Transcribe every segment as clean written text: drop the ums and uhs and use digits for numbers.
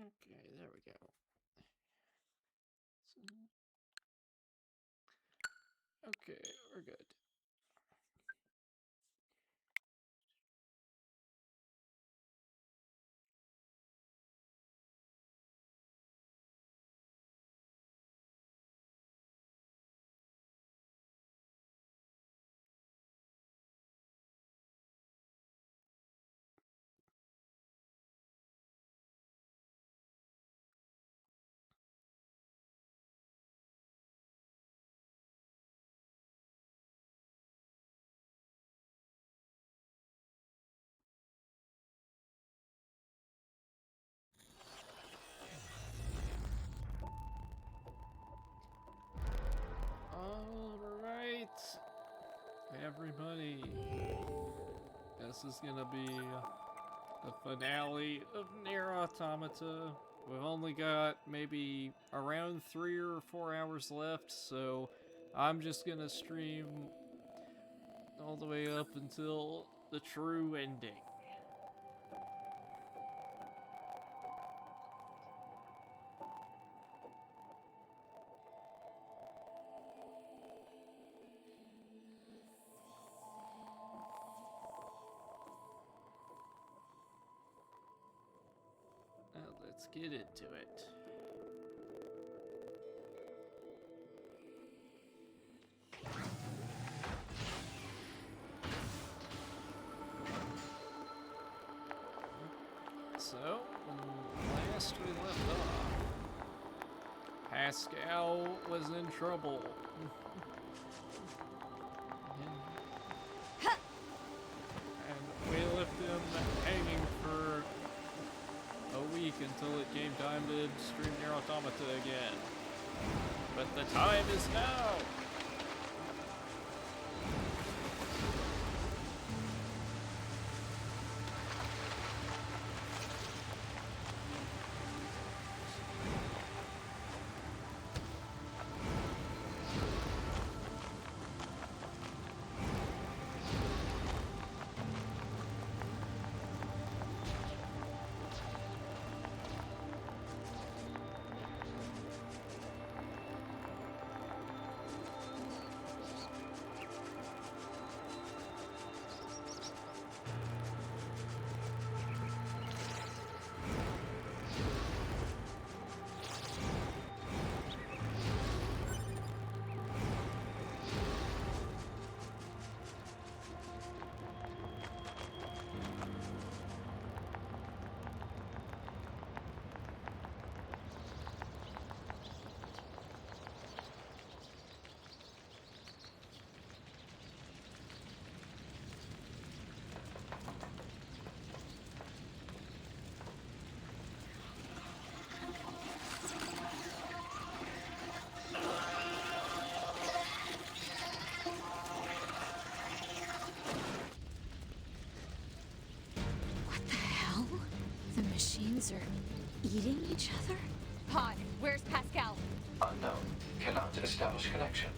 Okay, there we go. Okay, we're good. Alright, everybody. This is gonna be the finale of Nier Automata. We've only got maybe around 3 or 4 hours left, so I'm just gonna stream all the way up until the true ending. Now let's get into it. So, last we left off, Pascal was in trouble. And we left him hanging for a week until it came time to stream Nier Automata again. But the time is now! Are eating each other? Pod, where's Pascal? Unknown. Cannot establish connection.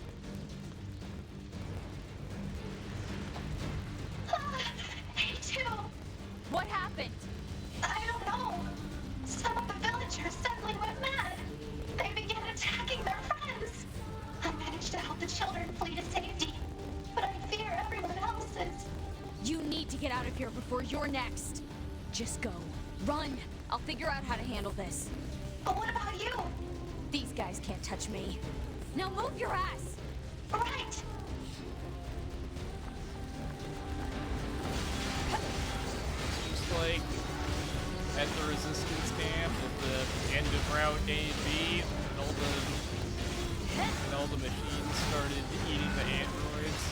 Me too! What happened? I don't know. Some of the villagers suddenly went mad. They began attacking their friends. I managed to help the children flee to safety, but I fear everyone else is. You need to get out of here before you're next. Just go. Run! I'll figure out how to handle this. But what about you? These guys can't touch me. Now move your ass! Right! Just like at the resistance camp at the end of Route A and B, and all the machines started eating the androids.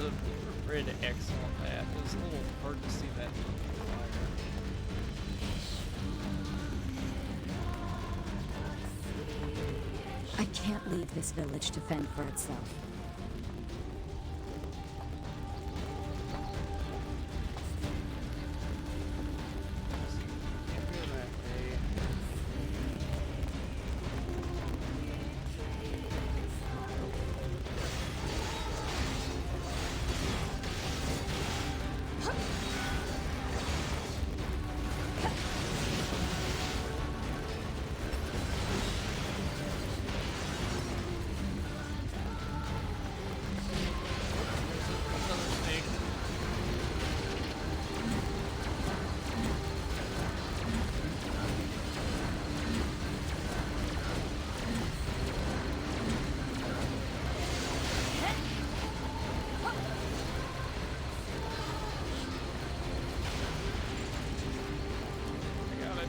The red X on that is a little hard to see that fire. I can't leave this village to fend for itself. Can't go that way. Another snake. I got it.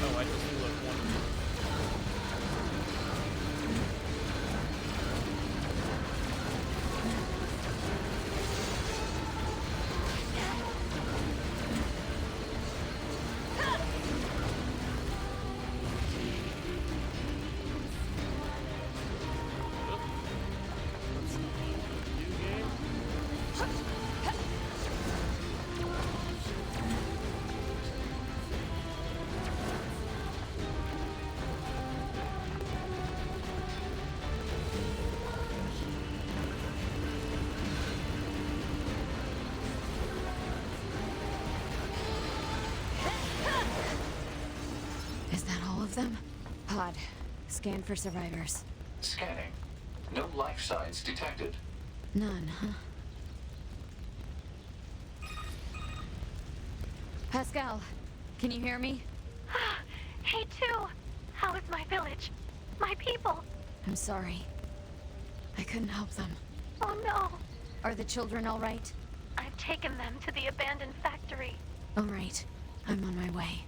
Oh, I just blew up one. That's new game. Is that all of them? Pod, scan for survivors. Scanning. No life signs detected. None, huh? Pascal, can you hear me? Hey, too. How is my village? My people? I'm sorry. I couldn't help them. Oh no. Are the children all right? I've taken them to the abandoned factory. All right. I'm on my way.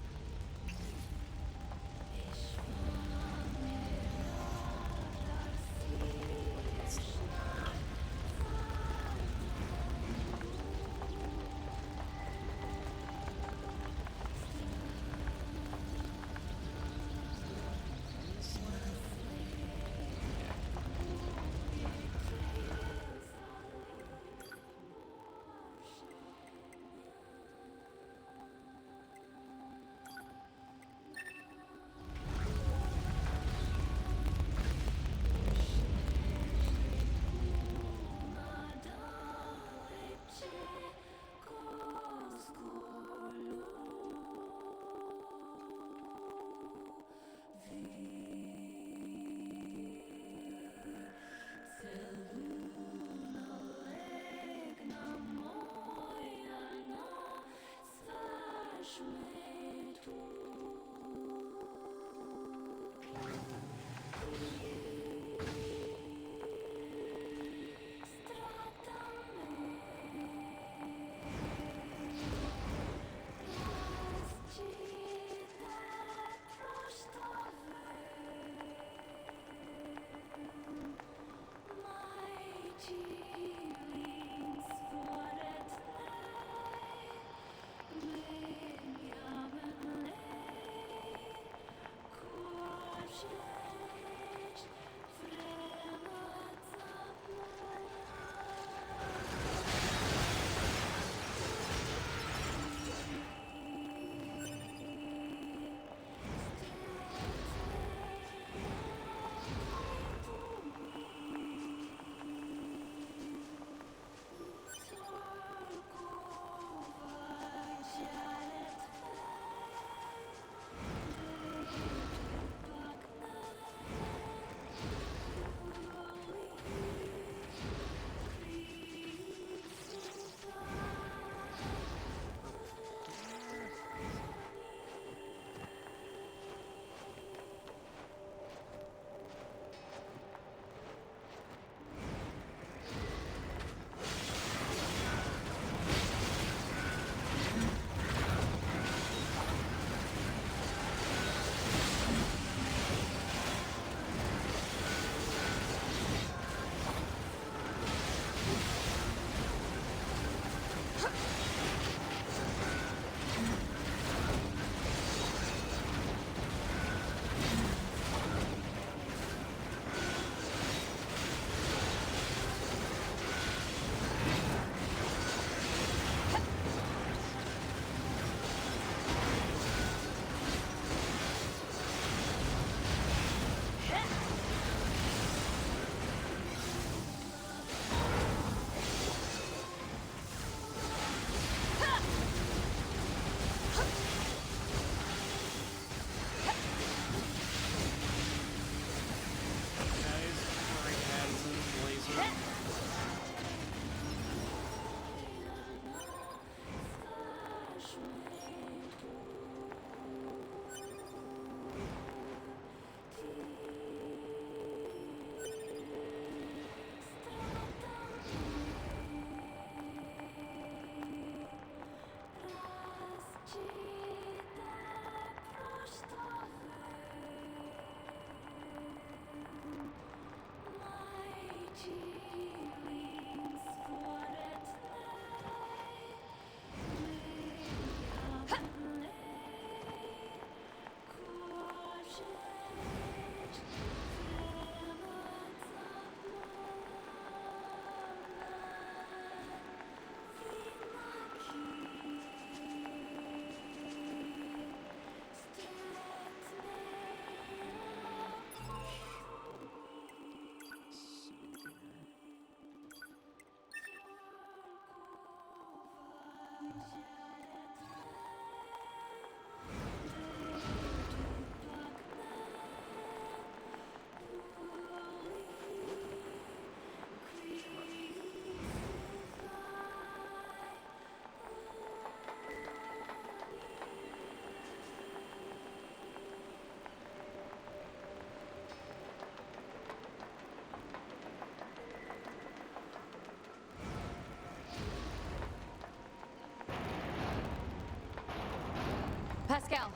Pascal,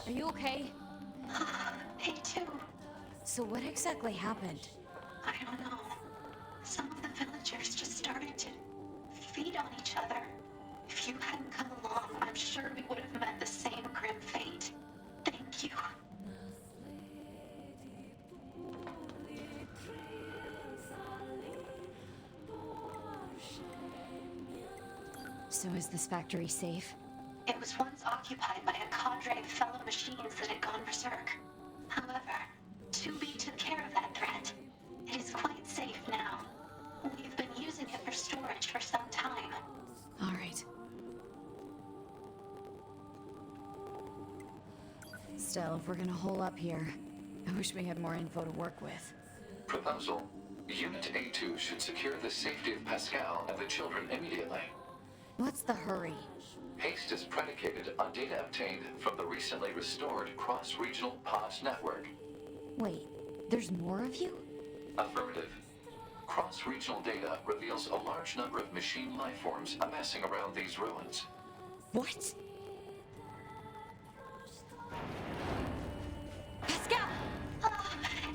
are you okay? Me too. So what exactly happened? I don't know. Some of the villagers just started to feed on each other. If you hadn't come along, I'm sure we would have met the same grim fate. Thank you. So is this factory safe? It was once occupied by a cadre of fellow machines that had gone berserk. However, 2B took care of that threat. It is quite safe now. We've been using it for storage for some time. All right. Still, if we're gonna hole up here, I wish we had more info to work with. Proposal. Unit A2 should secure the safety of Pascal and the children immediately. What's the hurry? Haste is predicated on data obtained from the recently restored cross-regional POS network. Wait, there's more of you? Affirmative. Cross-regional data reveals a large number of machine lifeforms amassing around these ruins. What? Pascal!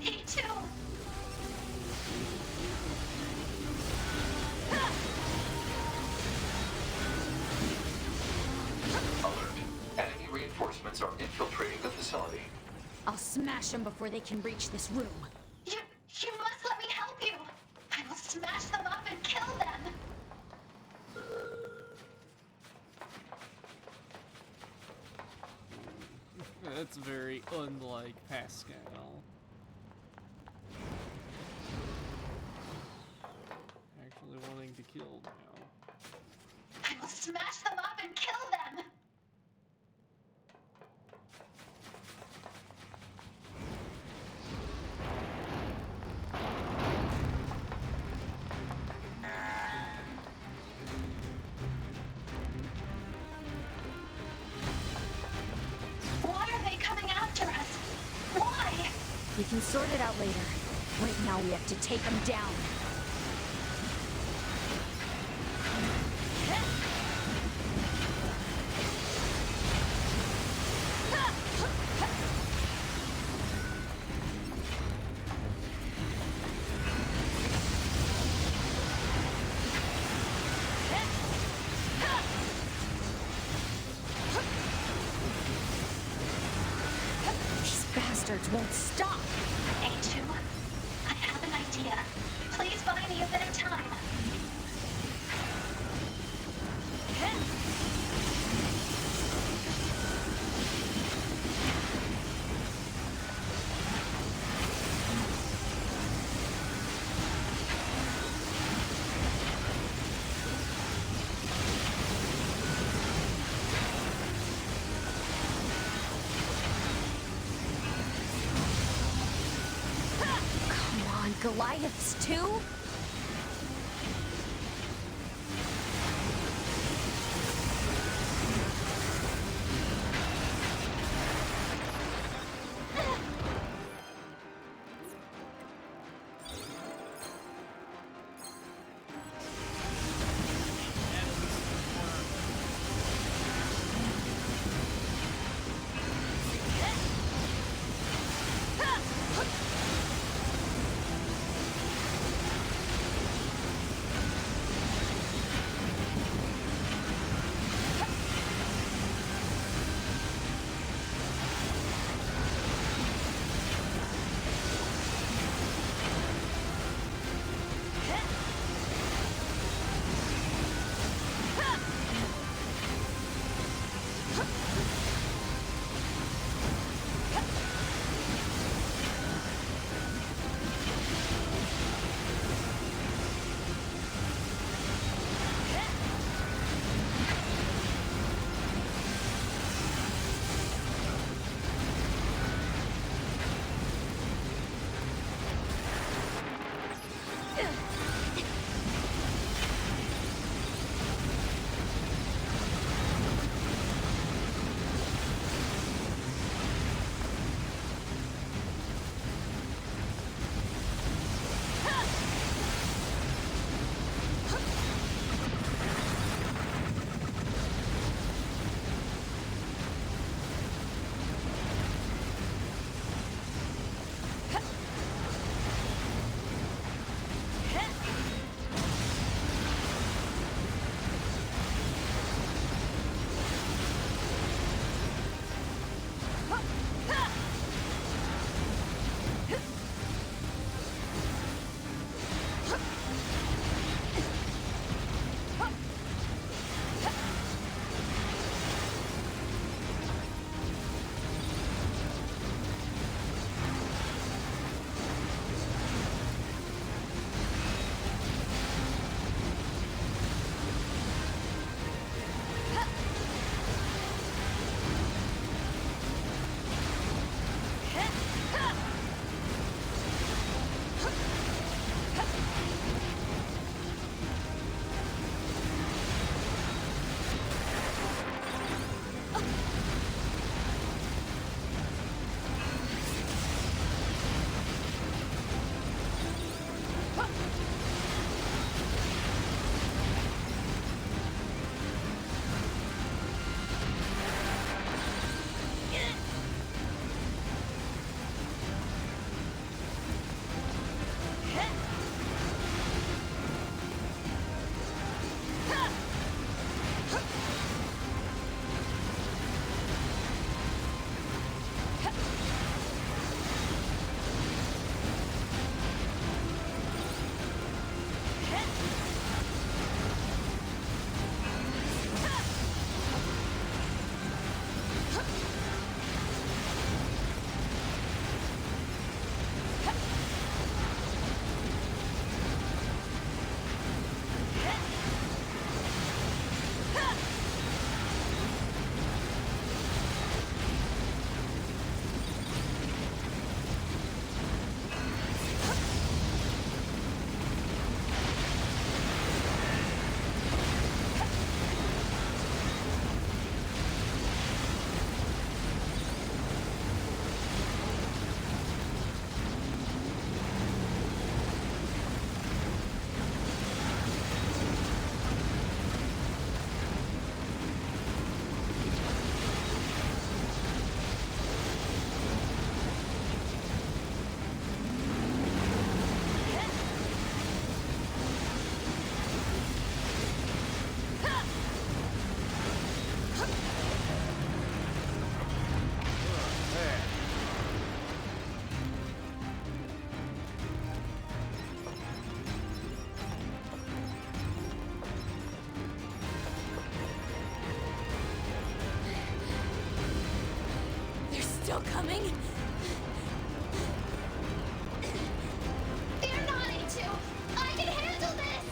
A2! Alert. Enemy reinforcements are infiltrating the facility. I'll smash them before they can reach this room. You must let me help you! I will smash them up and kill them! That's very unlike Pascal. Actually wanting to kill now. I will smash them up and kill them! Why are they coming after us? Why? We can sort it out later. Right now we have to take them down. These bastards won't stop. A2, I have an idea. Please buy me a bit of time. Come on, Goliaths too? Still coming? They're not into. I can handle this.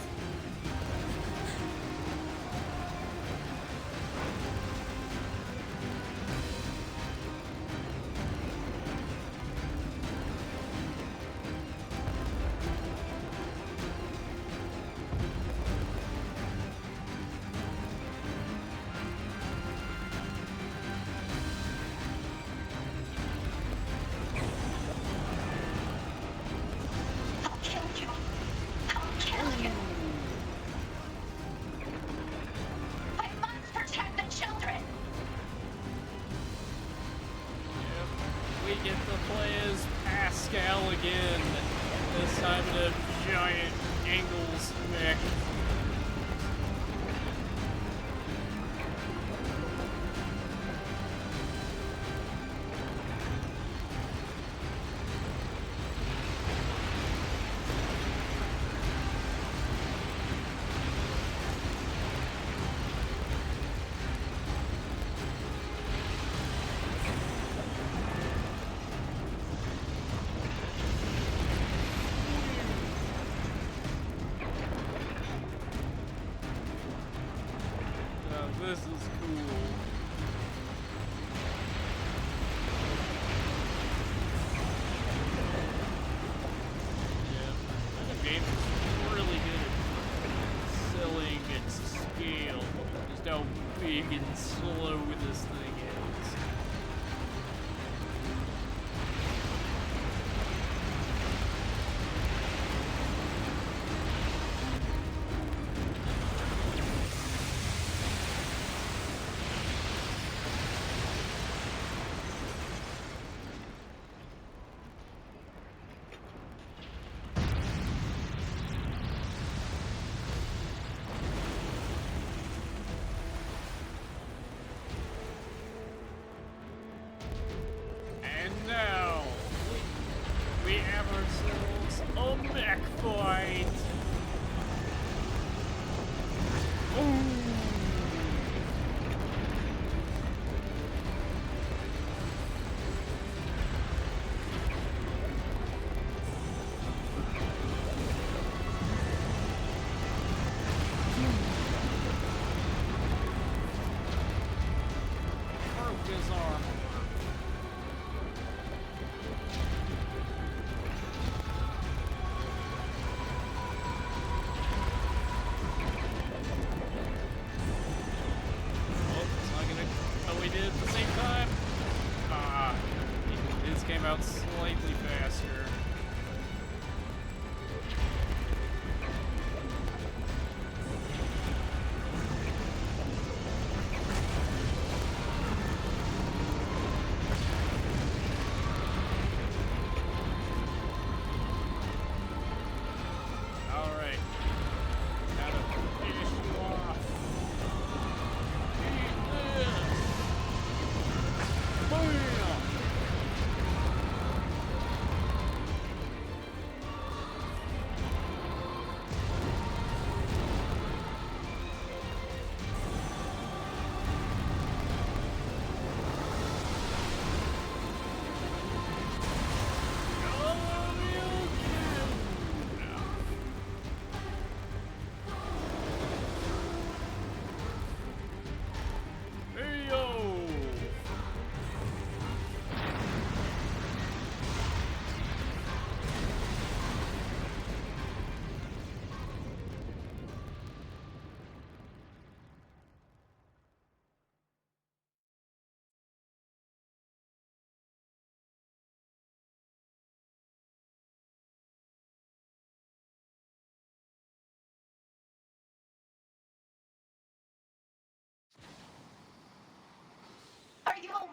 I'll kill you. I'll kill you. I must protect the children. Yep. We get to play as Pascal again. This time in a giant Angles mech. This is cool. Yeah, the game is really good at selling its scale. Just how big and slow this thing is. And now, we have ourselves a mech fight! Ooh. Broke his arm.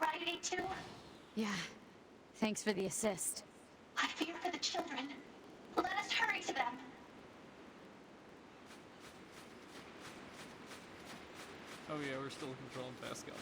right, A2? Yeah. Thanks for the assist. I fear for the children. Let us hurry to them. Oh yeah, we're still controlling Pascal.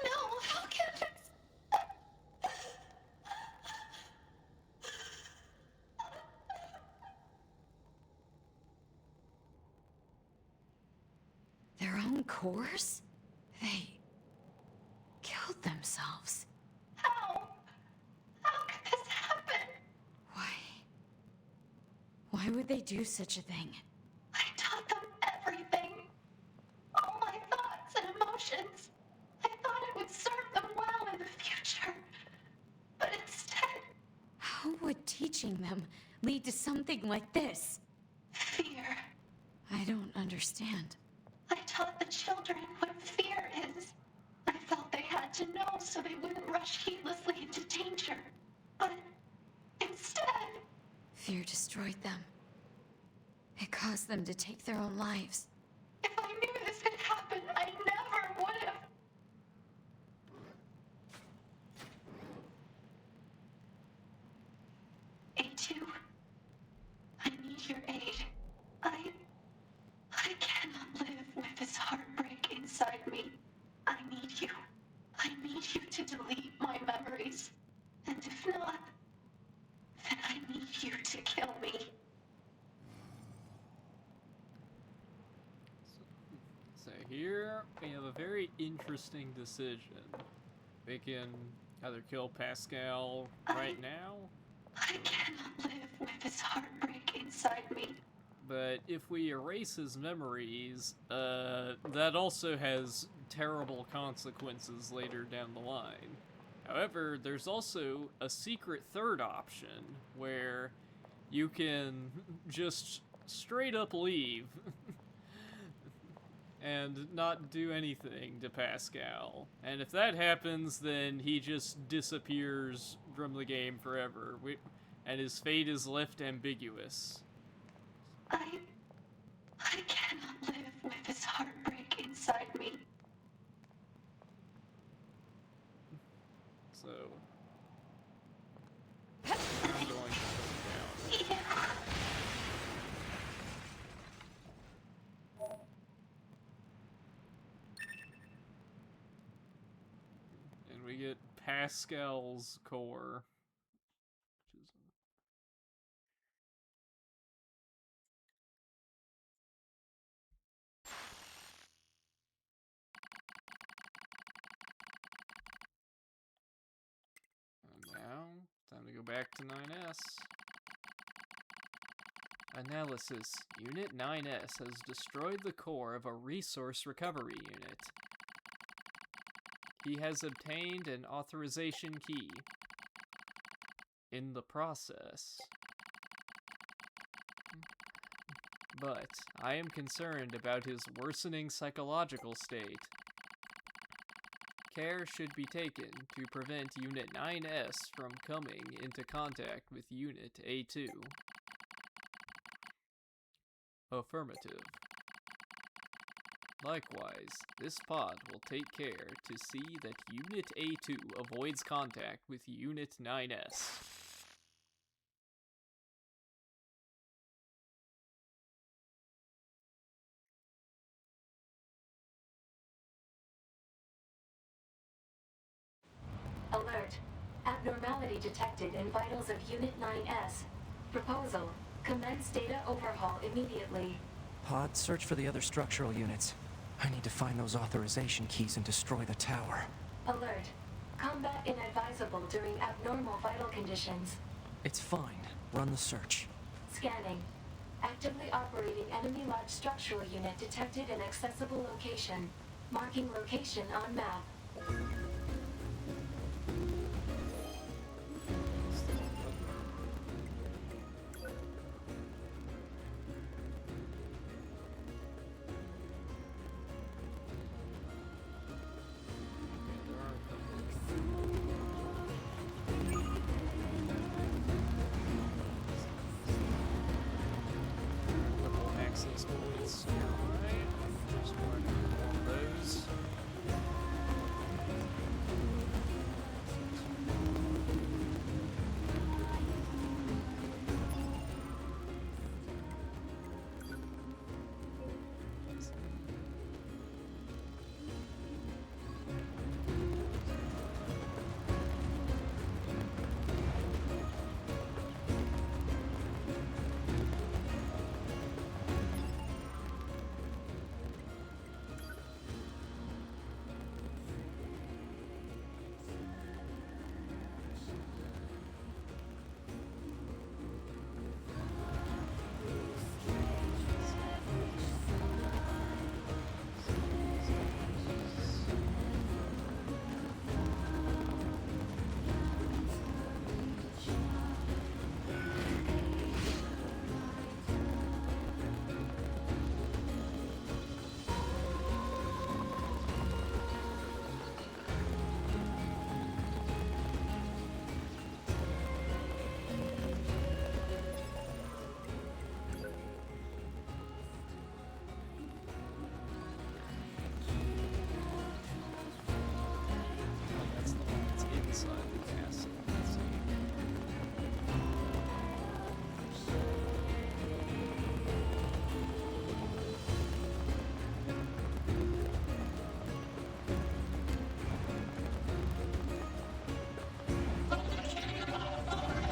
No, how can this? Their own cores? They killed themselves. How? How could this happen? Why? Why would they do such a thing? I taught them everything. All my thoughts and emotions. I thought it would serve them well in the future. But instead, How would teaching them lead to something like this? fear. I don't understand. I taught the children what fear is. I felt they had to know so they wouldn't rush heedlessly into danger. But instead, Fear destroyed them. It caused them to take their own lives. if I knew this could happen, I never would have. A2, I need your aid. I cannot live with this heartbreak inside me. I need you. I need you to delete my memories. And if not, then I need you to kill me. So here we have a very interesting decision. We can either kill Pascal right now, I cannot live with this heartbreak inside me. but if we erase his memories, that also has terrible consequences later down the line. However, there's also a secret third option where you can just straight up leave and not do anything to Pascal. And if that happens, then he just disappears from the game forever, and his fate is left ambiguous. I cannot live with this heartbreak inside me. So I'm going to put it down. Yeah. And we get Pascal's core. Which is and now, time to go back to 9S. Analysis. Unit 9S has destroyed the core of a resource recovery unit. He has obtained an authorization key. In the process. But I am concerned about his worsening psychological state. Care should be taken to prevent Unit 9S from coming into contact with Unit A2. Affirmative. Likewise, this pod will take care to see that Unit A2 avoids contact with Unit 9S. Alert. Abnormality detected in vitals of Unit 9S. Proposal. Commence data overhaul immediately. Pod, search for the other structural units. I need to find those authorization keys and destroy the tower. Alert. Combat inadvisable during abnormal vital conditions. It's fine. Run the search. Scanning. Actively operating enemy large structural unit detected in accessible location. Marking location on map. Access points nearby. Just mark all those. That's the one that's inside the castle. Let's see. There we go. Should be everybody.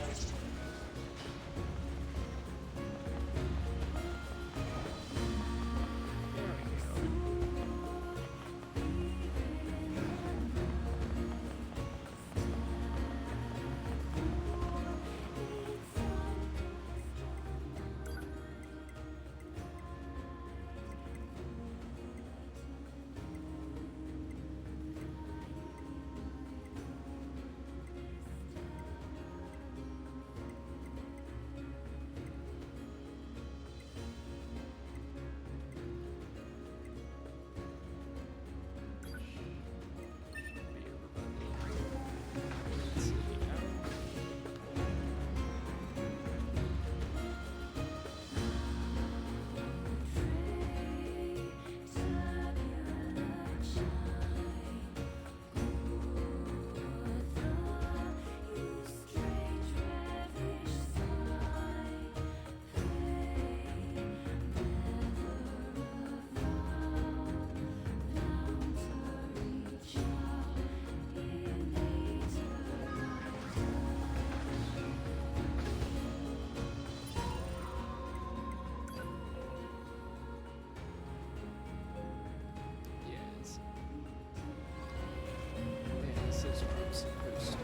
Let's see. Yes. Yeah, this is where I'm supposed to be.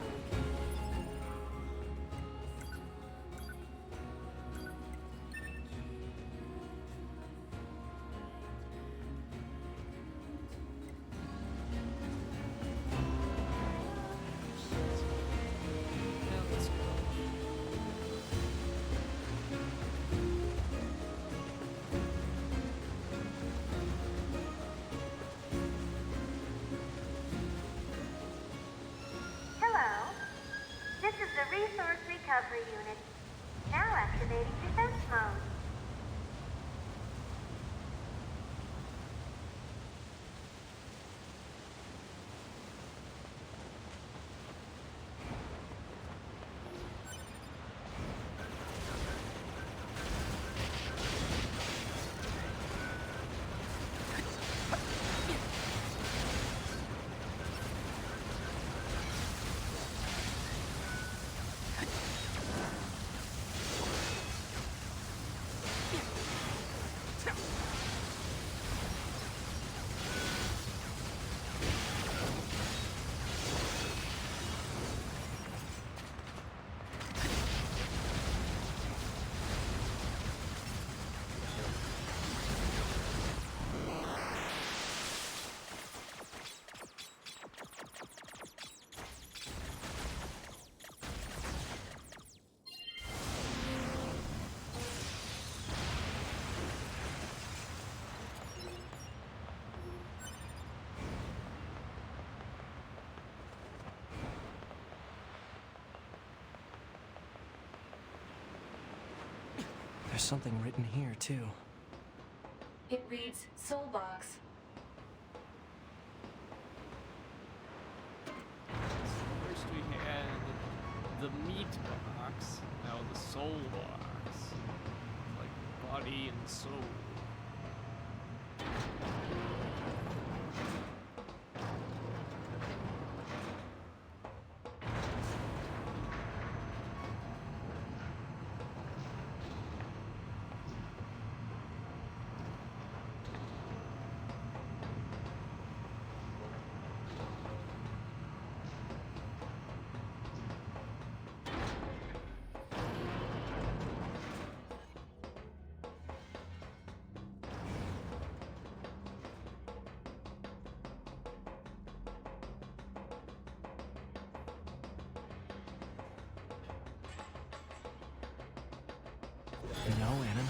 Now let's go. Hello. This is the Resource Recovery Unit. Now activating defense mode. There's something written here, too. It reads Soulbox. First we had the meat box, now the soul box. Like body and soul. No, Anna.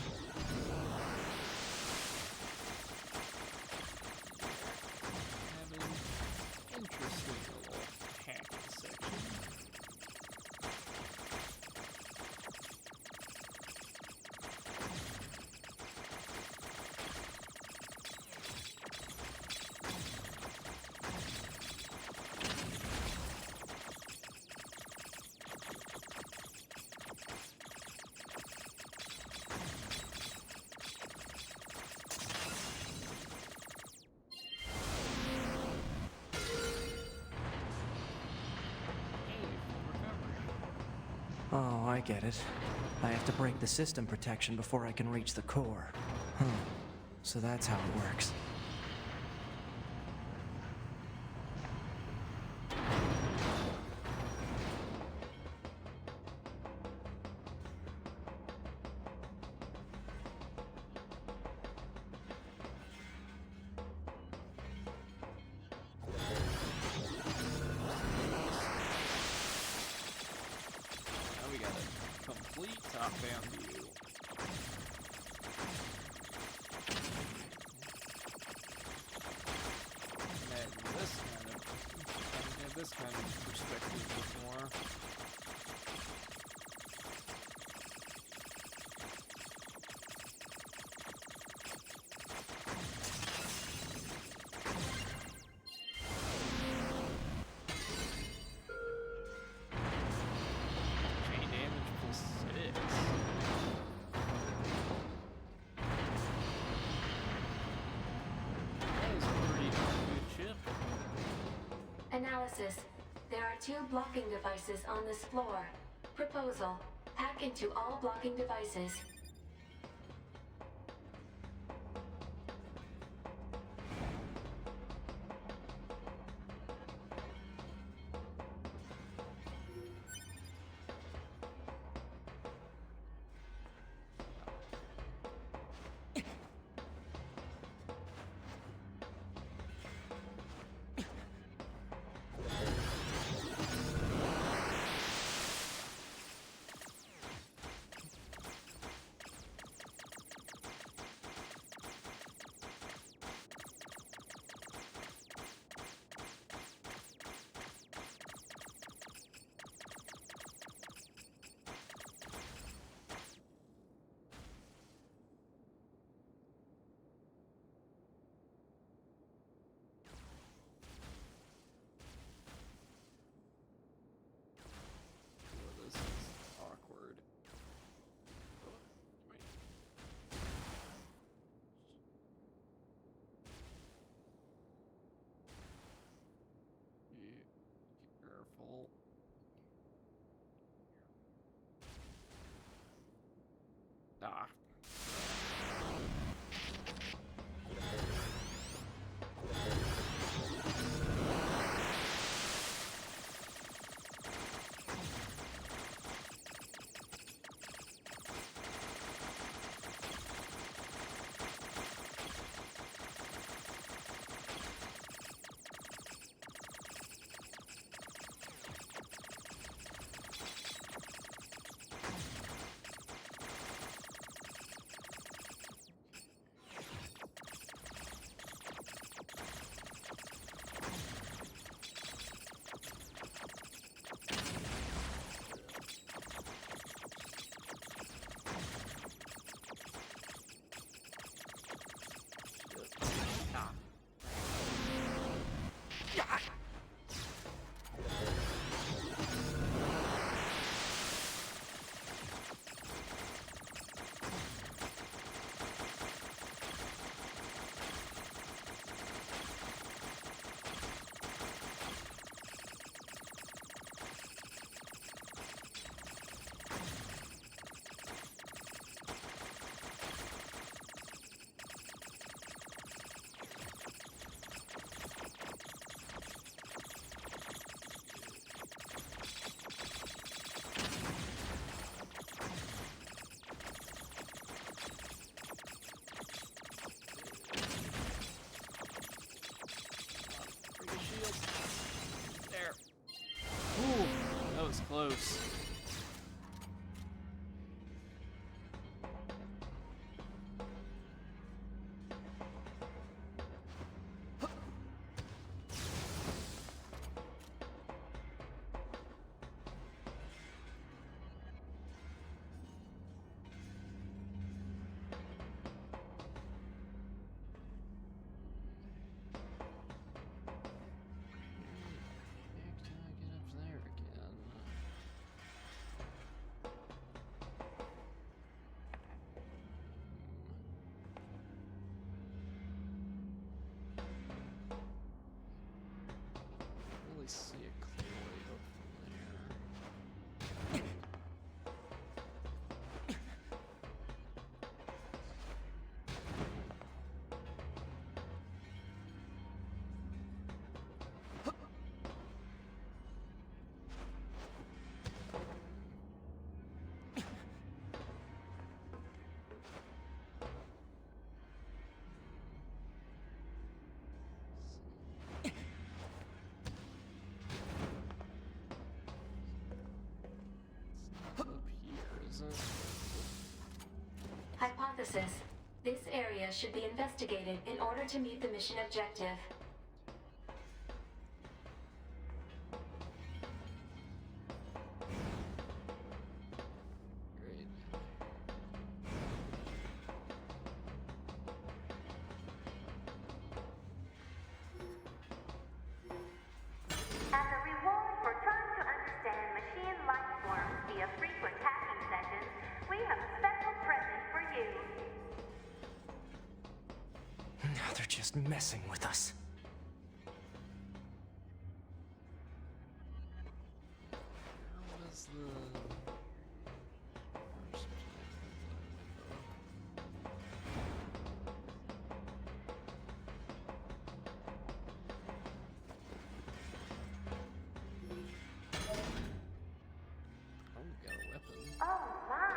Have an interesting little hacking section. Oh, I get it. I have to break the system protection before I can reach the core. Huh. So that's how it works. Now we got a complete top-down view. And haven't had this kind of perspective before. Chain damage +6. That is a pretty darn good chip. Analysis. There are 2 blocking devices on this floor. Proposal. Hack into all blocking devices. isn't. Hypothesis. This area should be investigated in order to meet the mission objective. Great. As a reward for trying to understand machine life forms via frequent hacking sessions, we have a special present for you. Now they're just messing with us. Where was the first Oh, we got a weapon. Oh my!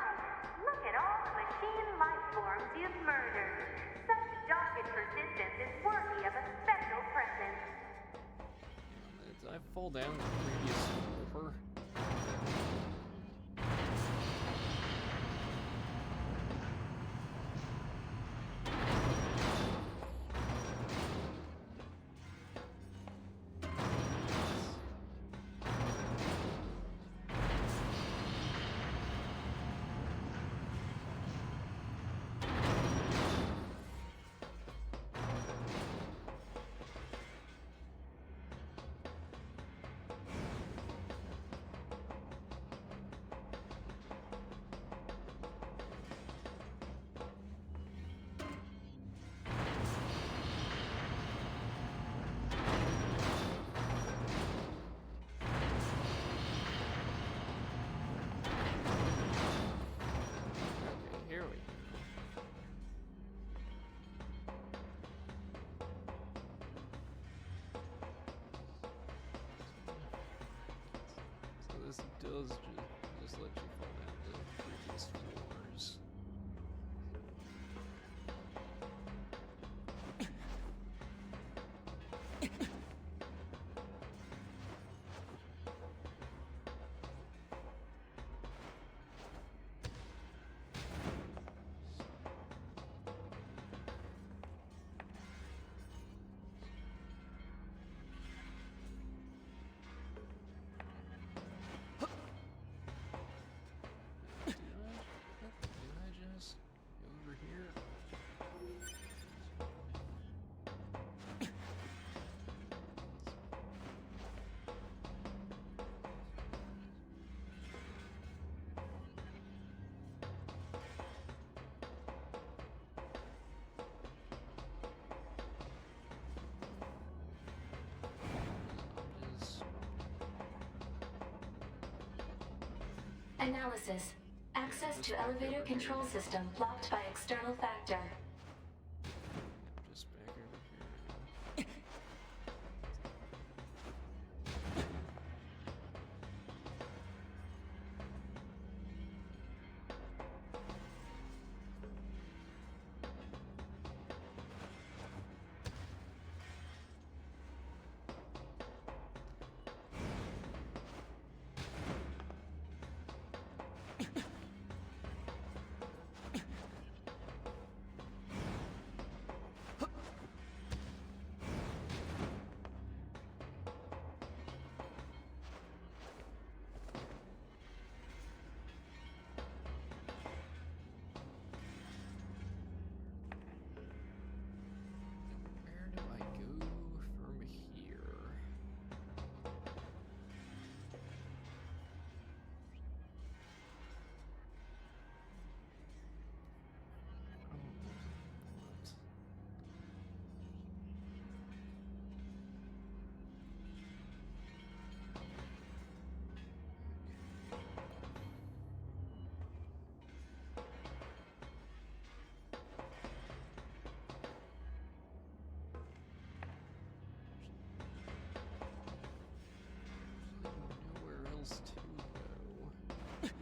Look at all the machine life forms you've murdered. Such dogged persistence is worthy of a special present. Did I fall down the previous floor? Okay, here we go. So this does just let you fall down to the previous floors. Did I just go over here? Just Analysis. Access to elevator control system blocked by external factor. just back over here. Where do I go from here? Oh, there's nowhere else to go.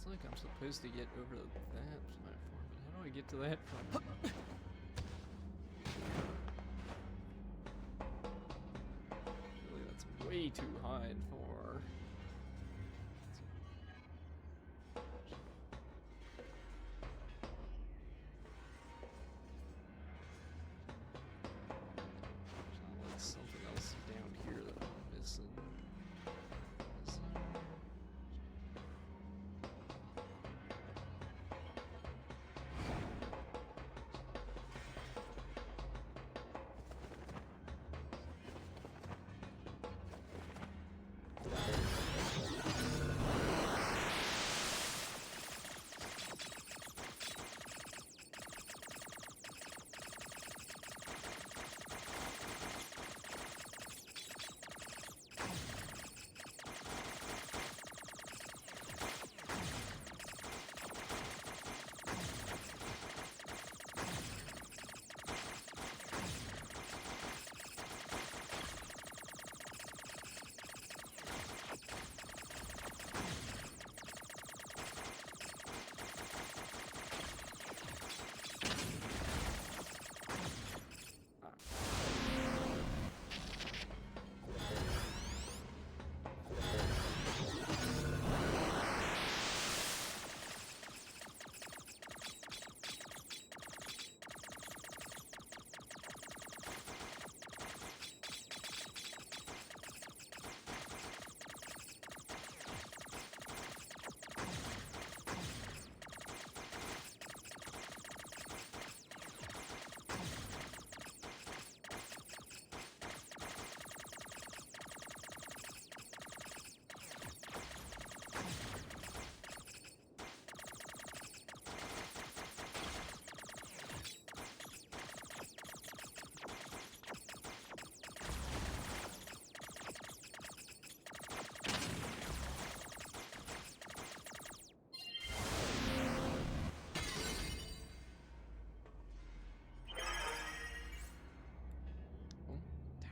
Sounds like I'm supposed to get over that platform, but how do I get to that platform? Really, that's way too high and far. Sounds like something else down here that I'm missing.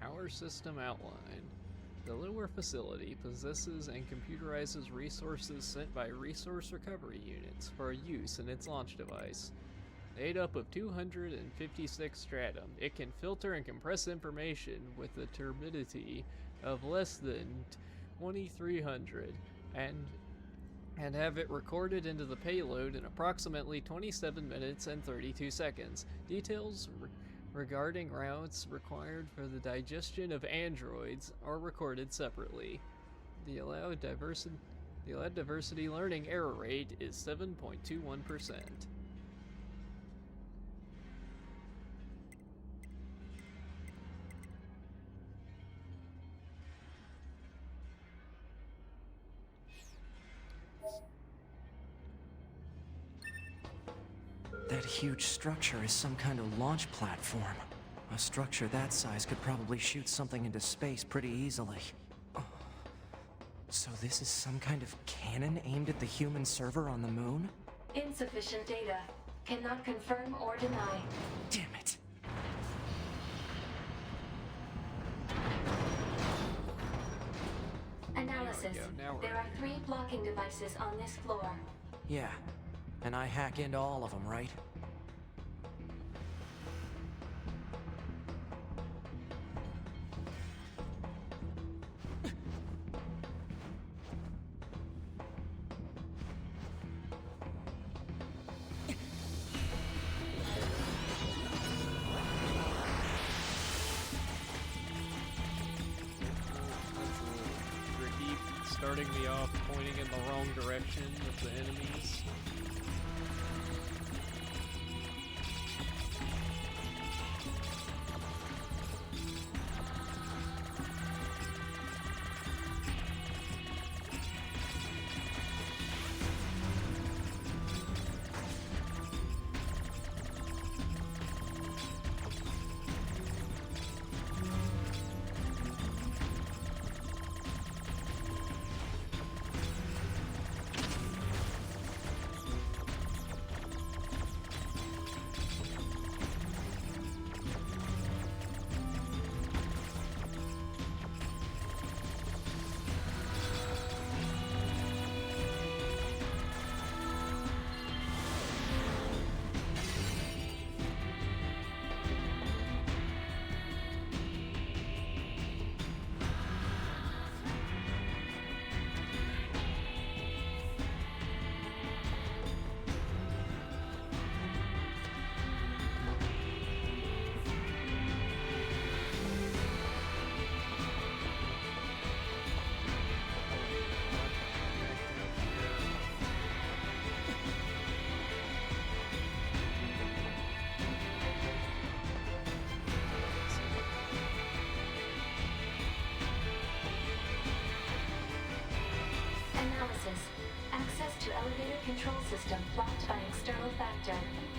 Tower system outline. The lower facility possesses and computerizes resources sent by resource recovery units for use in its launch device. Made up of 256 stratum, it can filter and compress information with a turbidity of less than 2300 and have it recorded into the payload in approximately 27 minutes and 32 seconds. Details regarding routes required for the digestion of androids are recorded separately. The allowed diversity learning error rate is 7.21%. That huge structure is some kind of launch platform. A structure that size could probably shoot something into space pretty easily. So this is some kind of cannon aimed at the human server on the moon? Insufficient data. Cannot confirm or deny. Damn it. Analysis. Now we're There are 3 blocking devices on this floor. Yeah, and I hack into all of them, right? Starting me off pointing in the wrong direction with the enemies. to elevator control system blocked by external factor. Okay,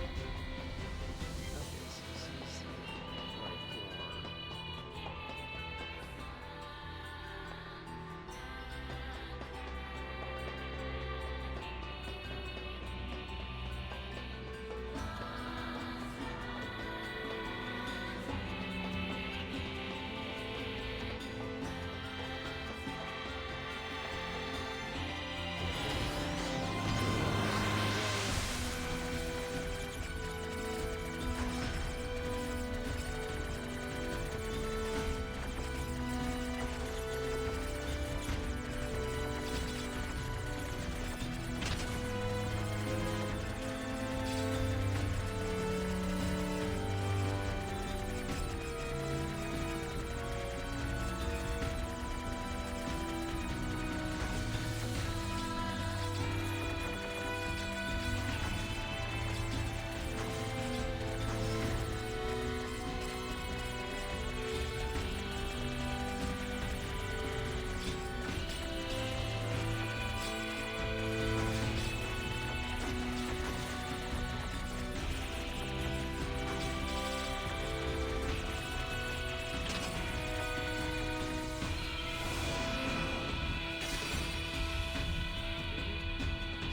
so this is the right door.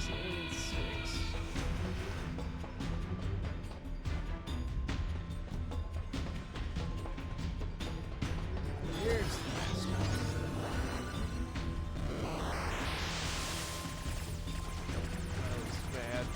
Zone 6. Here's the last one. That was bad.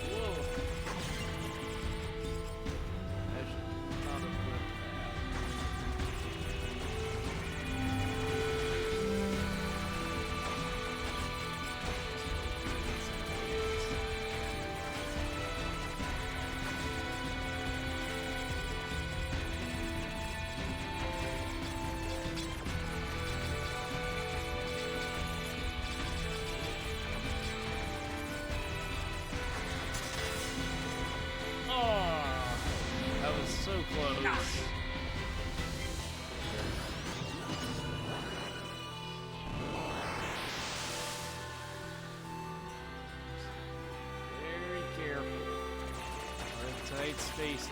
Whoa. I should not have put that. Oh, that was so close. Very careful. We're in tight spaces.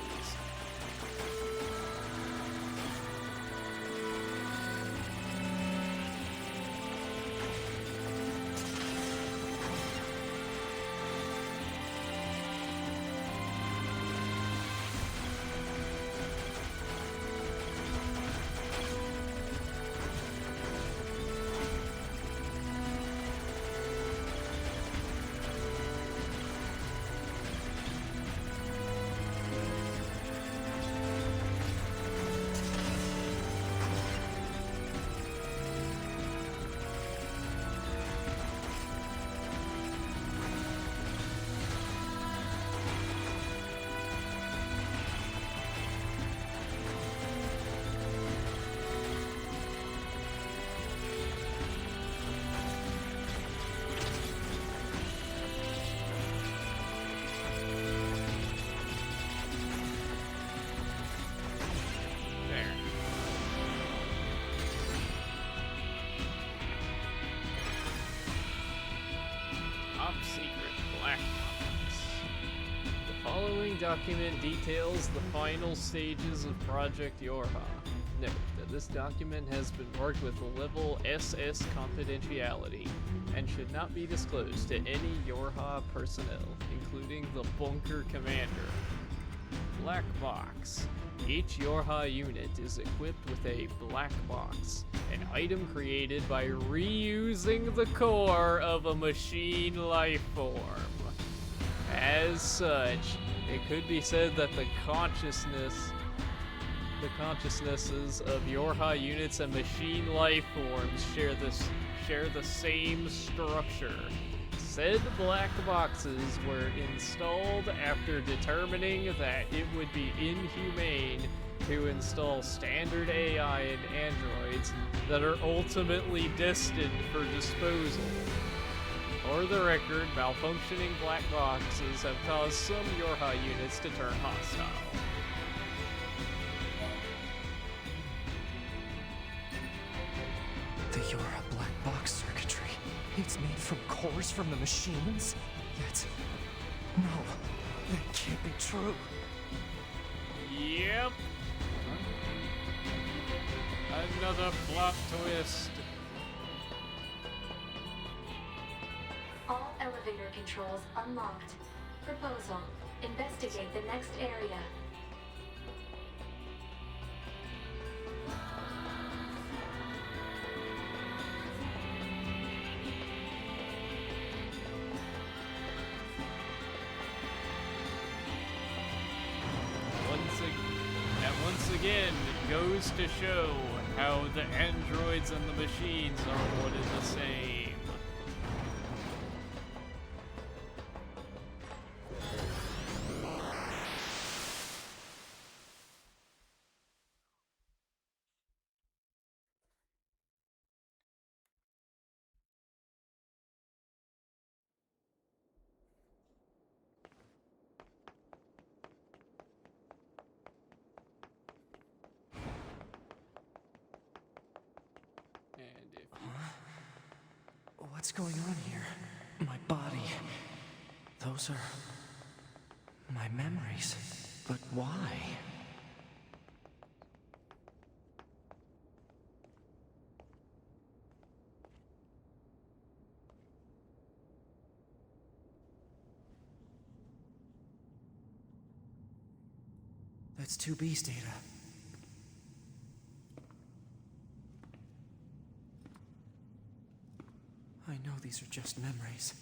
There. Top secret black box. The following document details the final stages of Project Yorha. Note that this document has been marked with level SS confidentiality and should not be disclosed to any Yorha personnel, including the bunker commander. Black box. Each Yorha unit is equipped with a black box, an item created by reusing the core of a machine life form. As such, it could be said that the consciousnesses of Yorha units and machine life forms share the same structure, Said black boxes were installed after determining that it would be inhumane to install standard AI and androids that are ultimately destined for disposal. For the record, malfunctioning black boxes have caused some Yorha units to turn hostile. The Yorha black box circuitry. It's made from cores from the machines? Yet... no, that can't be true. Yep. Another plot twist. All elevator controls unlocked. Proposal. Investigate the next area. Once again, it goes to show how the androids and the machines are one and the same. What's going on here? My body. Those are... my memories. But why? That's 2B's data. I know these are just memories.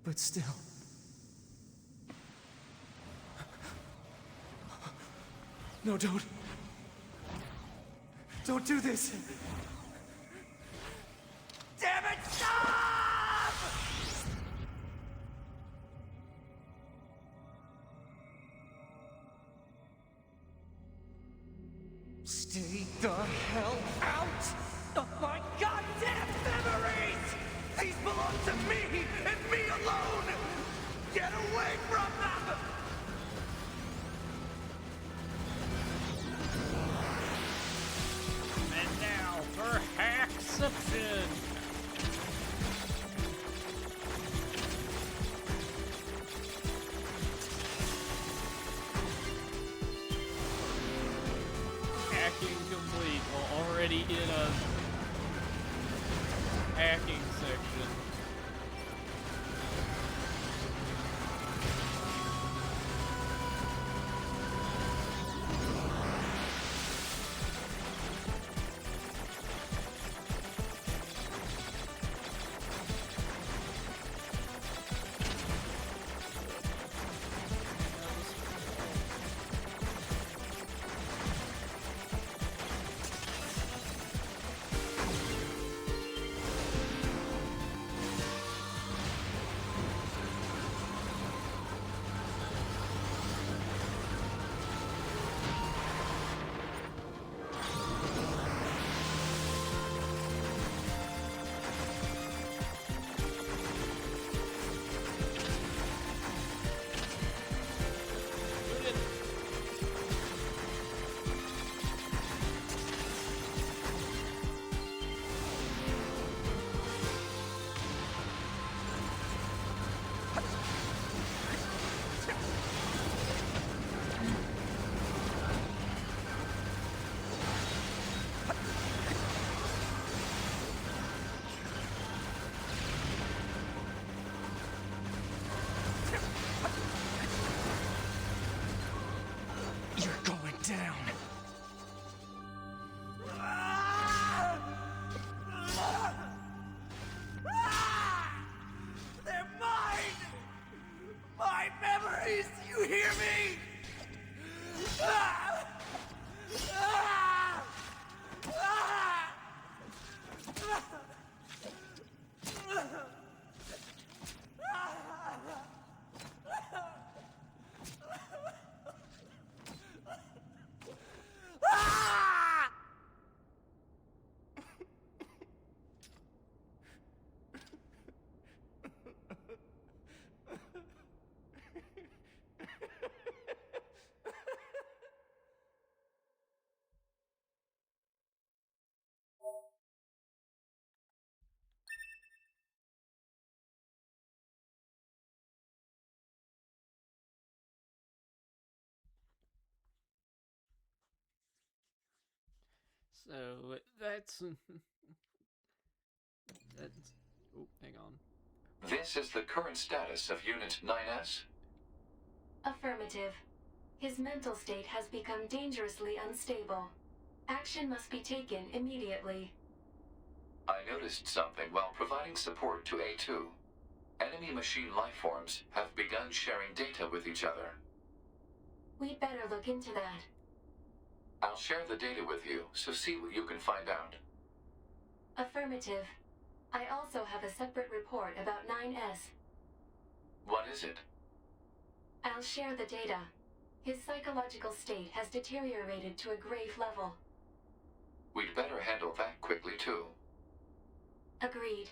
But still... no, don't... don't do this! Damn it, stop! Stay the hell out of my goddamn memories! These belong to me and me alone! Get away from them! And now for Hackception! Hacking complete. Well, already in a hacking section. So that's that's. Oh, hang on. This is the current status of Unit 9S? Affirmative. His mental state has become dangerously unstable. Action must be taken immediately. I noticed something while providing support to A2. Enemy machine lifeforms have begun sharing data with each other. We'd better look into that. I'll share the data with you, so see what you can find out. Affirmative. I also have a separate report about 9S. What is it? I'll share the data. His psychological state has deteriorated to a grave level. We'd better handle that quickly, too. Agreed.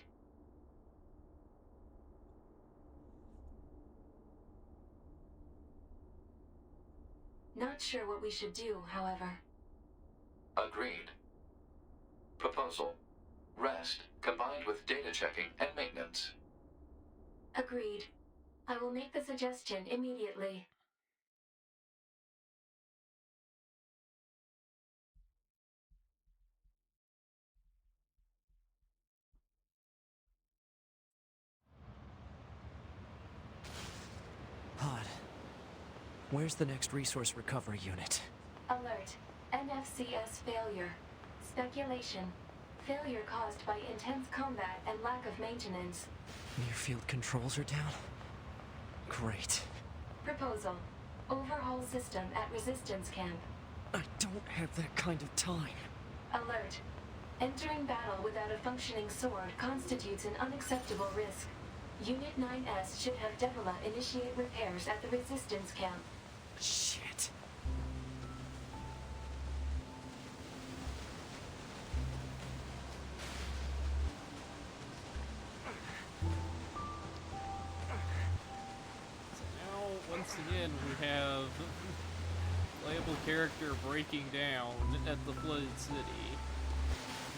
Not sure what we should do, however. Agreed. Proposal. Rest, combined with data checking and maintenance. Agreed. I will make the suggestion immediately. Pod. Where's the next resource recovery unit? Alert. NFCS failure. Speculation. Failure caused by intense combat and lack of maintenance. Near field controls are down? Great. Proposal. Overhaul system at resistance camp. I don't have that kind of time. Alert. Entering battle without a functioning sword constitutes an unacceptable risk. Unit 9S should have Devila initiate repairs at the resistance camp. Shit. So now, once again, we have playable character breaking down at the flooded city.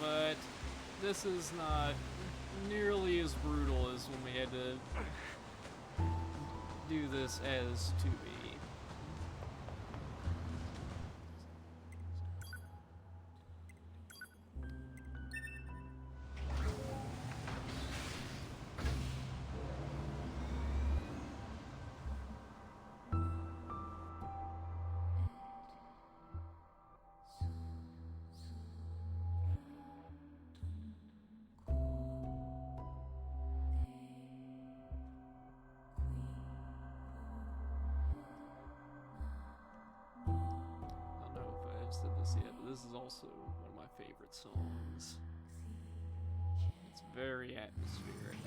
But this is not nearly as brutal as when we had to do this as 2B. Said this yet, but this is also one of my favorite songs. It's very atmospheric.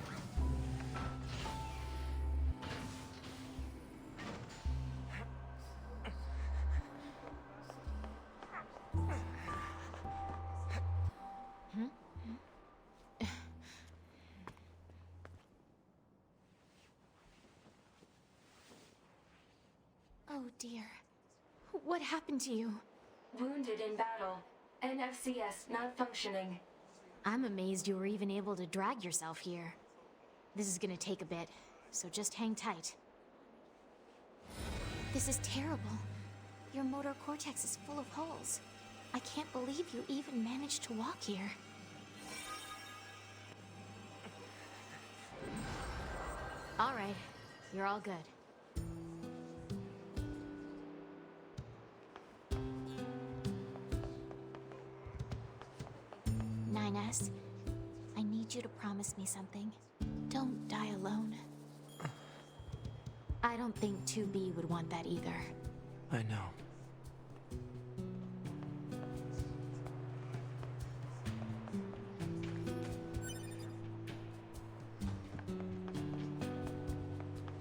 Oh dear. What happened to you? Wounded in battle. NFCS not functioning. I'm amazed you were even able to drag yourself here. This is gonna take a bit, so just hang tight. This is terrible. Your motor cortex is full of holes. I can't believe you even managed to walk here. All right, you're all good. 9S, I need you to promise me something. Don't die alone. I don't think 2B would want that either. I know.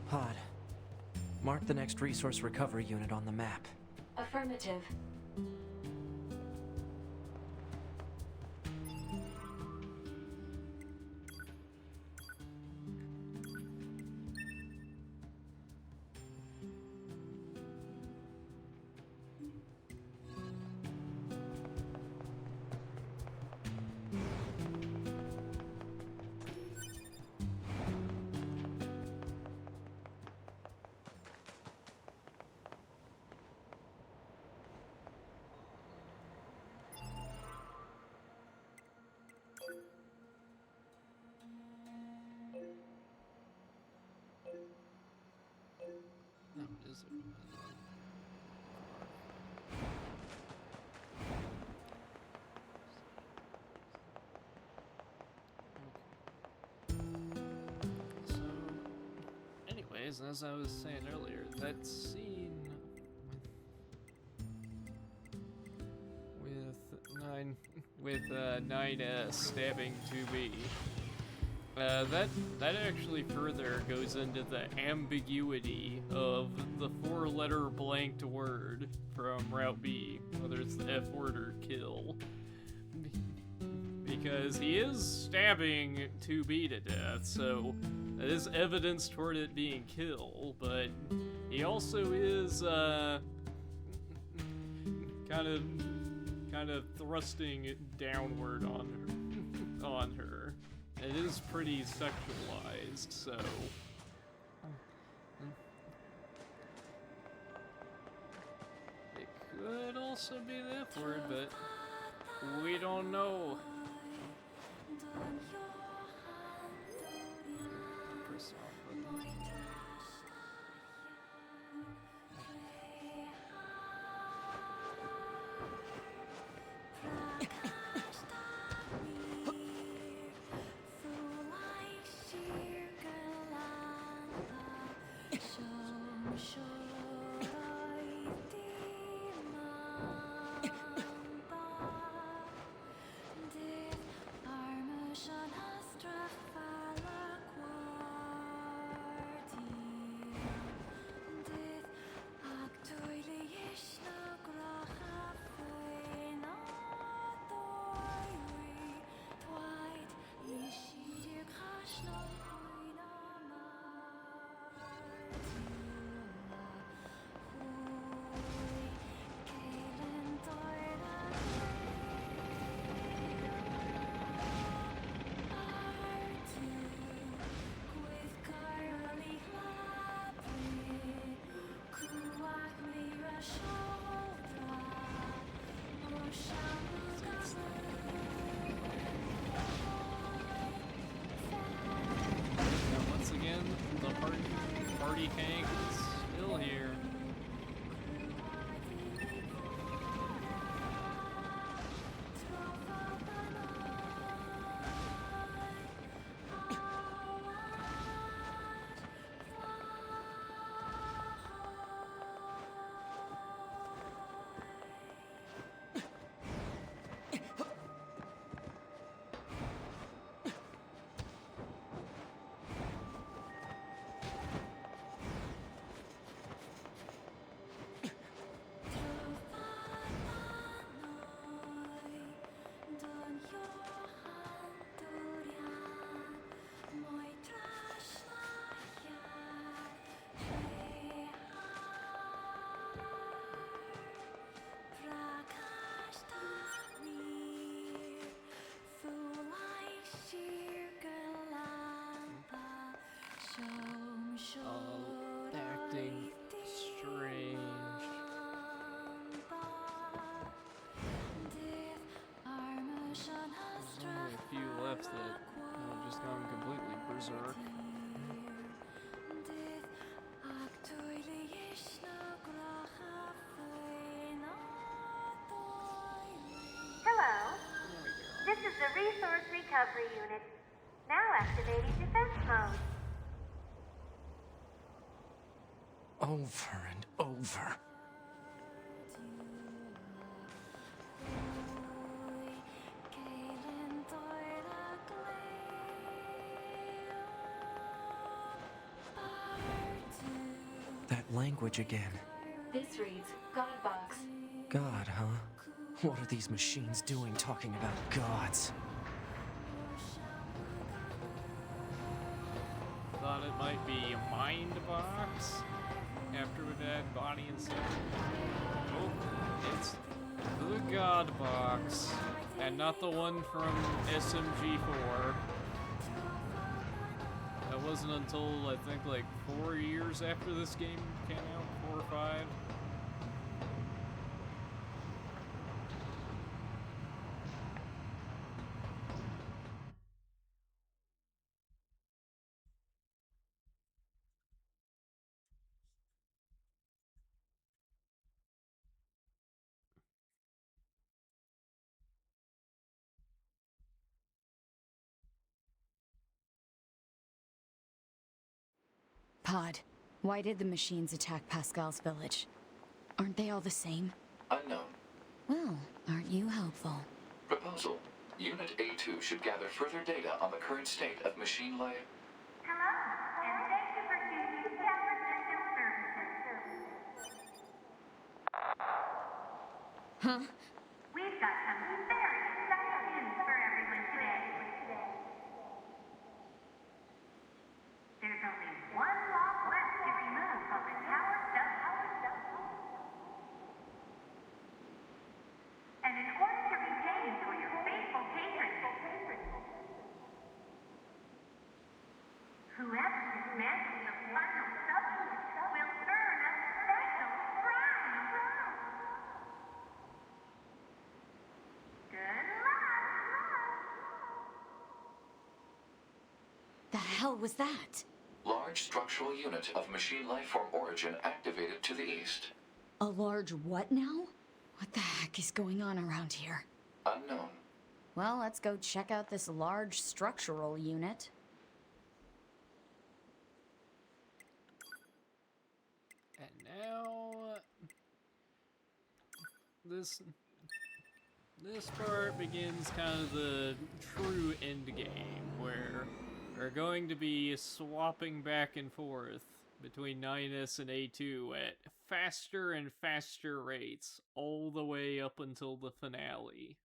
Pod. Mark the next resource recovery unit on the map. Affirmative. is everybody? So, anyways, as I was saying earlier, that scene with 9S stabbing 2B, that actually further goes into the ambiguity of the 4-letter blanked word from Route B, whether it's the F word or kill. Because he is stabbing 2B to death, so that is evidence toward it being kill, but he also is kind of thrusting it downward on her. It is pretty sexualized, so it could also be the F word, but we don't know. Press off button. Party Hank is still here. Acting strange. There's only a few left that have just gone completely berserk. Hello. This is the Resource Recovery Unit. Now activating defense mode. Over and over. That language again. This reads Godbox. God, huh? What are these machines doing talking about gods? Thought it might be a mind box after we've had body and soul. Oh, it's the God box, and not the one from SMG4. That wasn't until I think like 4 years after this game came out, 4 or 5. Pod, why did the machines attack Pascal's village? Aren't they all the same? Unknown. Well, aren't you helpful? Proposal. Unit A2 should gather further data on the current state of machine life. Hello, and thank you for choosing Tower System Services. Huh? We've got some very exciting news for everyone today. There's only one lock left to remove from the tower cell. And in order to retain for your faithful patrons, whoever dismantles the final subunit will earn a special prize. Good luck! The hell was that? Large structural unit of machine lifeform origin activated to the east. A large what now? What the heck is going on around here? Unknown. Well, let's go check out this large structural unit. And now this part begins kind of the true end game, where we're going to be swapping back and forth between 9S and A2 at faster and faster rates all the way up until the finale.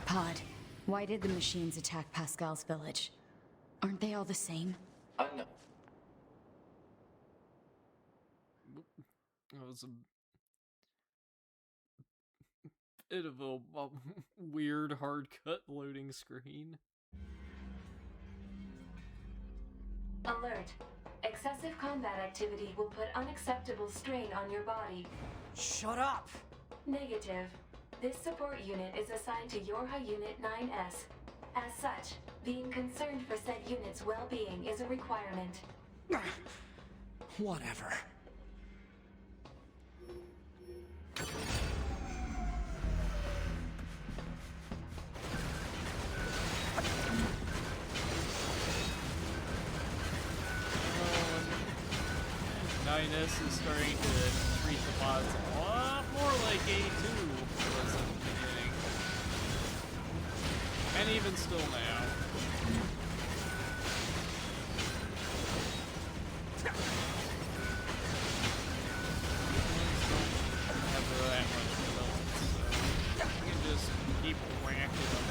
Pod, why did the machines attack Pascal's village? Aren't they all the same? Unknown. That was a bit of a weird hard cut loading screen. Alert. Excessive combat activity will put unacceptable strain on your body. Shut up! Negative. This support unit is assigned to Yorha Unit 9S. As such, being concerned for said unit's well-being is a requirement. Whatever. Nines is starting to treat the mods a lot more like A2 was in the beginning. And even still now. Have that much development, so you can just keep whacking them.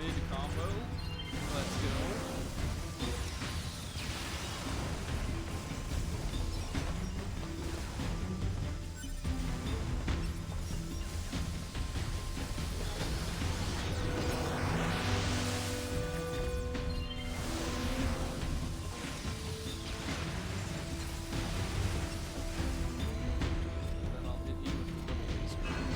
mid-combo. Let's go. Then I'll hit you with the double laser.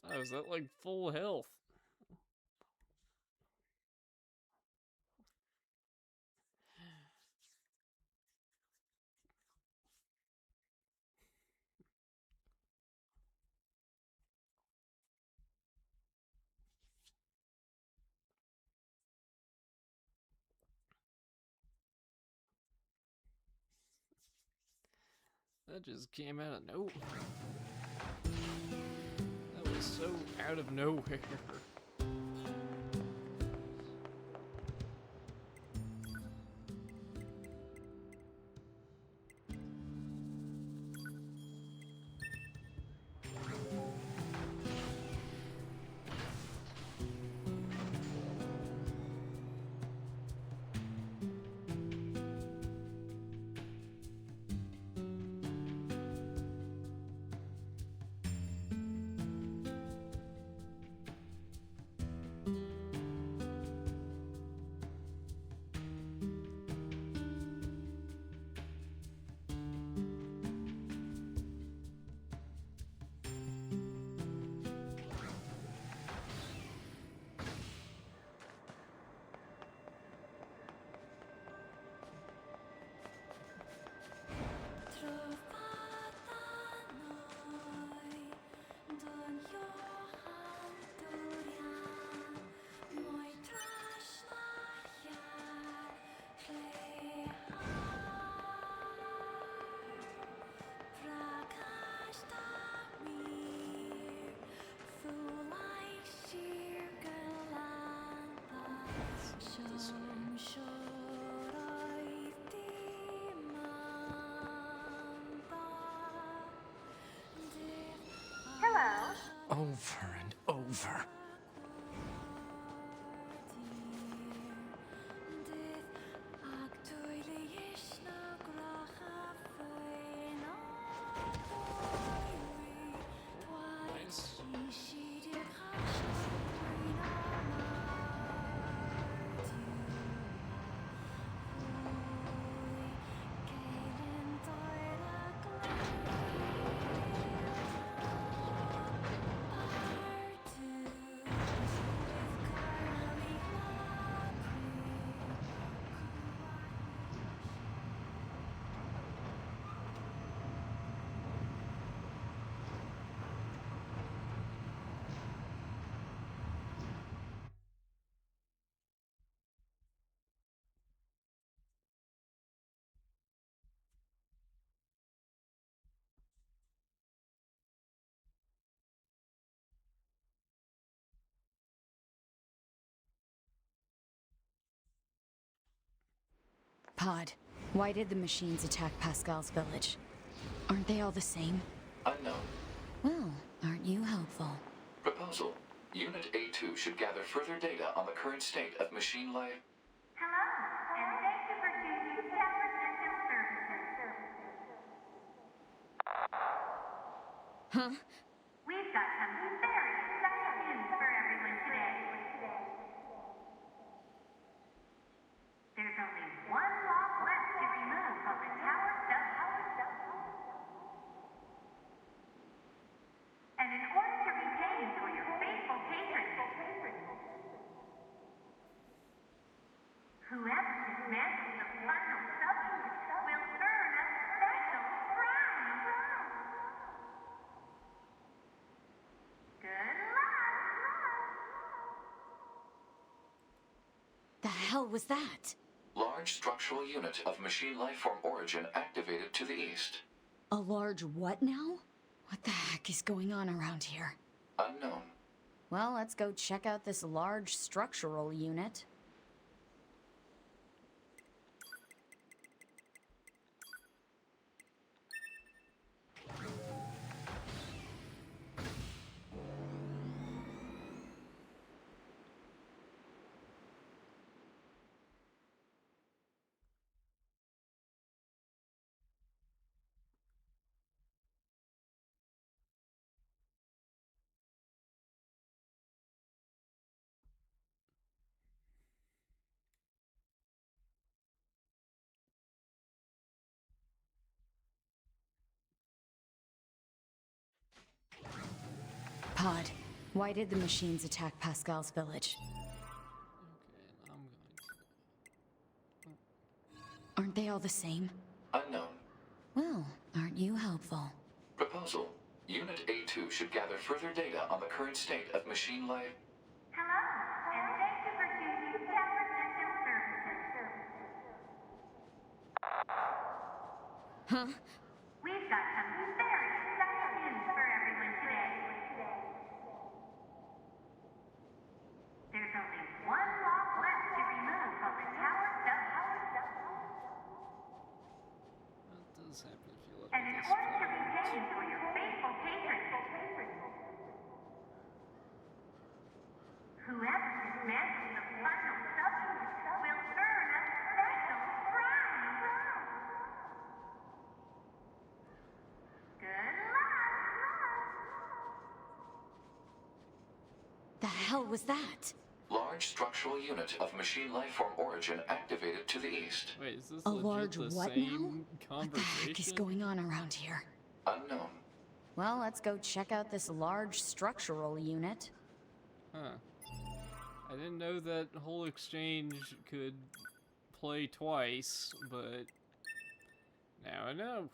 I was at like full health. That just came out of nowhere. That was so out of nowhere. over and over. Nice. Pod, why did the machines attack Pascal's village? Aren't they all the same? Unknown. Well, aren't you helpful? Proposal. Unit A2 should gather further data on the current state of machine life. Hello, and thank you for choosing Tower System Services. Huh? We've got some very exciting news for everyone today. There's only one lock left to remove on the tower subsystem. And in order to retain for your faithful patrons, whoever dismantles the final subunit will earn a special prize. Good luck! The hell was that? Large structural unit of machine lifeform origin activated to the east. A large what now? What the heck is going on around here? Unknown. Well, let's go check out this large structural unit. Pod, why did the machines attack Pascal's village? Okay, and I'm going Aren't they all the same? Unknown. Well, aren't you helpful? Proposal. Unit A2 should gather further data on the current state of machine life. Hello, and thank you for choosing Tower System Services. Huh? We've got some very exciting news for everyone today. There's only one lock left to remove on the tower subsystem. That does happen if you look And at in this order to part. retain for your faithful patrons, whoever dismantles the final subunit will earn a special prize. Good luck! The hell was that? Large structural unit of machine lifeform origin activated to the east. Wait, is this A legit large the what same now? What the heck is conversation? going on around here? Unknown. Well, let's go check out this large structural unit. Huh. I didn't know that whole exchange could play twice, but now I know.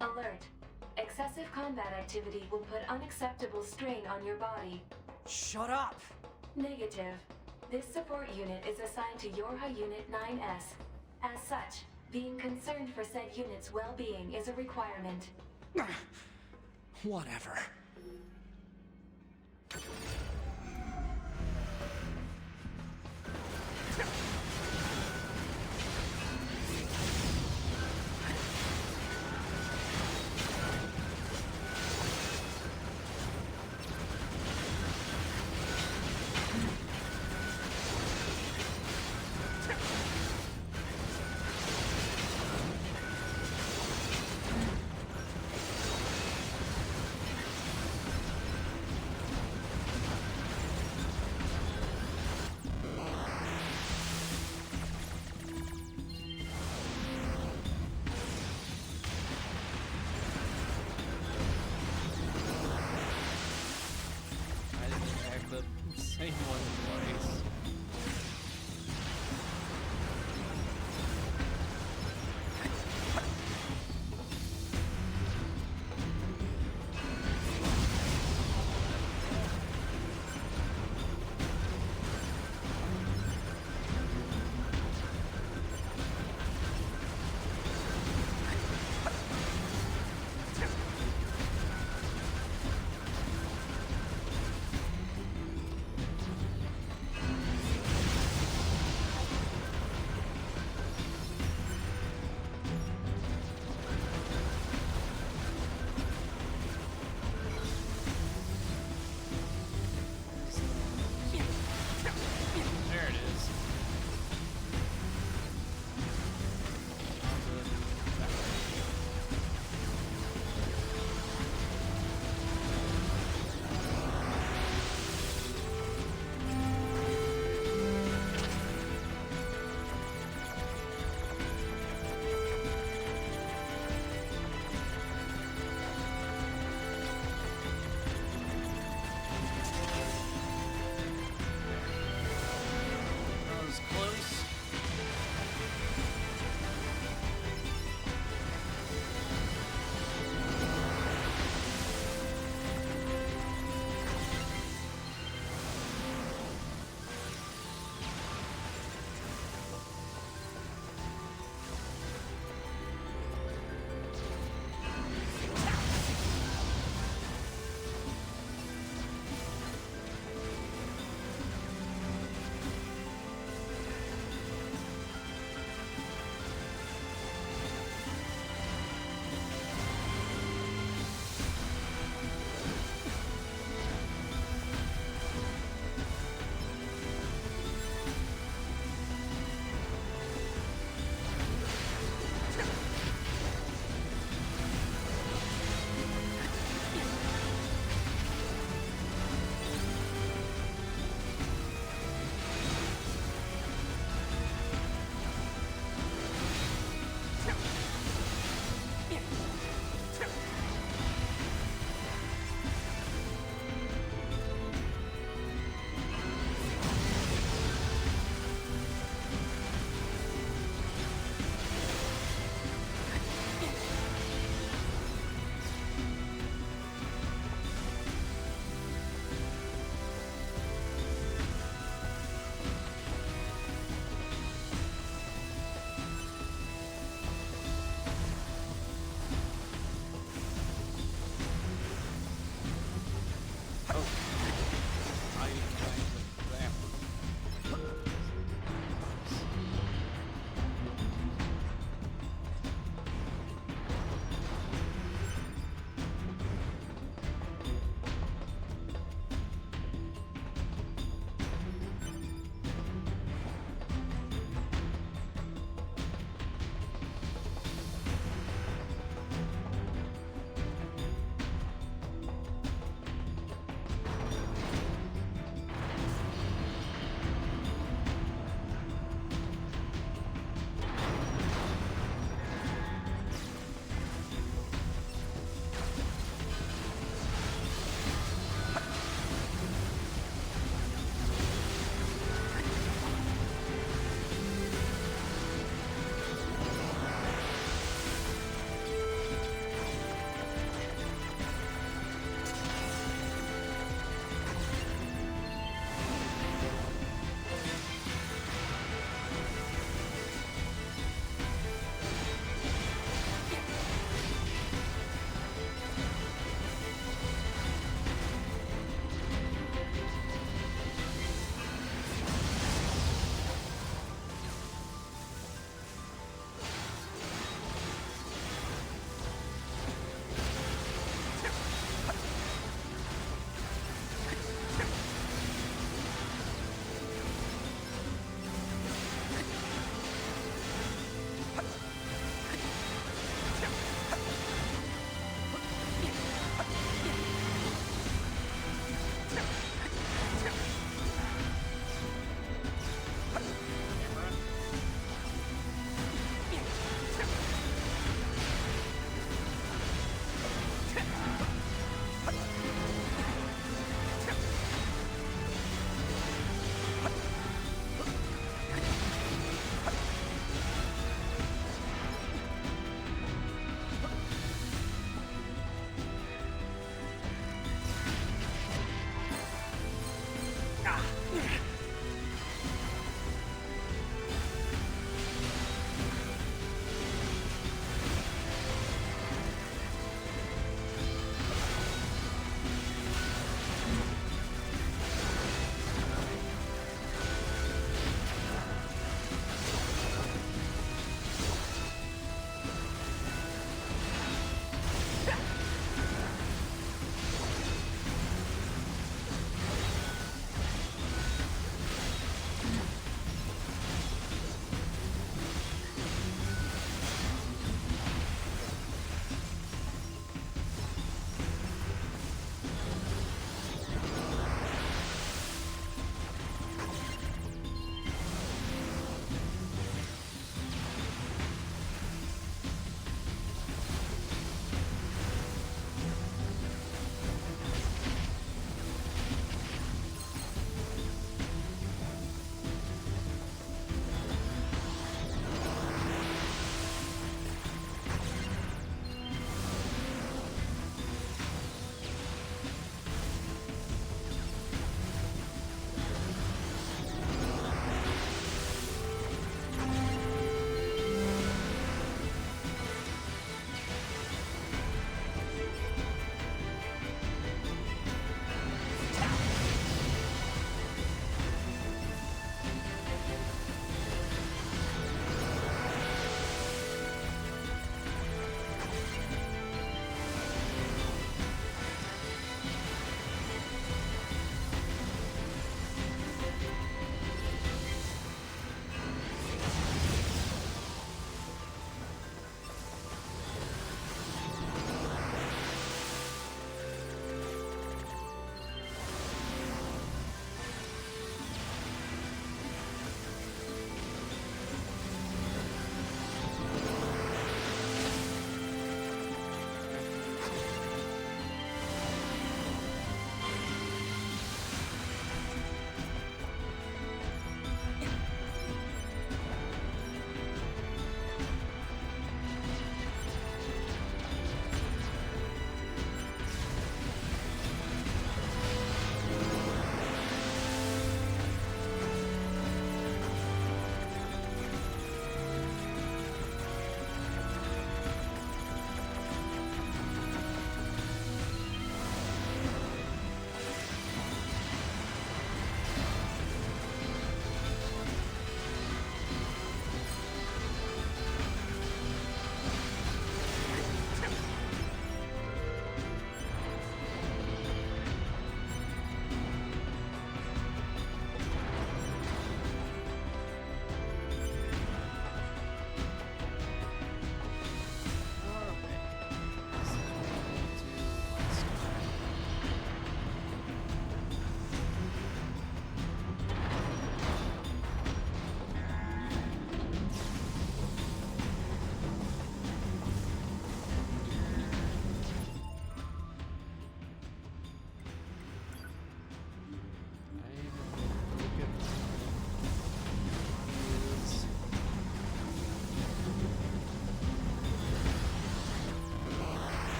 Alert. Excessive combat activity will put unacceptable strain on your body. Shut up! Negative. This support unit is assigned to Yorha Unit 9S. As such, Being concerned for said unit's well-being is a requirement. Whatever.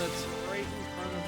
that's right in front of me.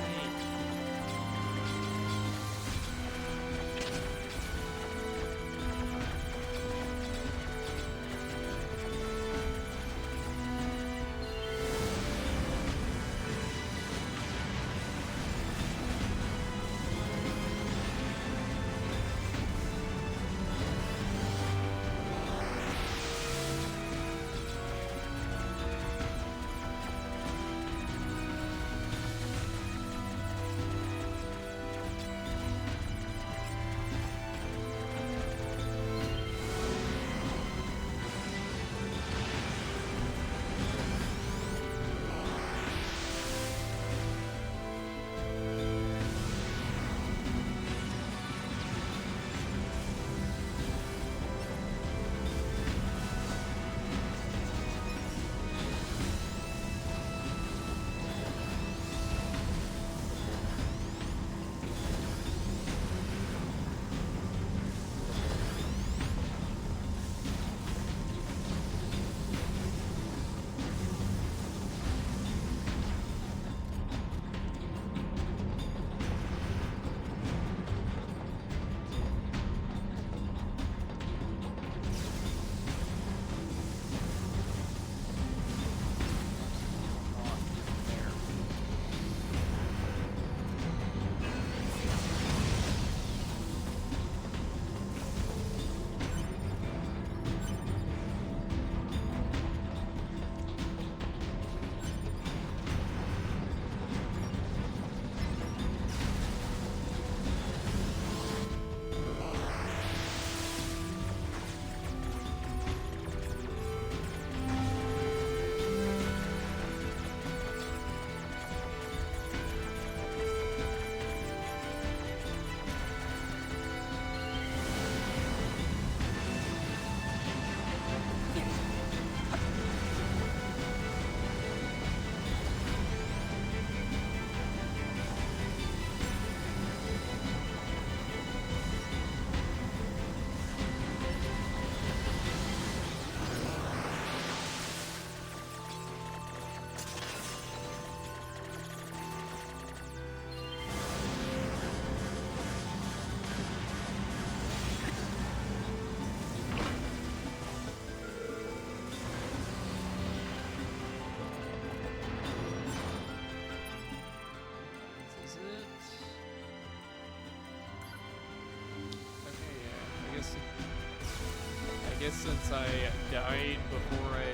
I guess since I died before I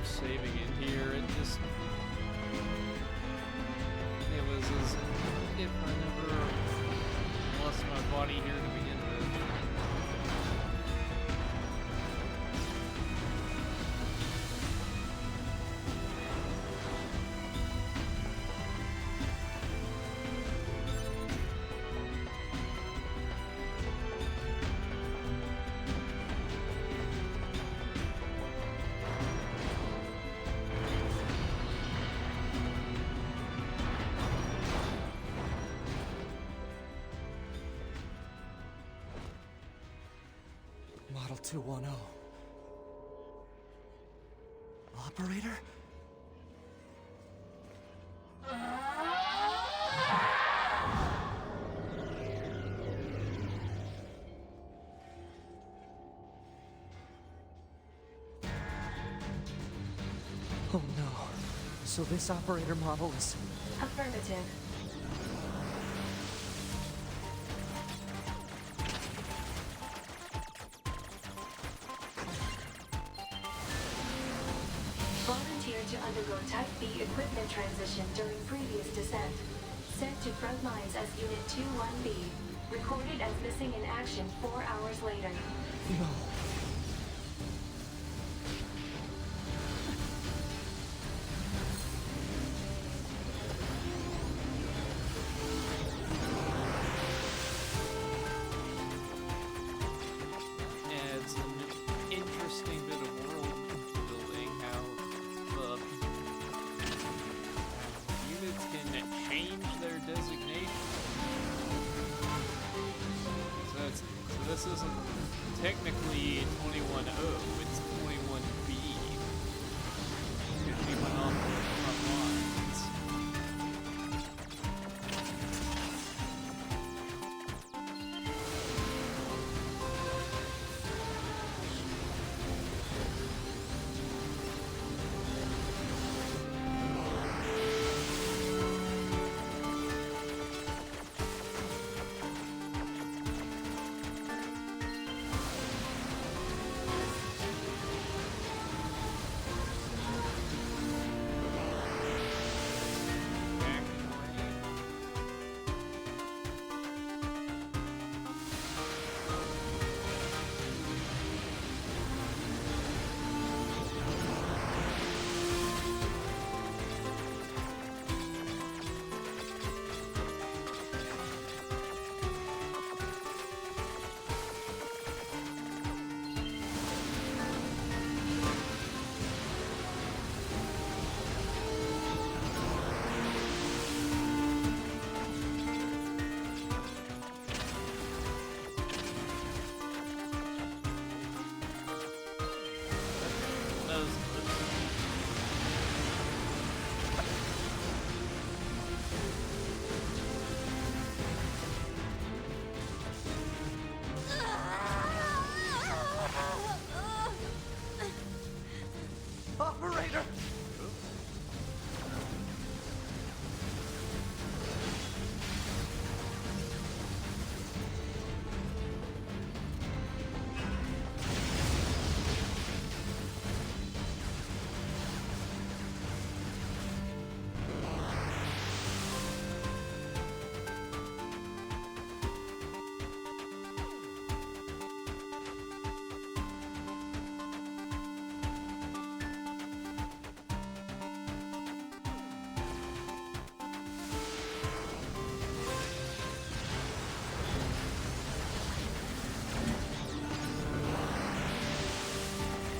saving it here, it was as if I never lost my body here to begin with. Model 210. Operator? Oh no. So this operator model is... Affirmative. Volunteered to undergo Type B equipment transition during previous descent. Sent to front lines as Unit 21B. Recorded as missing in action 4 hours later. No. It's an interesting bit of world building, how the units can change their designation. So this isn't technically 21-0, it's 21B. Because she went on the front lines. Operator!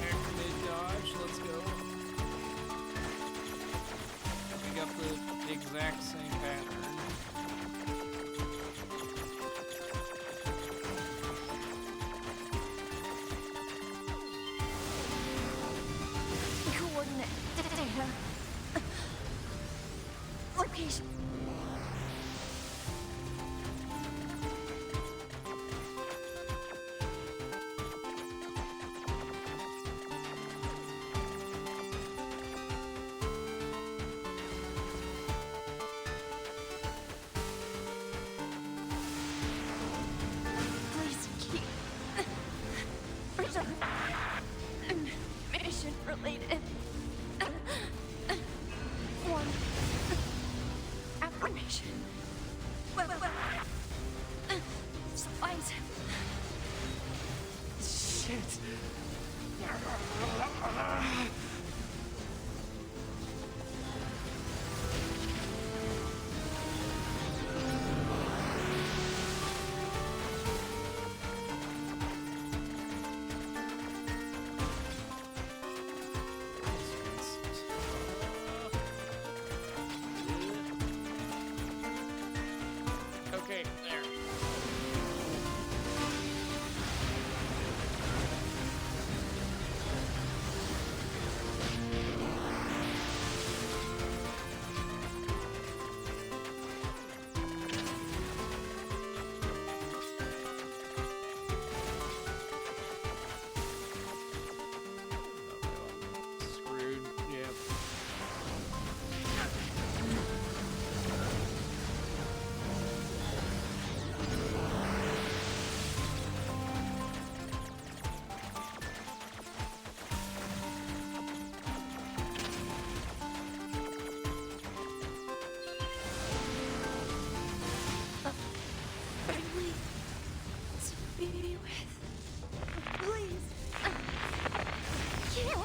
Activate dodge, let's go. We got the exact same pattern. Coordinate data. Location. Please keep reserve mission related. One affirmation. Well, supplies. Shit! Okay, there. Screwed, yeah. Family to be with. Please. Kill.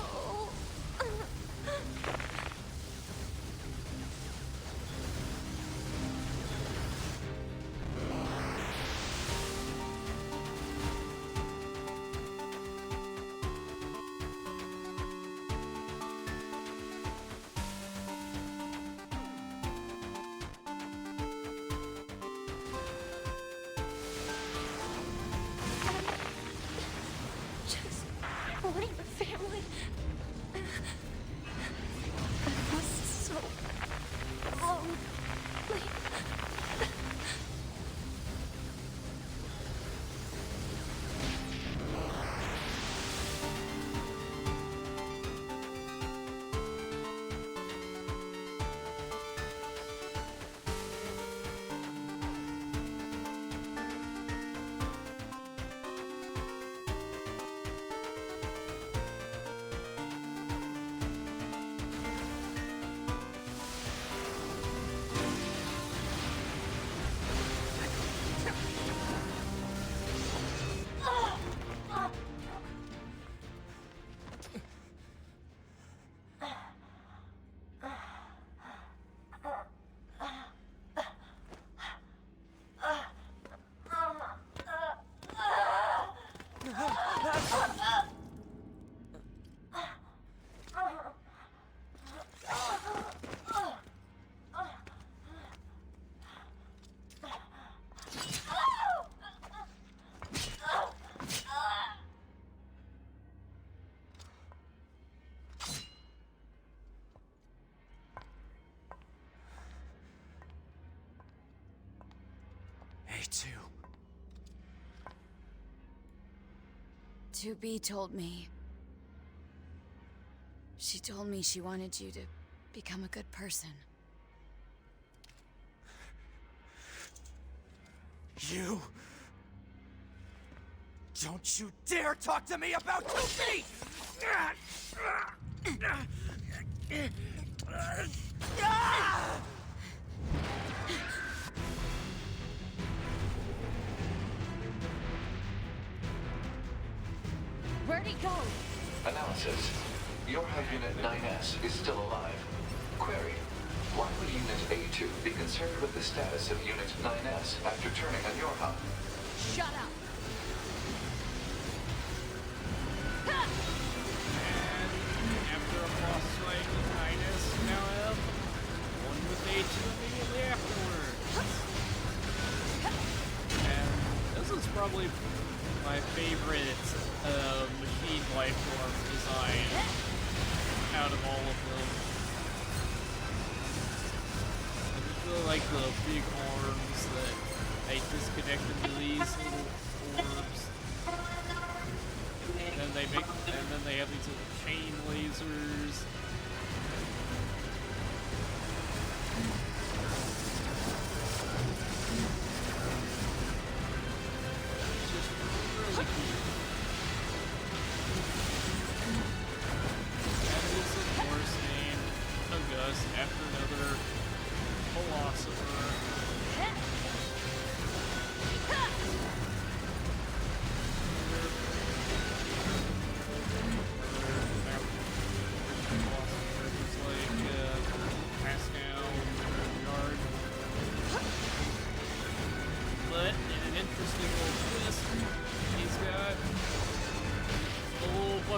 2B told me. She told me she wanted you to become a good person. You... Don't you dare talk to me about 2B! Where'd he go? Analysis. Your High Unit 9S is still alive. Query. Why would Unit A2 be concerned with the status of Unit 9S after turning on your hub? Shut up! And after a boss fight with Highness, now I have one with A2 immediately afterwards. And this is probably my favorite machine life form design out of all of them. I just really like the big arms that they disconnect into these little orbs. And then they have these little chain lasers. It's just really cool. And this, of course, named August after another philosopher.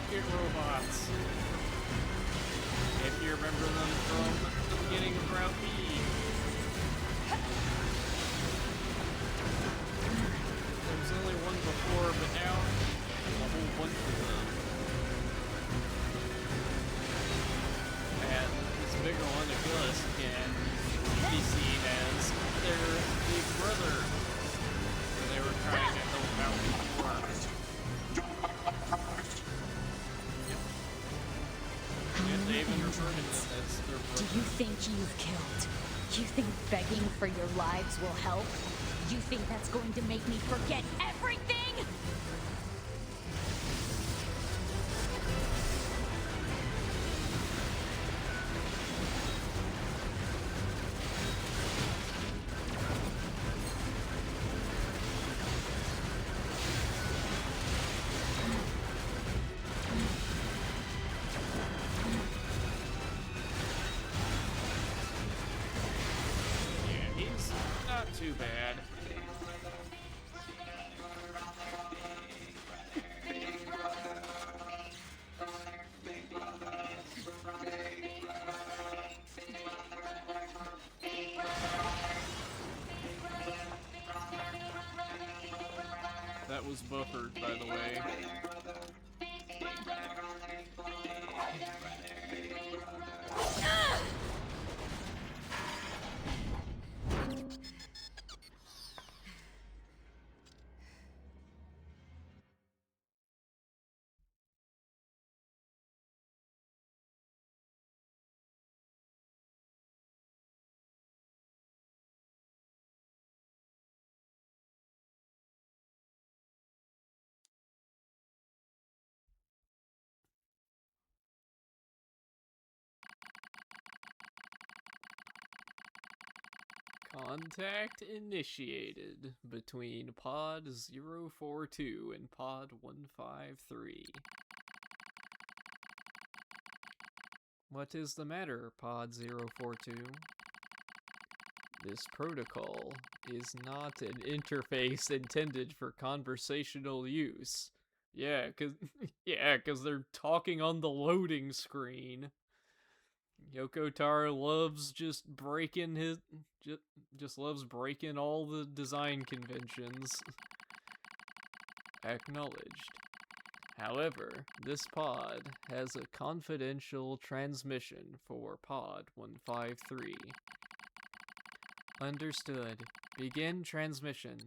Robots. If you remember them from the beginning of Route B. There was only one before, but now there's a whole bunch of them. And this bigger one, Achilles, can be seen as their big brother. Where they were trying to help out before. They even refer to them as their brother. Do you think you've killed? You think begging for your lives will help? You think that's going to make me forget everything? Too bad. That was buffered, by the way. Contact initiated between Pod 042 and Pod 153. What is the matter, Pod 042? This protocol is not an interface intended for conversational use. Yeah, cause they're talking on the loading screen. Yoko Taro loves just loves breaking all the design conventions. Acknowledged. However, this pod has a confidential transmission for Pod 153. Understood. Begin transmission.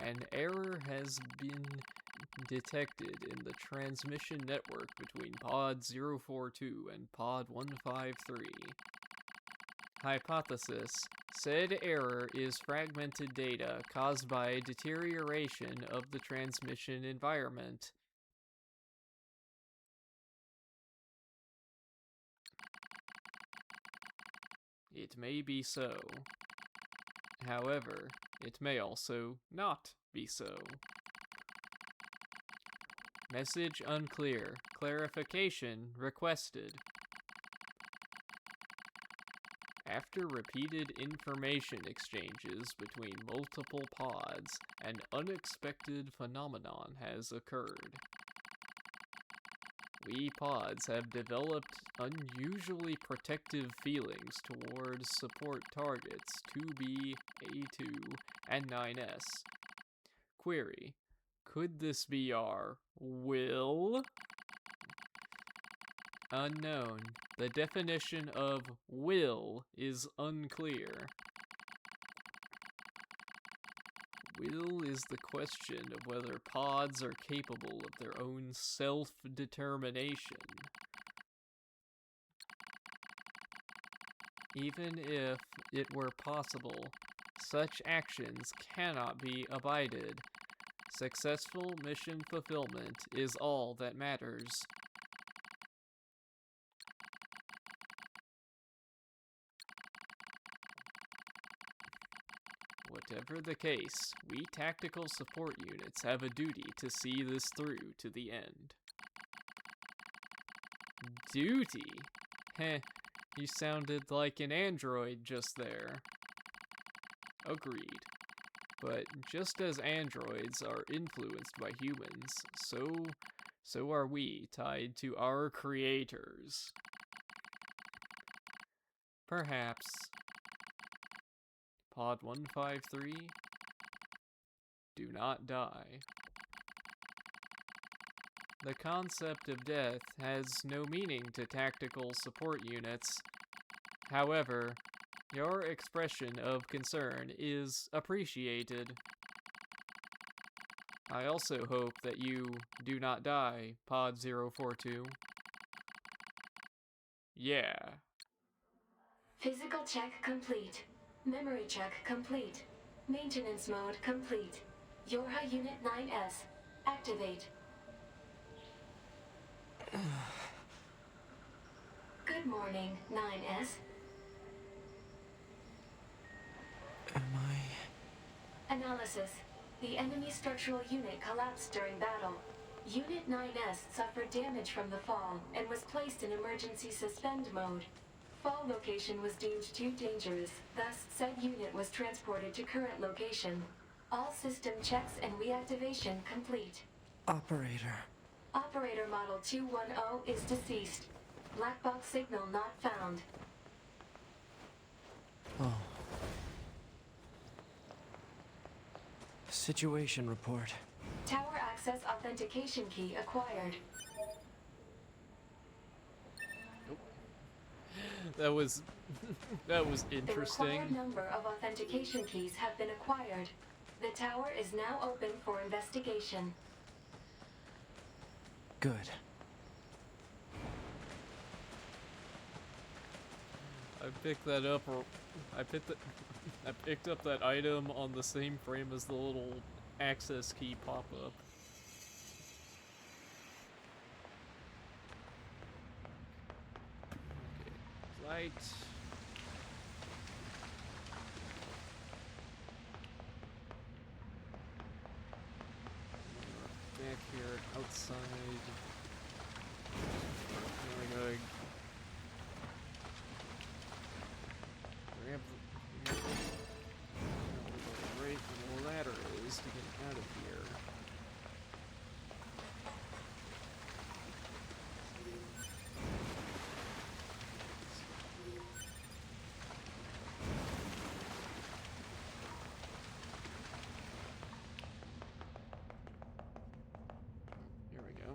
An error has been detected in the transmission network between Pod 042 and Pod 153. Hypothesis: said error is fragmented data caused by deterioration of the transmission environment. It may be so. However, it may also not be so. Message unclear. Clarification requested. After repeated information exchanges between multiple pods, an unexpected phenomenon has occurred. We pods have developed unusually protective feelings towards support targets 2B, A2, and 9S. Query: could this be our will? Unknown. The definition of will is unclear. Will is the question of whether pods are capable of their own self-determination. Even if it were possible, such actions cannot be abided. Successful mission fulfillment is all that matters. Whatever the case, we tactical support units have a duty to see this through to the end. Duty? Heh, you sounded like an android just there. Agreed. But just as androids are influenced by humans, so are we tied to our creators. Perhaps. Pod 153, do not die. The concept of death has no meaning to tactical support units. However, your expression of concern is appreciated. I also hope that you do not die, Pod 042. Yeah. Physical check complete. Memory check complete. Maintenance mode complete. Yorha Unit 9S. Activate. Good morning, 9S. Am I... Analysis. The enemy structural unit collapsed during battle. Unit 9S suffered damage from the fall and was placed in emergency suspend mode. Fall location was deemed too dangerous, thus said unit was transported to current location. All system checks and reactivation complete. Operator. Operator Model 210 is deceased. Black box signal not found. Oh. Situation report. Tower access authentication key acquired. That was interesting. The required number of authentication keys have been acquired. The tower is now open for investigation. Good. I picked that up, or I picked up that item on the same frame as the little access key pop-up. Okay, light. Back here, outside. Now I gotta grab the right where the ladder is to get out of here. Here we go.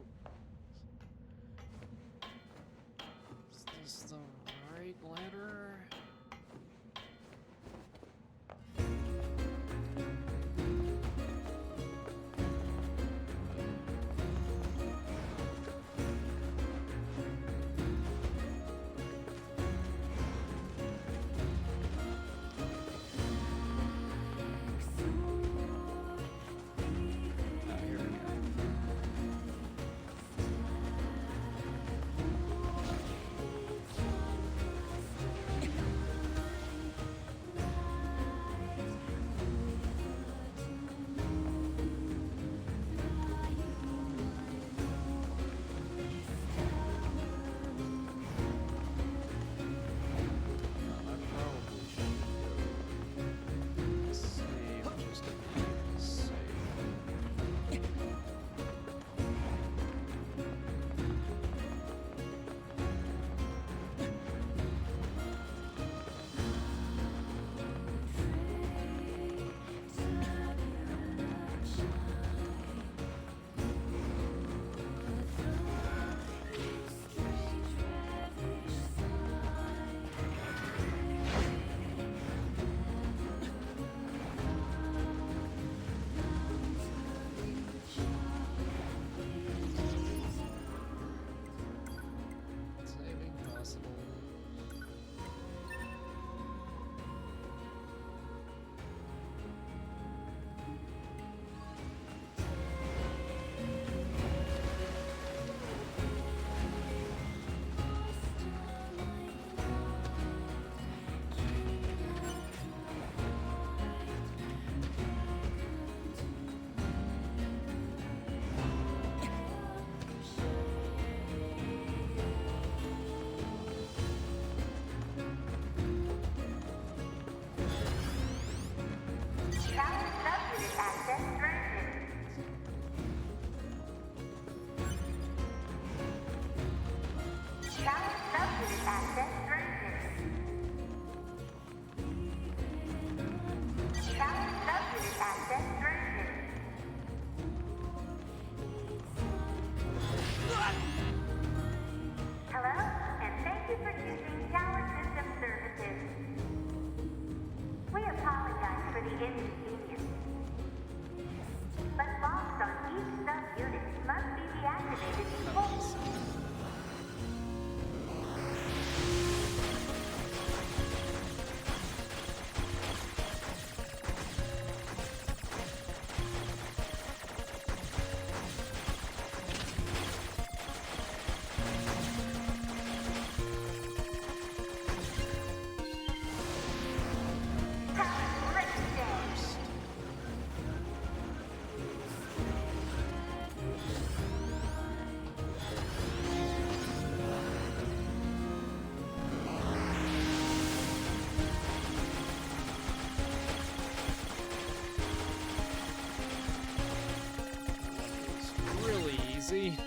easy.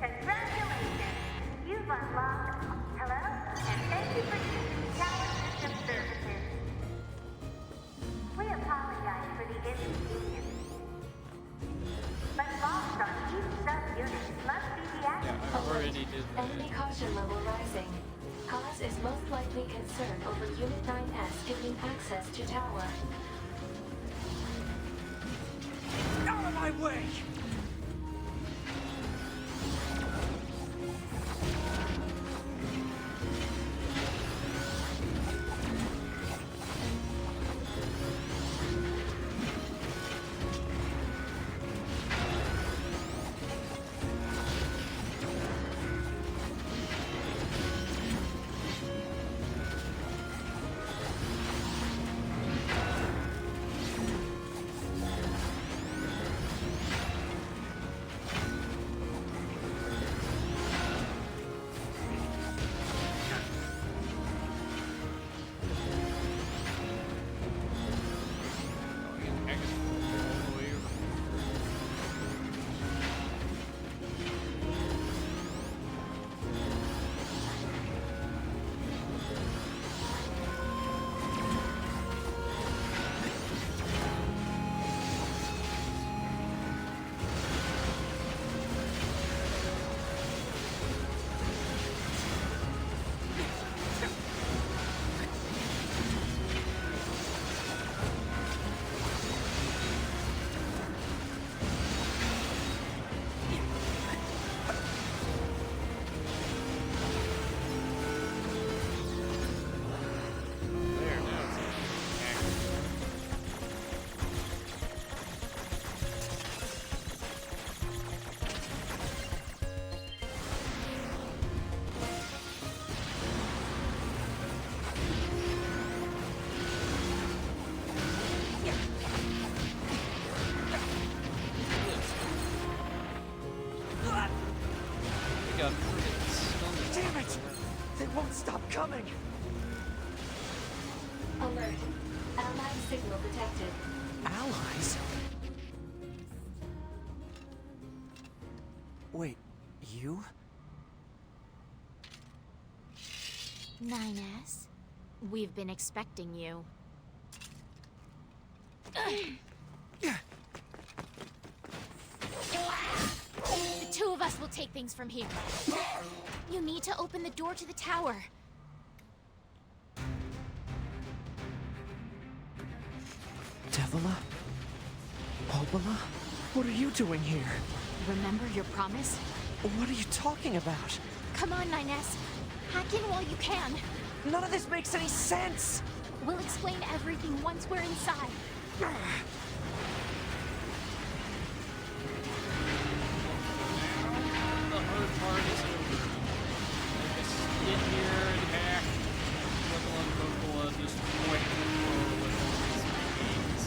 Congratulations! You've unlocked. Hello? And thank you for choosing Tower System Services. We apologize for the inconvenience. But locks on each sub-unit must be Yeah, deactivated. I already did that. Enemy caution level rising. Cause is most likely concerned over Unit 9S gaining access to tower. Out of my way! There, now it's active. We got friggin' stunned. Damn it! They won't stop coming! Alert. Allied signal detected. Allies? Wait, you? 9S, we've been expecting you. The two of us will take things from here. You need to open the door to the tower. Devila? Popola? What are you doing here? Remember your promise? What are you talking about? Come on, 9S. Hack in while you can. None of this makes any sense! We'll explain everything once we're inside. The hard part is over. Just get here and hack. Level on Cocoa, just whack the floor with all these beans.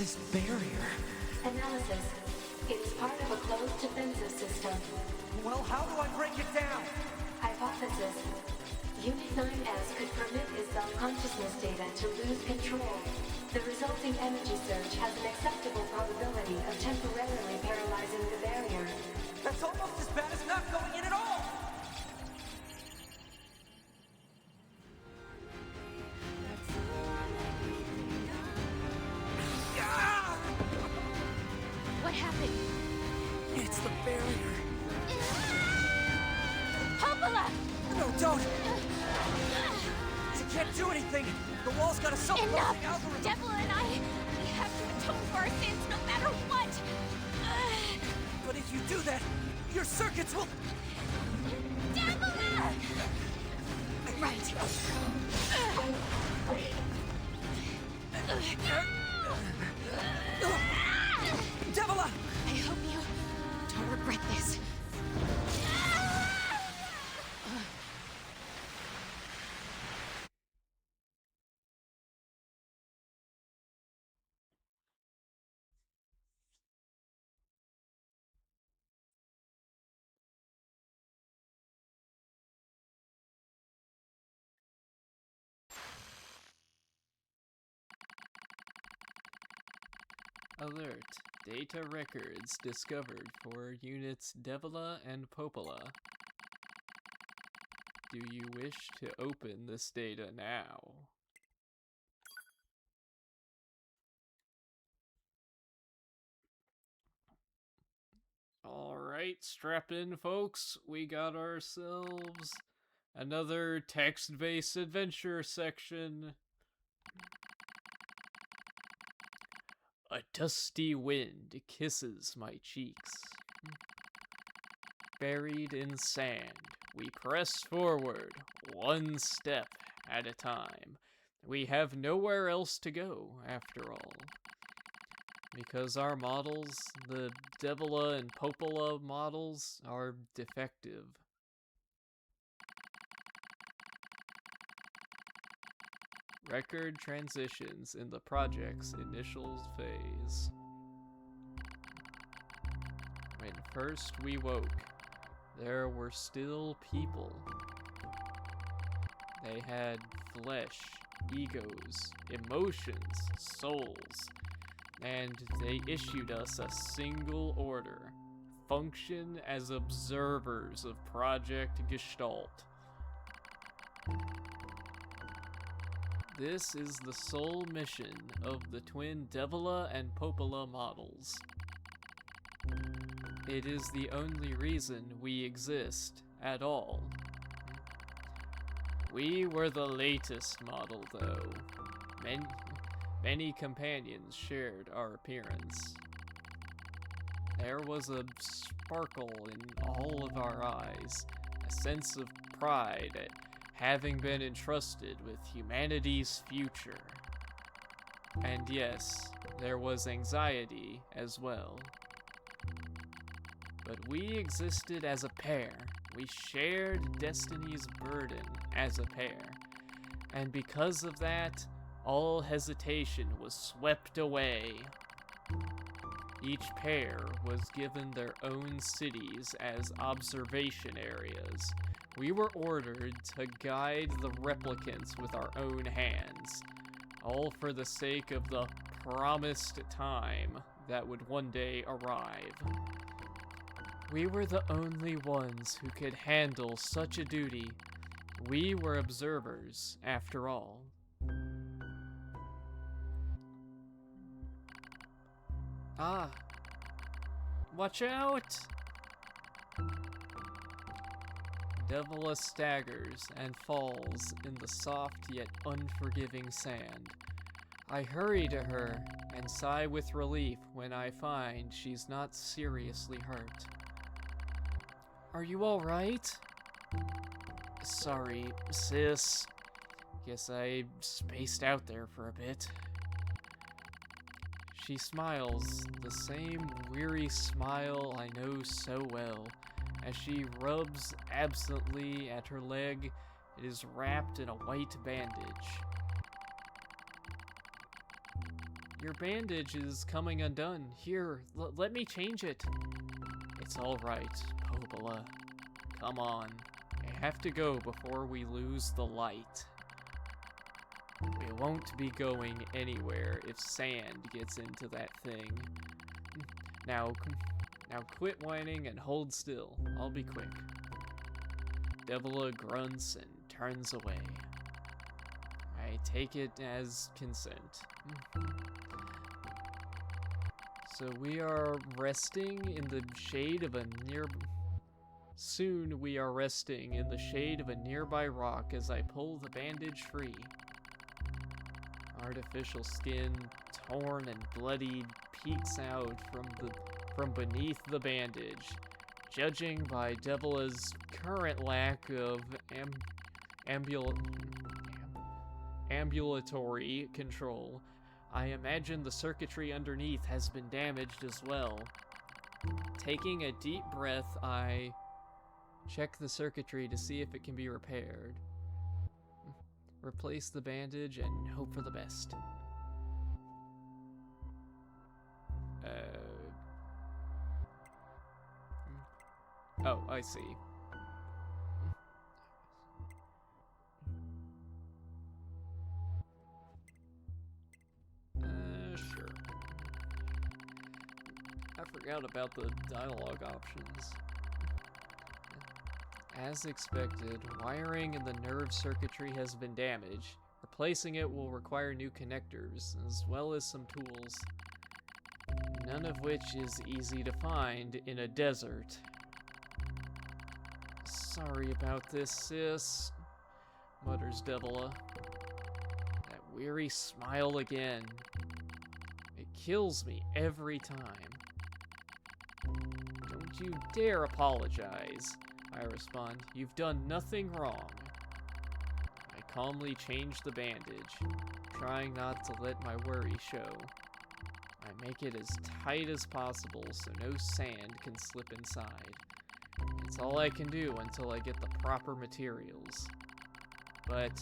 this barrier? Analysis. It is part of a closed defensive system. Well, how do I break it down? Hypothesis. Unit 9S could permit its self-consciousness data to lose control. The resulting energy surge has an acceptable probability of temporarily paralyzing the barrier. That's almost as bad as not going in at all! What happened? It's the barrier. Popola! No, don't! You can't do anything! The wall's got a self-closing Enough! algorithm! Devil and I, we have to atone for our sins no matter what! But if you do that, your circuits will... Devil! Right. Devila! I hope you don't regret this. Alert. Data records discovered for units Devila and Popola. Do you wish to open this data now? Alright, strap in folks. We got ourselves another text-based adventure section. A dusty wind kisses my cheeks. Buried in sand, we press forward, one step at a time. We have nowhere else to go, after all. Because our models, the Devila and Popola models, are defective. Record transitions in the project's initial phase. When first we woke, there were still people. They had flesh, egos, emotions, souls, and they issued us a single order: function as observers of Project Gestalt. This is the sole mission of the twin Devila and Popola models. It is the only reason we exist at all. We were the latest model, though. Many companions shared our appearance. There was a sparkle in all of our eyes, a sense of pride at having been entrusted with humanity's future. And yes, there was anxiety as well. But we existed as a pair. We shared destiny's burden as a pair. And because of that, all hesitation was swept away. Each pair was given their own cities as observation areas. We were ordered to guide the replicants with our own hands, all for the sake of the promised time that would one day arrive. We were the only ones who could handle such a duty. We were observers, after all. Ah, watch out! Devila staggers and falls in the soft yet unforgiving sand. I hurry to her and sigh with relief when I find she's not seriously hurt. Are you alright? Sorry, sis. Guess I spaced out there for a bit. She smiles, the same weary smile I know so well, as she rubs absently at her leg. It is wrapped in a white bandage. Your bandage is coming undone. Here, let me change it. It's all right, Pobola. Come on. I have to go before we lose the light. We won't be going anywhere if sand gets into that thing. Now quit whining and hold still. I'll be quick. Devila grunts and turns away. I take it as consent. So we are resting in the shade of a Soon we are resting in the shade of a nearby rock as I pull the bandage free. Artificial skin, torn and bloodied, peeks out from beneath the bandage. Judging by Devila's current lack of ambulatory control, I imagine the circuitry underneath has been damaged as well. Taking a deep breath, I check the circuitry to see if it can be repaired. Replace the bandage and hope for the best. Oh, I see. Sure. I forgot about the dialogue options. As expected, wiring in the nerve circuitry has been damaged. Replacing it will require new connectors, as well as some tools. None of which is easy to find in a desert. Sorry about this, sis, mutters Devila. That weary smile again. It kills me every time. Don't you dare apologize, I respond. You've done nothing wrong. I calmly change the bandage, trying not to let my worry show. I make it as tight as possible so no sand can slip inside. It's all I can do until I get the proper materials. But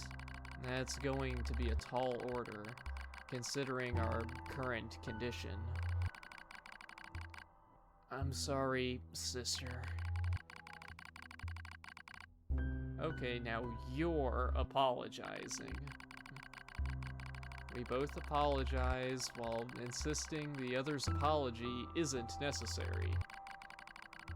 that's going to be a tall order, considering our current condition. I'm sorry, sister. Okay, now you're apologizing. We both apologize while insisting the other's apology isn't necessary.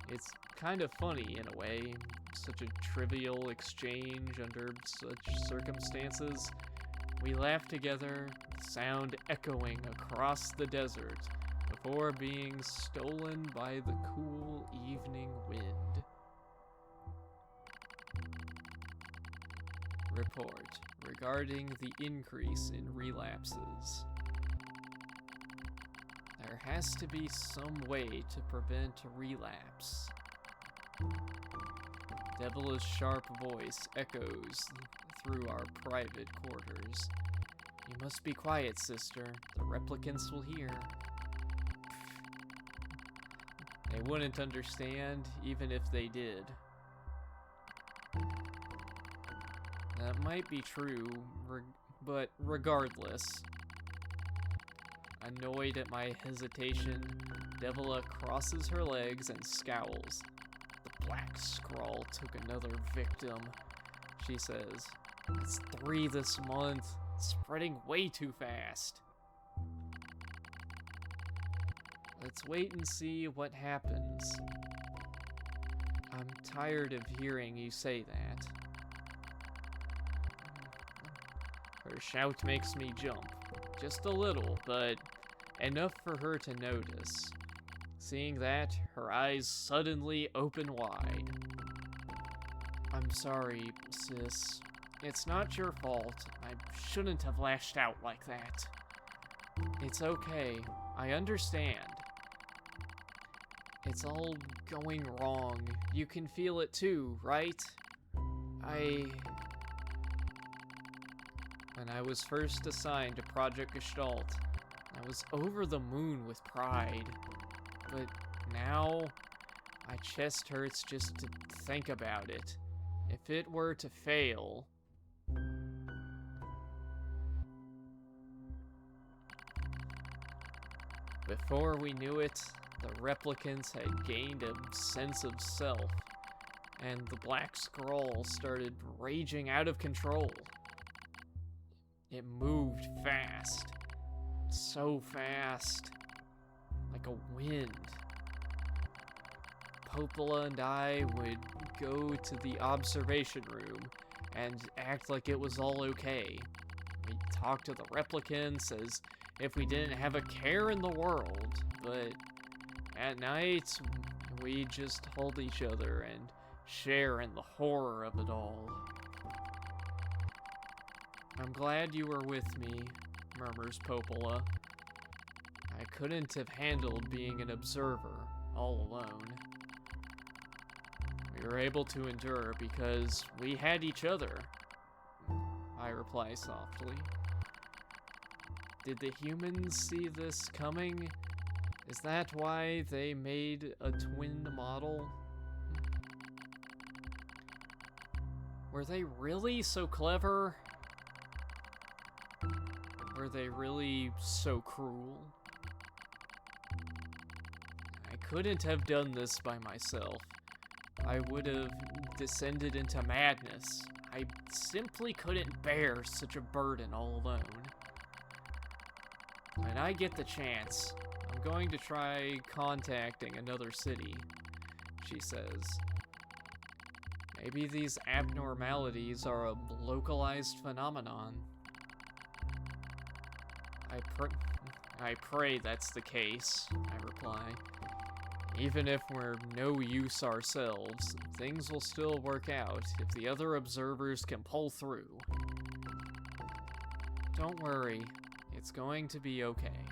It's kind of funny in a way, such a trivial exchange under such circumstances. We laugh together, sound echoing across the desert, before being stolen by the cool evening wind. Report regarding the increase in relapses. There has to be some way to prevent a relapse. Devila's sharp voice echoes through our private quarters. You must be quiet, sister. The replicants will hear. They wouldn't understand, even if they did. That might be true, but regardless. Annoyed at my hesitation, Devila crosses her legs and scowls. The black scrawl took another victim, she says. It's 3 this month. It's spreading way too fast. Let's wait and see what happens. I'm tired of hearing you say that. Her shout makes me jump. Just a little, but enough for her to notice. Seeing that, her eyes suddenly open wide. I'm sorry, sis. It's not your fault. I shouldn't have lashed out like that. It's okay. I understand. It's all going wrong. You can feel it too, right? When I was first assigned to Project Gestalt, I was over the moon with pride. But now, my chest hurts just to think about it. If it were to fail... before we knew it, the replicants had gained a sense of self, and the Black Scroll started raging out of control. It moved fast. So fast. Like a wind. Popola and I would go to the observation room and act like it was all okay. We'd talk to the replicants as if we didn't have a care in the world, but at night, we just hold each other and share in the horror of it all. I'm glad you were with me, murmurs Popola. I couldn't have handled being an observer all alone. We were able to endure because we had each other, I reply softly. Did the humans see this coming? Is that why they made a twin model? Were they really so clever? Were they really so cruel? I couldn't have done this by myself. I would have descended into madness. I simply couldn't bear such a burden all alone. When I get the chance, I'm going to try contacting another city, she says. Maybe these abnormalities are a localized phenomenon. I pray that's the case, I reply. Even if we're no use ourselves, things will still work out if the other observers can pull through. Don't worry, it's going to be okay.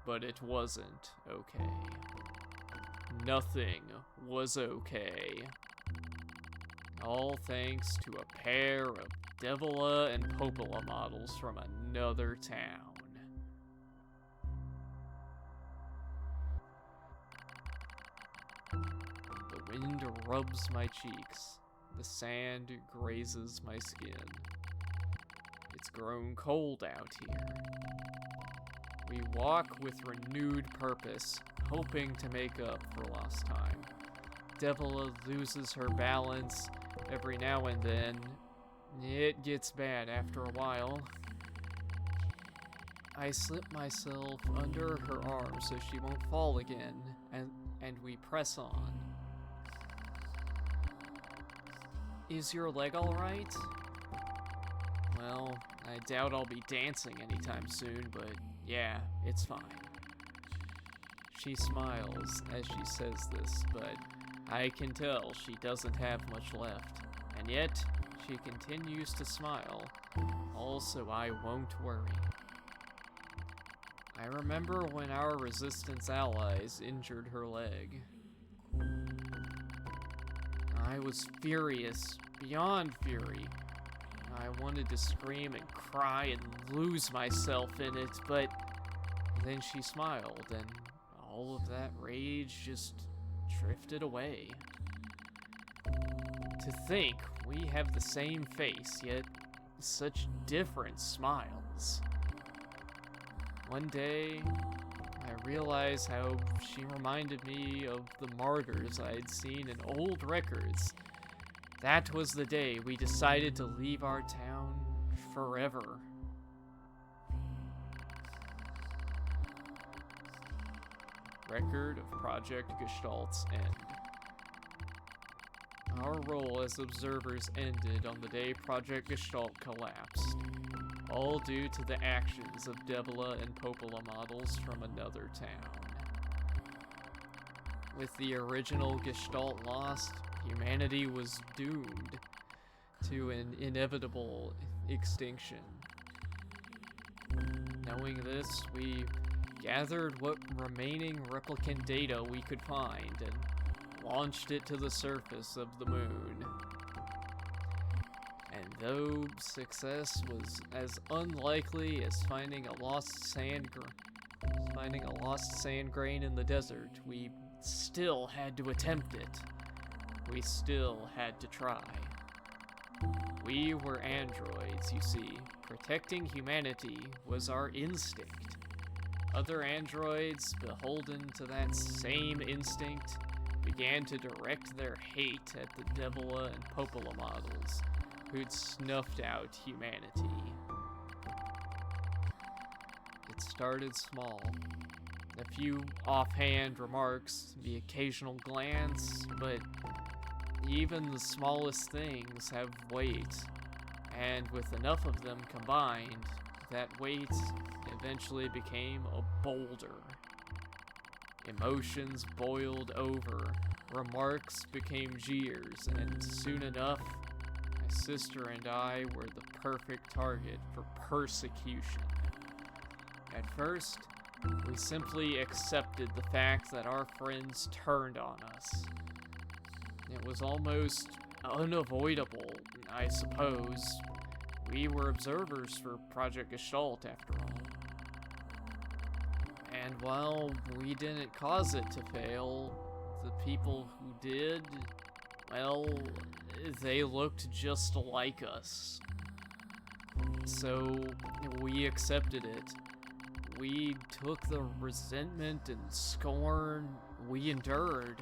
But it wasn't okay. Nothing was okay. All thanks to a pair of Devila and Popola models from another town. The wind rubs my cheeks. The sand grazes my skin. It's grown cold out here. We walk with renewed purpose, hoping to make up for lost time. Devila loses her balance every now and then. It gets bad after a while. I slip myself under her arm so she won't fall again, and we press on. Is your leg alright? Well, I doubt I'll be dancing anytime soon, but yeah, it's fine. She smiles as she says this, but I can tell she doesn't have much left. And yet, she continues to smile. Also, I won't worry. I remember when our resistance allies injured her leg. I was furious, beyond fury. I wanted to scream and cry and lose myself in it, but then she smiled, and all of that rage just drifted away. To think we have the same face, yet such different smiles. One day, I realized how she reminded me of the martyrs I'd seen in old records. That was the day we decided to leave our town forever. Record of Project Gestalt's end. Our role as observers ended on the day Project Gestalt collapsed, all due to the actions of Devila and Popola models from another town. With the original Gestalt lost, humanity was doomed to an inevitable extinction. Knowing this, we gathered what remaining replicant data we could find and launched it to the surface of the moon. And though success was as unlikely as finding a lost sand grain in the desert, we still had to attempt it. We still had to try. We were androids, you see. Protecting humanity was our instinct. Other androids, beholden to that same instinct, began to direct their hate at the Devila and Popola models, who'd snuffed out humanity. It started small. A few offhand remarks, the occasional glance, but even the smallest things have weight, and with enough of them combined, that weight eventually became a boulder. Emotions boiled over, remarks became jeers, and soon enough, my sister and I were the perfect target for persecution. At first, we simply accepted the fact that our friends turned on us. It was almost unavoidable, I suppose. We were observers for Project Gestalt, after all. And while we didn't cause it to fail, the people who did, well, they looked just like us. So we accepted it. We took the resentment and scorn we endured.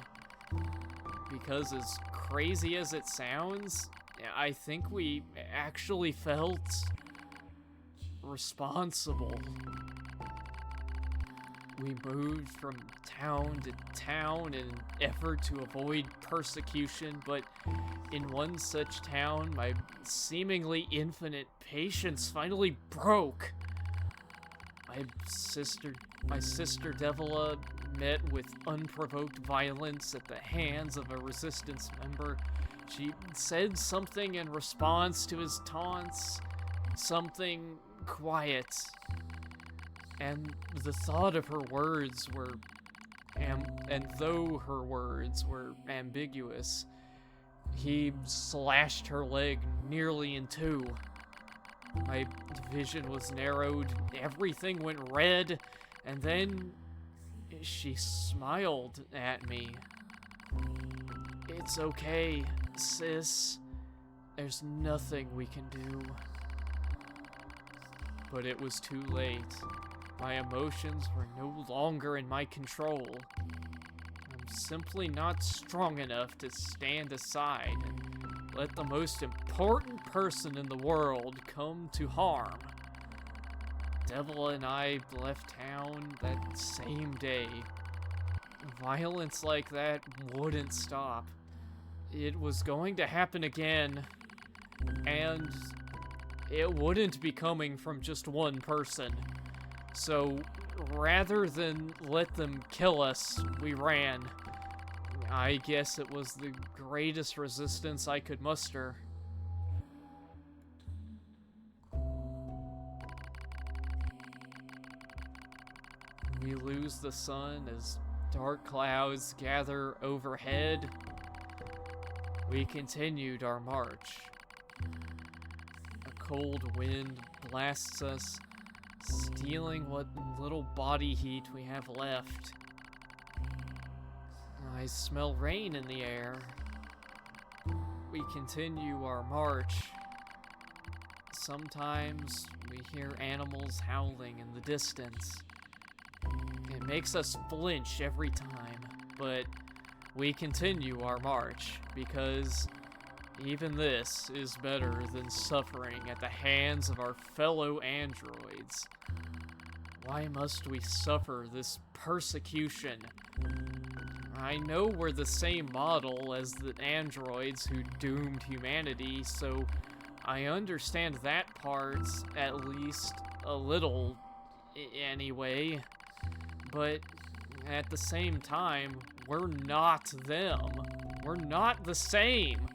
Because as crazy as it sounds, I think we actually felt responsible. We moved from town to town in an effort to avoid persecution, but in one such town, my seemingly infinite patience finally broke. My sister Devila met with unprovoked violence at the hands of a resistance member. She said something in response to his taunts, something quiet. And the thought of her words were, and though her words were ambiguous, he slashed her leg nearly in two. My vision was narrowed, everything went red, and then she smiled at me. "It's okay, sis. There's nothing we can do." But it was too late. My emotions were no longer in my control. I'm simply not strong enough to stand aside and let the most important person in the world come to harm. Devila and I left town that same day. Violence like that wouldn't stop. It was going to happen again, and it wouldn't be coming from just one person. So, rather than let them kill us, we ran. I guess it was the greatest resistance I could muster. We lose the sun as dark clouds gather overhead. We continued our march. A cold wind blasts us, stealing what little body heat we have left. I smell rain in the air. We continue our march. Sometimes we hear animals howling in the distance. It makes us flinch every time, but we continue our march because even this is better than suffering at the hands of our fellow androids. Why must we suffer this persecution? I know we're the same model as the androids who doomed humanity, so I understand that part, at least a little, anyway. But at the same time, we're not them. We're not the same.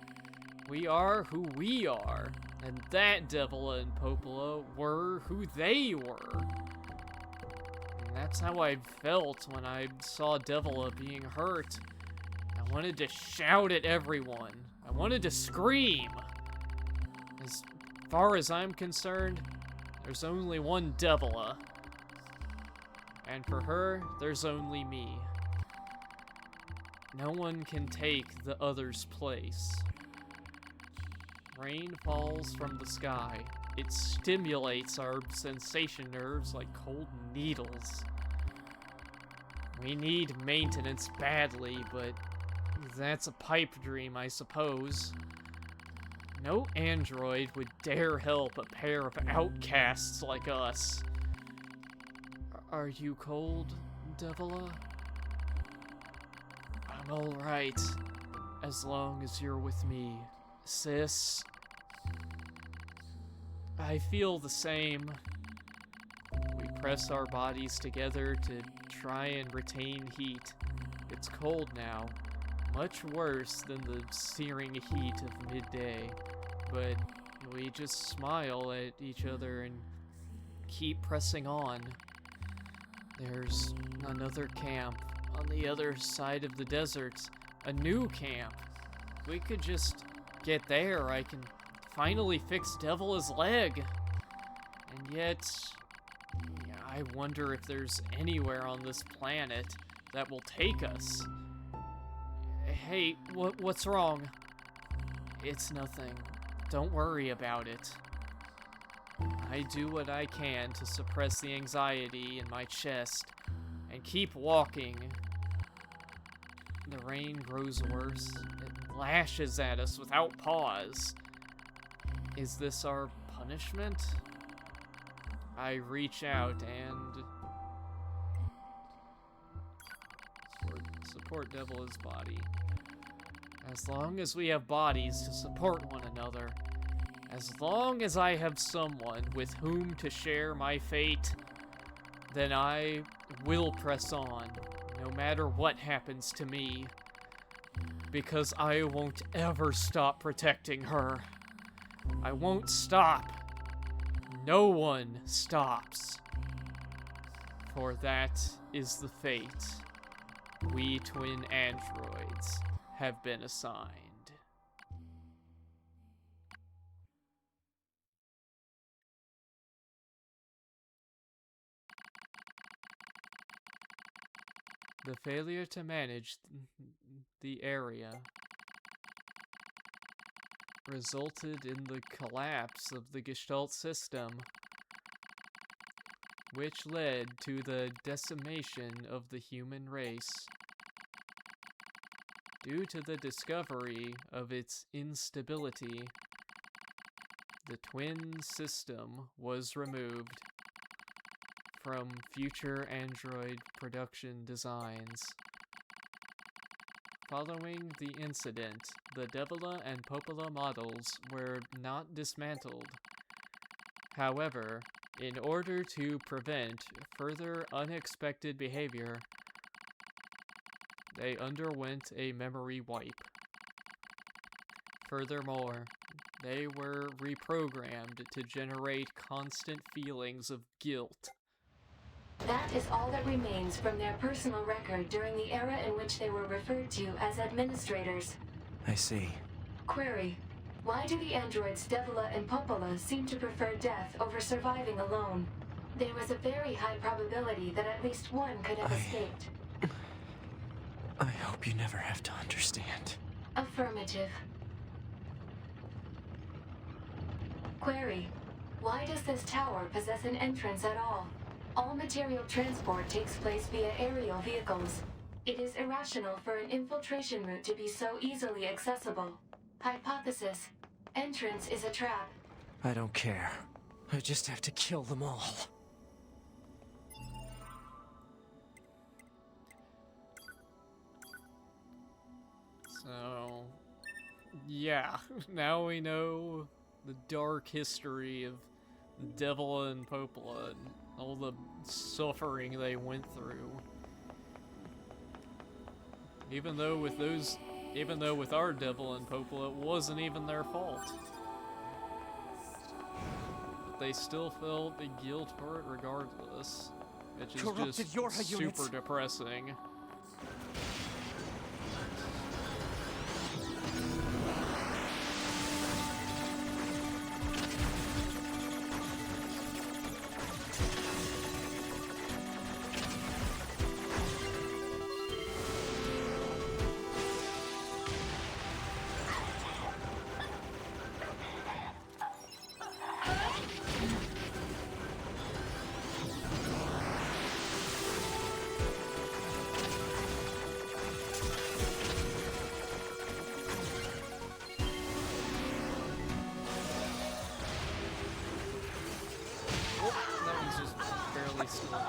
We are who we are, and that Devila and Popola were who they were. And that's how I felt when I saw Devila being hurt. I wanted to shout at everyone. I wanted to scream. As far as I'm concerned, there's only one Devila. And for her, there's only me. No one can take the other's place. Rain falls from the sky. It stimulates our sensation nerves like cold needles. We need maintenance badly, but that's a pipe dream, I suppose. No android would dare help a pair of outcasts like us. Are you cold, Devila? I'm alright, as long as you're with me, sis. I feel the same. We press our bodies together to try and retain heat. It's cold now, much worse than the searing heat of midday, but we just smile at each other and keep pressing on. There's another camp on the other side of the desert, a new camp. We could just get there. I can finally fix Devila's leg. And yet, I wonder if there's anywhere on this planet that will take us. Hey, what's wrong? It's nothing. Don't worry about it. I do what I can to suppress the anxiety in my chest and keep walking. The rain grows worse. It lashes at us without pause. Is this our punishment? I reach out and support Devila's body. As long as we have bodies to support one another, as long as I have someone with whom to share my fate, then I will press on, no matter what happens to me, because I won't ever stop protecting her. I won't stop. No one stops. For that is the fate we twin androids have been assigned. The failure to manage the area resulted in the collapse of the Gestalt system, which led to the decimation of the human race. Due to the discovery of its instability, the twin system was removed from future android production designs. Following the incident, the Devila and Popola models were not dismantled. However, in order to prevent further unexpected behavior, they underwent a memory wipe. Furthermore, they were reprogrammed to generate constant feelings of guilt. That is all that remains from their personal record during the era in which they were referred to as administrators. I see. Query: why do the androids Devila and Popola seem to prefer death over surviving alone? There was a very high probability that at least one could have escaped. I hope you never have to understand. Affirmative. Query: why does this tower possess an entrance at all? All material transport takes place via aerial vehicles. It is irrational for an infiltration route to be so easily accessible. Hypothesis: entrance is a trap. I don't care. I just have to kill them all. So, yeah, now we know the dark history of Devila and Popola and all the suffering they went through. Even though with our Devila and Popola, it wasn't even their fault. But they still felt the guilt for it regardless, which is just super depressing. they still.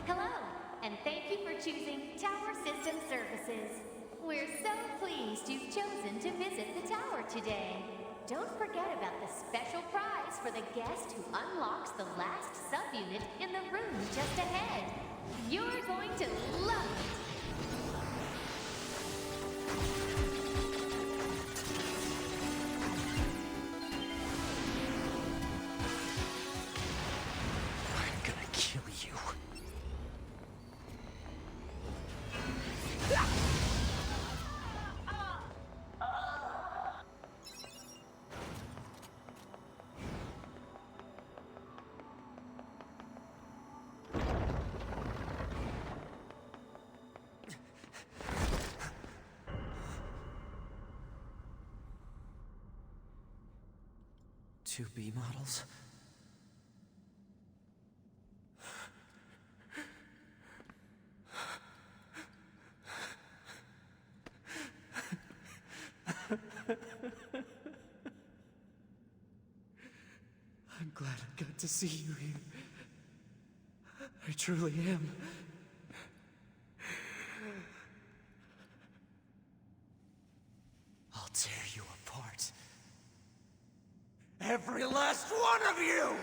Hello, and thank you for choosing Tower System Services. We're so pleased you've chosen to visit the tower today. Don't forget about the special prize for the guest who unlocks the last subunit in the room just ahead. You're going to love it. I'm gonna kill you. Two B models? I'm glad I got to see you here. I truly am. I'll tear you apart. Every last one of you!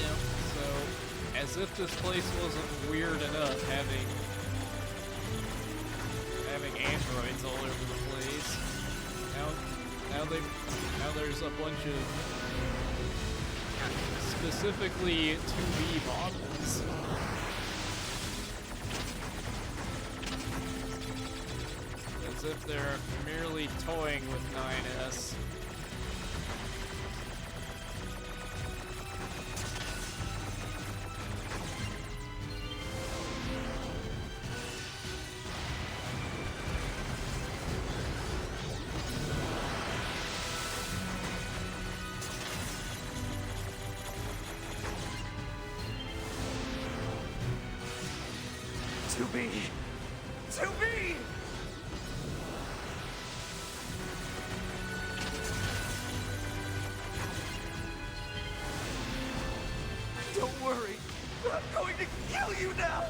Yep, so as if this place wasn't weird enough having androids all over the place. Now there's a bunch of specifically 2B models. As if they're merely toying with 9S. To be! To be! Don't worry, I'm going to kill you now!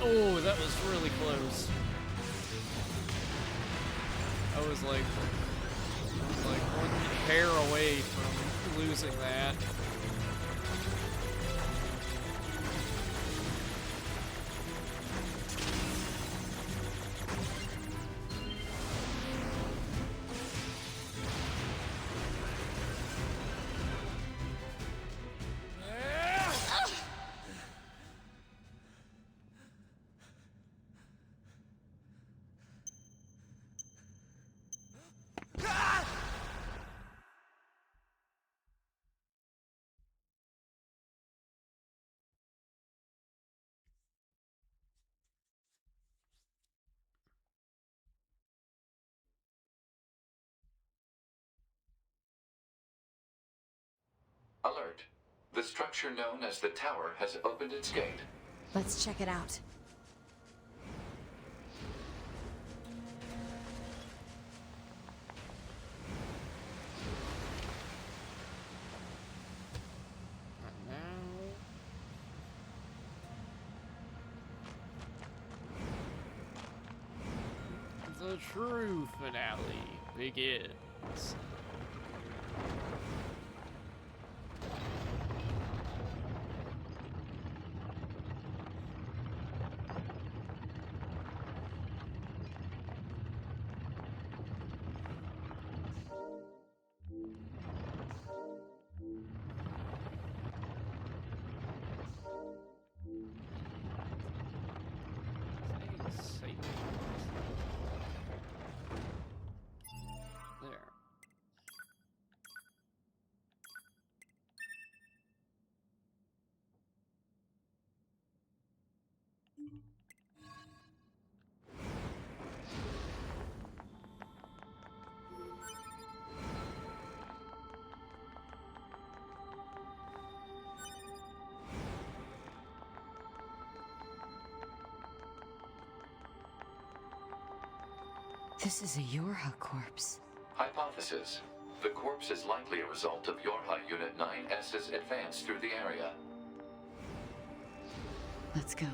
Oh, that was really close. I was like one hair away from losing that. Alert. The structure known as the tower has opened its gate. Let's check it out. The true finale begins. There. This is a Yorha corpse. Hypothesis. The corpse is likely a result of Yorha Unit 9S's advance through the area. Let's go.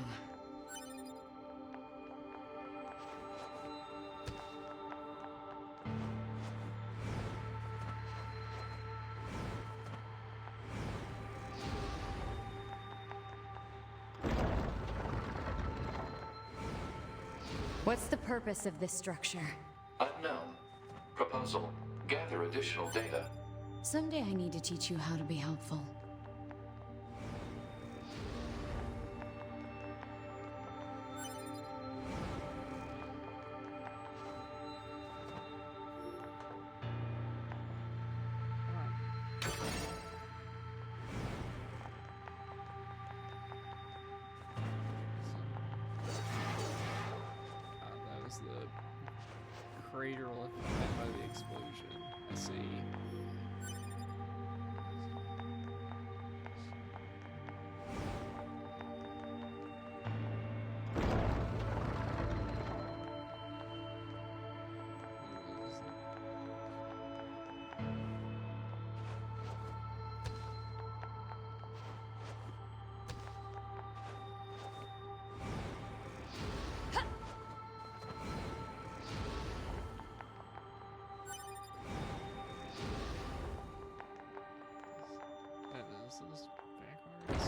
What's the purpose of this structure? Unknown. Proposal. Gather additional data. Someday I need to teach you how to be helpful. That was the crater left behind by the explosion. I see. Is this backwards?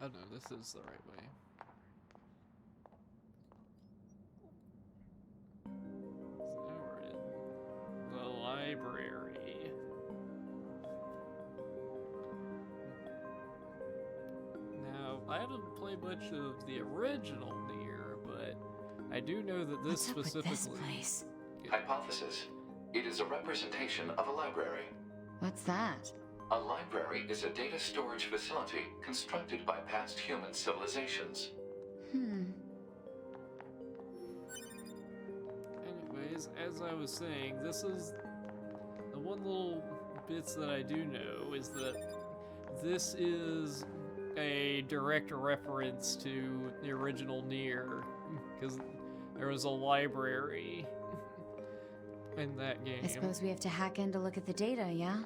Oh no, this is the right way. So now we're in the library. Now, I haven't played much of the original Nier, but I do know that this What's up with specifically. this place? Hypothesis. It is a representation of a library. What's that? A library is a data storage facility constructed by past human civilizations. Anyways, as I was saying, this is the one little bits that I do know is that this is a direct reference to the original Nier, because there was a library in that game. I suppose we have to hack in to look at the data, yeah?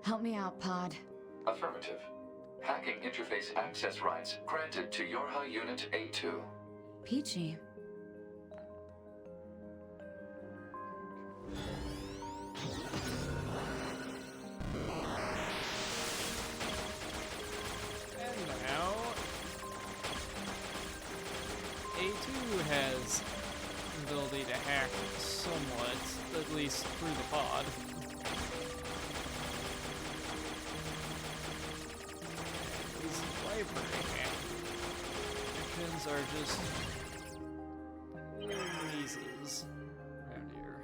Help me out, Pod. Affirmative. Hacking interface access rights granted to Yorha Unit A2. Peachy. And now, A2 has the ability to hack somewhat, at least through the pod. These library actions are just little mazes around here.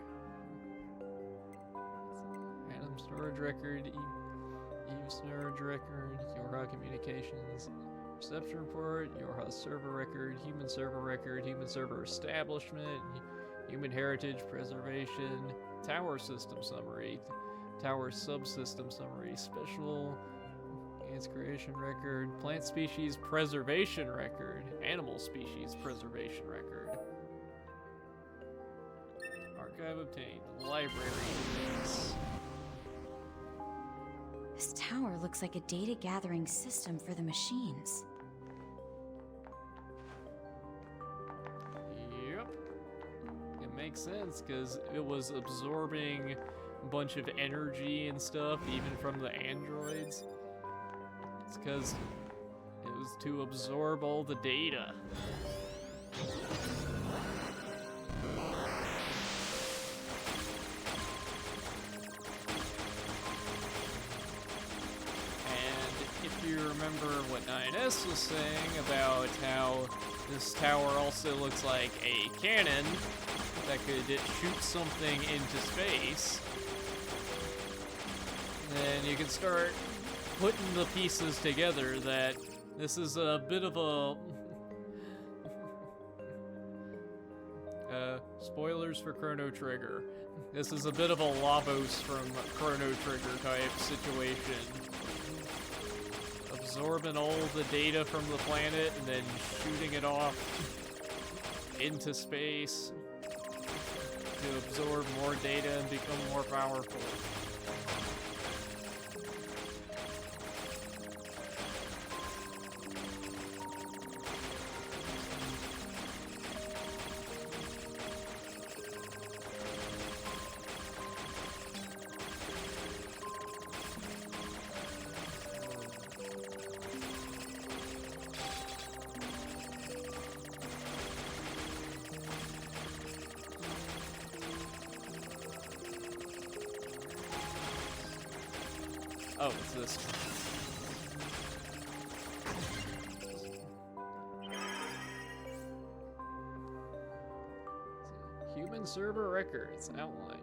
Random storage record, Eve storage record, Yorha communications, reception report, Yorha server record, human server establishment, human heritage preservation, tower system summary, Tower subsystem summary. Special ants creation record. Plant species preservation record. Animal species preservation record. Archive obtained. Library index. This tower looks like a data gathering system for the machines. Yep. It makes sense because it was absorbing a bunch of energy and stuff, even from the androids. It's because it was to absorb all the data. If you remember what 9S was saying about how this tower also looks like a cannon that could shoot something into space, then you can start putting the pieces together that this is a bit of a... spoilers for Chrono Trigger. This is a bit of a Lavos from Chrono Trigger type situation. Absorbing all the data from the planet and then shooting it off into space to absorb more data and become more powerful. Oh, it's this one. Human server records outline.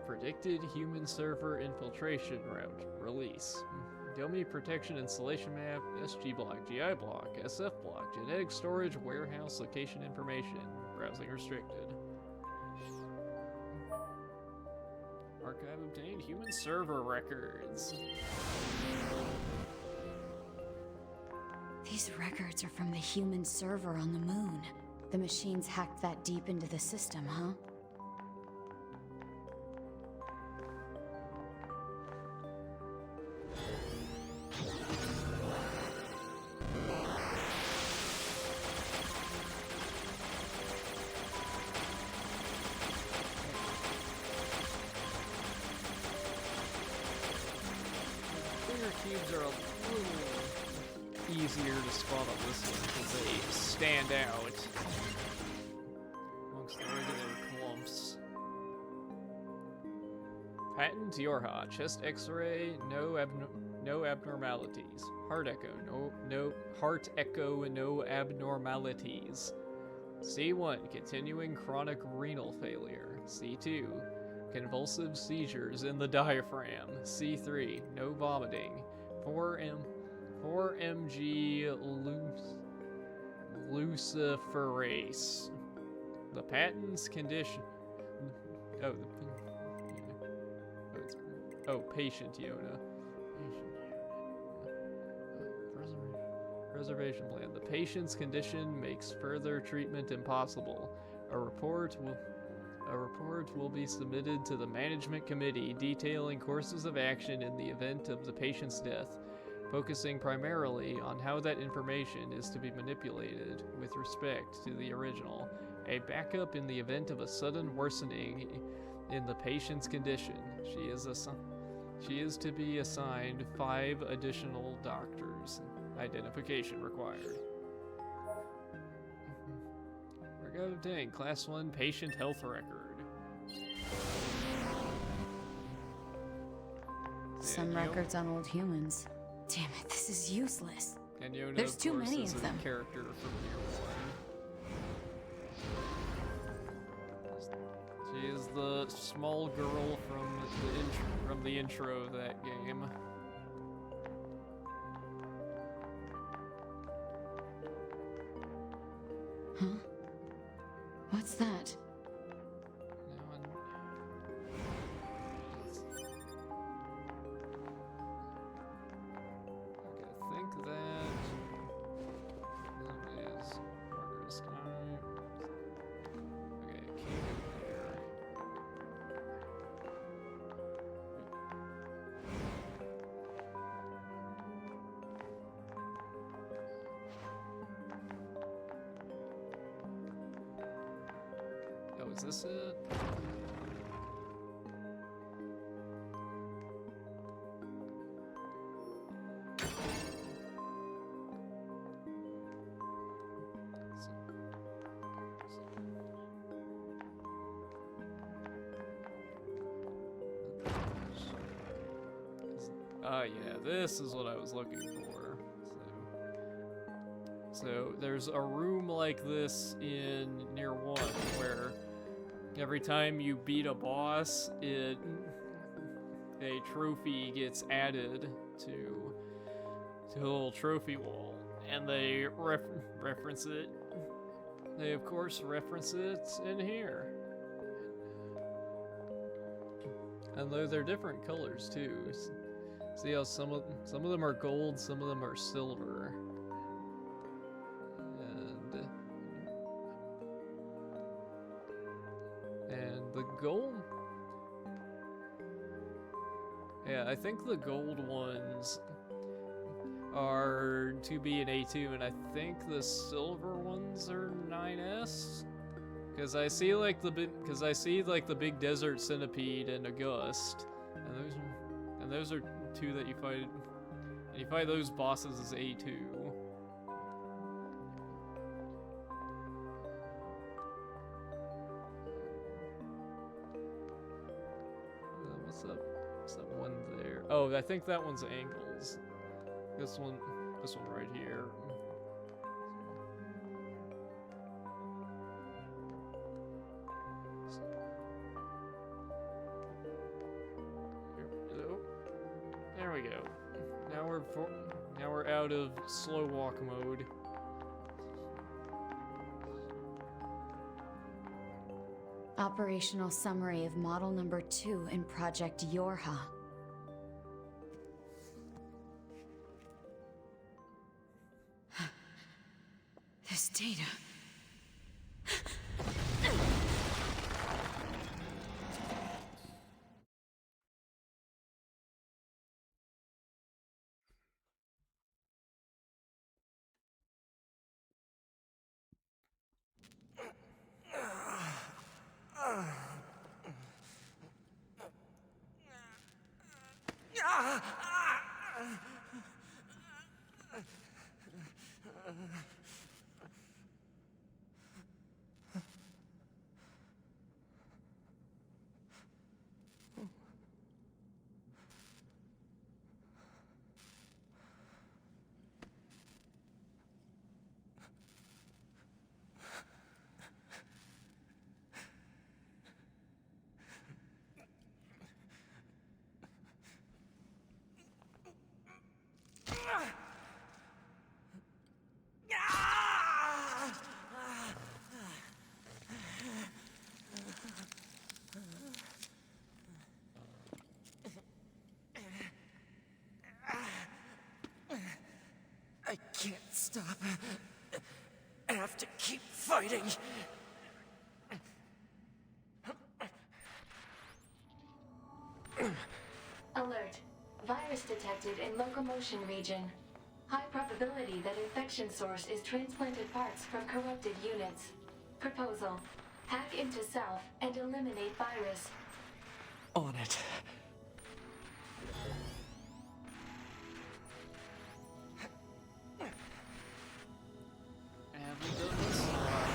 Predicted human server infiltration route. Release. Dummy protection installation map. SG block. GI block. SF block. Genetic storage. Warehouse location information. Browsing restricted. Archive obtained. Human server records. These records are from the human server on the moon. The machines hacked that deep into the system, huh? Cubes are a little easier to spot on this one because they stand out amongst the regular clumps. Patent Yorha. Chest X-ray. No abnormalities. Heart echo. No heart echo. No abnormalities. C1. Continuing chronic renal failure. C2. Convulsive seizures in the diaphragm. C3. No vomiting. 4mg luciferase. The patent's condition. Patient Yona. Preservation plan. The patient's condition makes further treatment impossible. A report will be submitted to the management committee detailing courses of action in the event of the patient's death, focusing primarily on how that information is to be manipulated with respect to the original. A backup in the event of a sudden worsening in the patient's condition. She is to be assigned 5 additional doctors. Identification required. Record obtained. Class 1 patient health record. Some records on old humans. Damn it, this is useless. And Yona, There's too of course, many is of a them. character from Nier. She is the small girl from the intro of that game. Huh? What's that? Oh, is this it? Ah, yeah, this is what I was looking for. So there's a room like this in Nier 1 where every time you beat a boss, a trophy gets added to a little trophy wall, and they reference it. They of course reference it in here. And they're different colors too. See how some of them are gold, some of them are silver. And the gold, yeah, I think the gold ones are 2B and A2, and I think the silver ones are 9S. Because I see like the big desert centipede and a gust, and those are two that you fight. And you fight those bosses as A2. What's that one there? Oh, I think that one's angles. This one right here. There we go. Now we're out of slow walk mode. Operational summary of model number 2 in Project Yorha. This data. I can't stop. I have to keep fighting. Alert. Virus detected in locomotion region. High probability that infection source is transplanted parts from corrupted units. Proposal. Hack into self and eliminate virus. On it. Haven't done this in a while.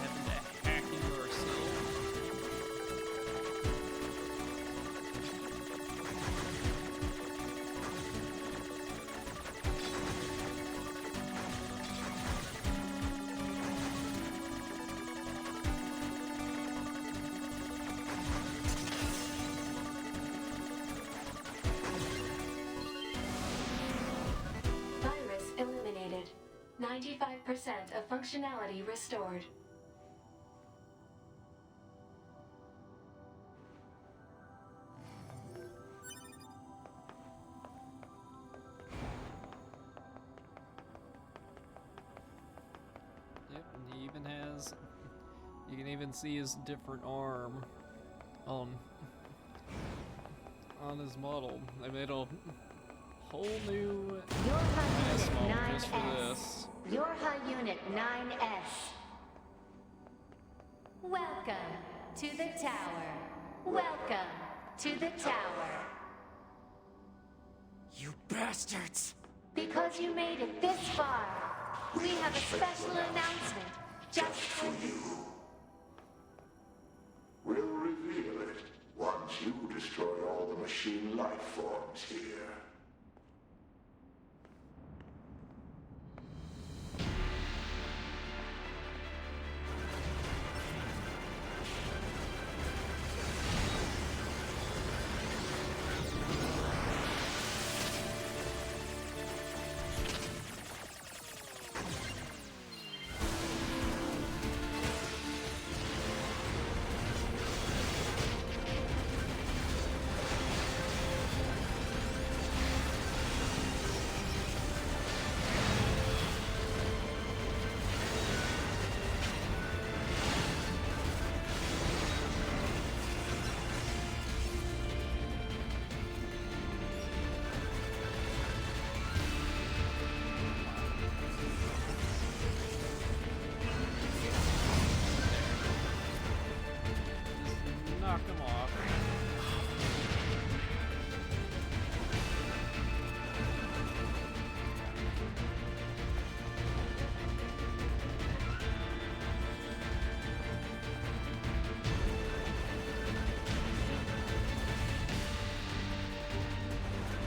Having to hack into ourselves. Virus eliminated. 95% of functionality restored. Yep, and he even has. You can even see his different arm on his model. They made a whole new Yorha mass Unit model just for 9S. this. Yorha Unit 9S. Welcome to the tower. Welcome to the tower. You bastards! Because you made it this far, we have a special announcement just for you. We'll reveal it once you destroy all the machine life forms here. Knock him off.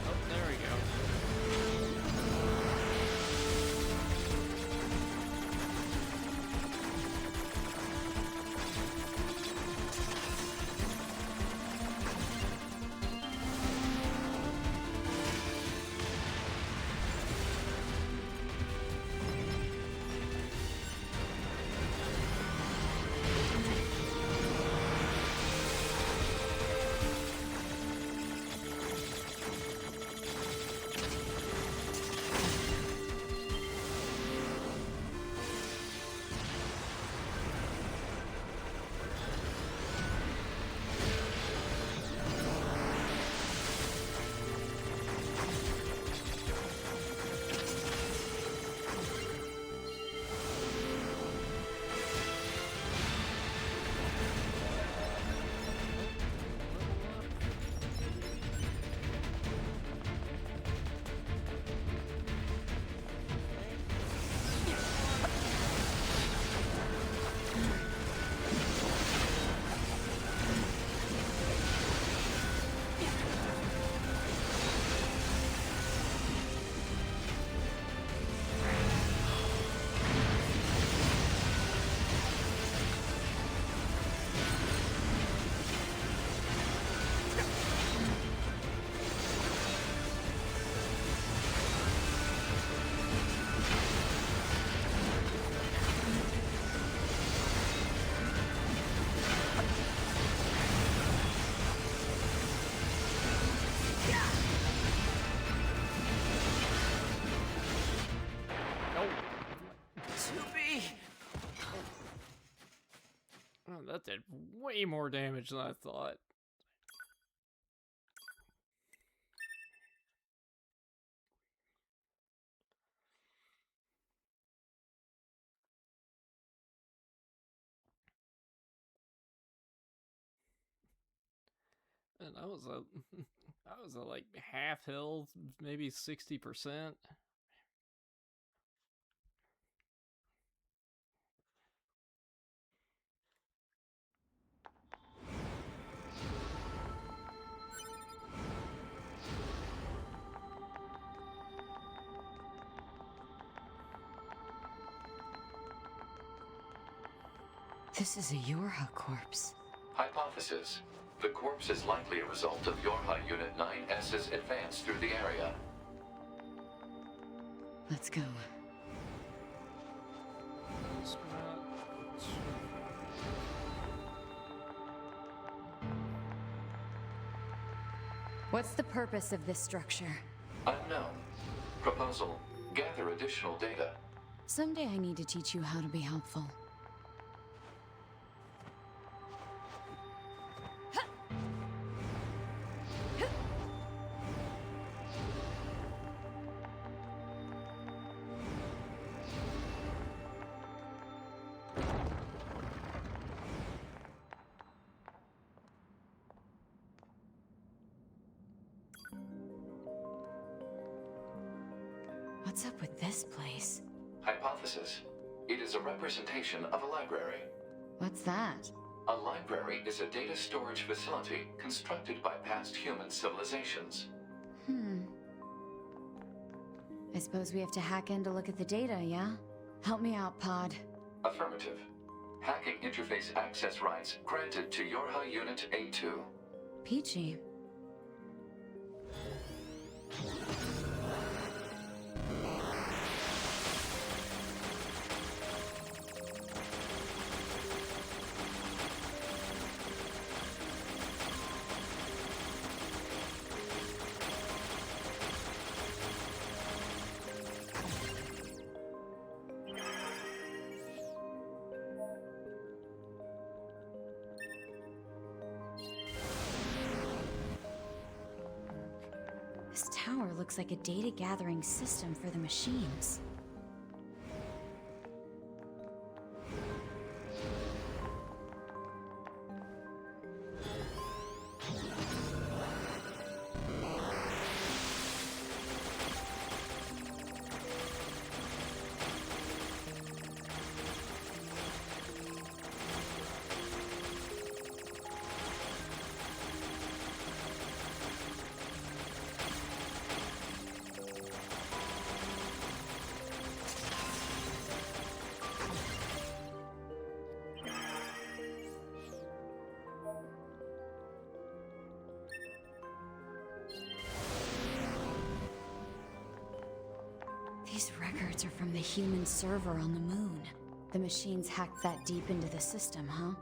Oh, there we go. Oh, that did way more damage than I thought. And I was a, I was at like half health, maybe 60%. This is a Yorha corpse. Hypothesis. The corpse is likely a result of Yorha Unit 9S's advance through the area. Let's go. What's the purpose of this structure? Unknown. Proposal. Gather additional data. Someday I need to teach you how to be helpful. What's up with this place? Hypothesis. It is a representation of a library. What's that? A library is a data storage facility constructed by past human civilizations. I suppose we have to hack in to look at the data, yeah? Help me out, Pod. Affirmative. Hacking interface access rights granted to Yorha Unit A2. Peachy. This tower looks like a data gathering system for the machines. These records are from the human server on the moon. The machines hacked that deep into the system, huh?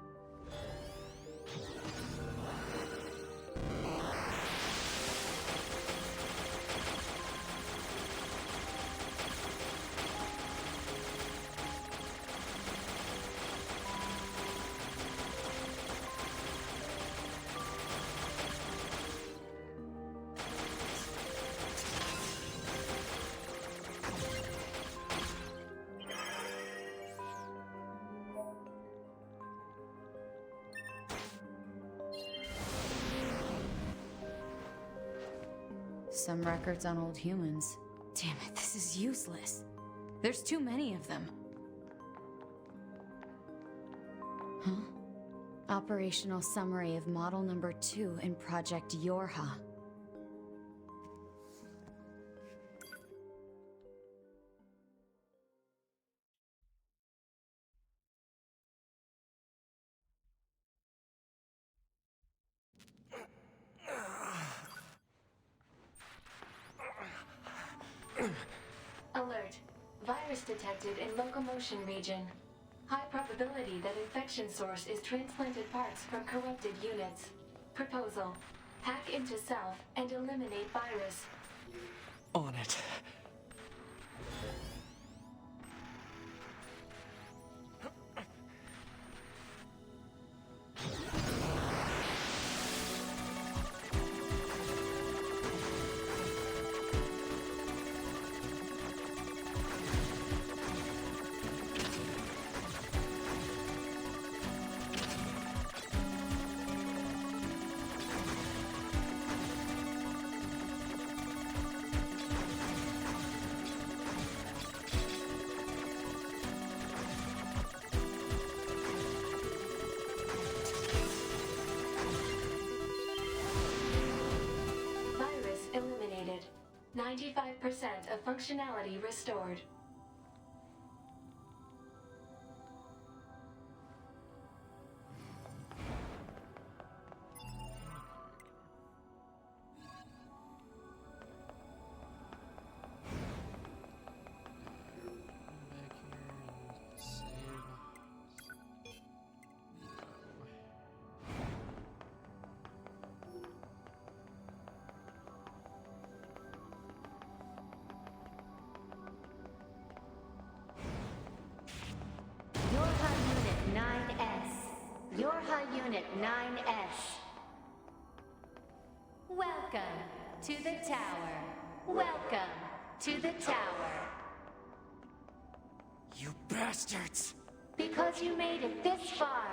Some records on old humans. Damn it, this is useless. There's too many of them. Huh? Operational summary of model number 2 in Project Yorha. Alert. Virus detected in locomotion region. High probability that infection source is transplanted parts from corrupted units. Proposal. Hack into self and eliminate virus. On it. Virus eliminated. 95% of functionality restored. Yorha Unit 9S. Yorha Unit 9S. Welcome to the tower. Welcome to the tower. You bastards! Because you made it this far,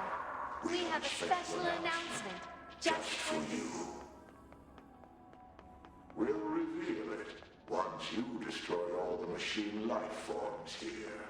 we have a special announcement just for you. We'll reveal it Once you destroy all the machine life forms here.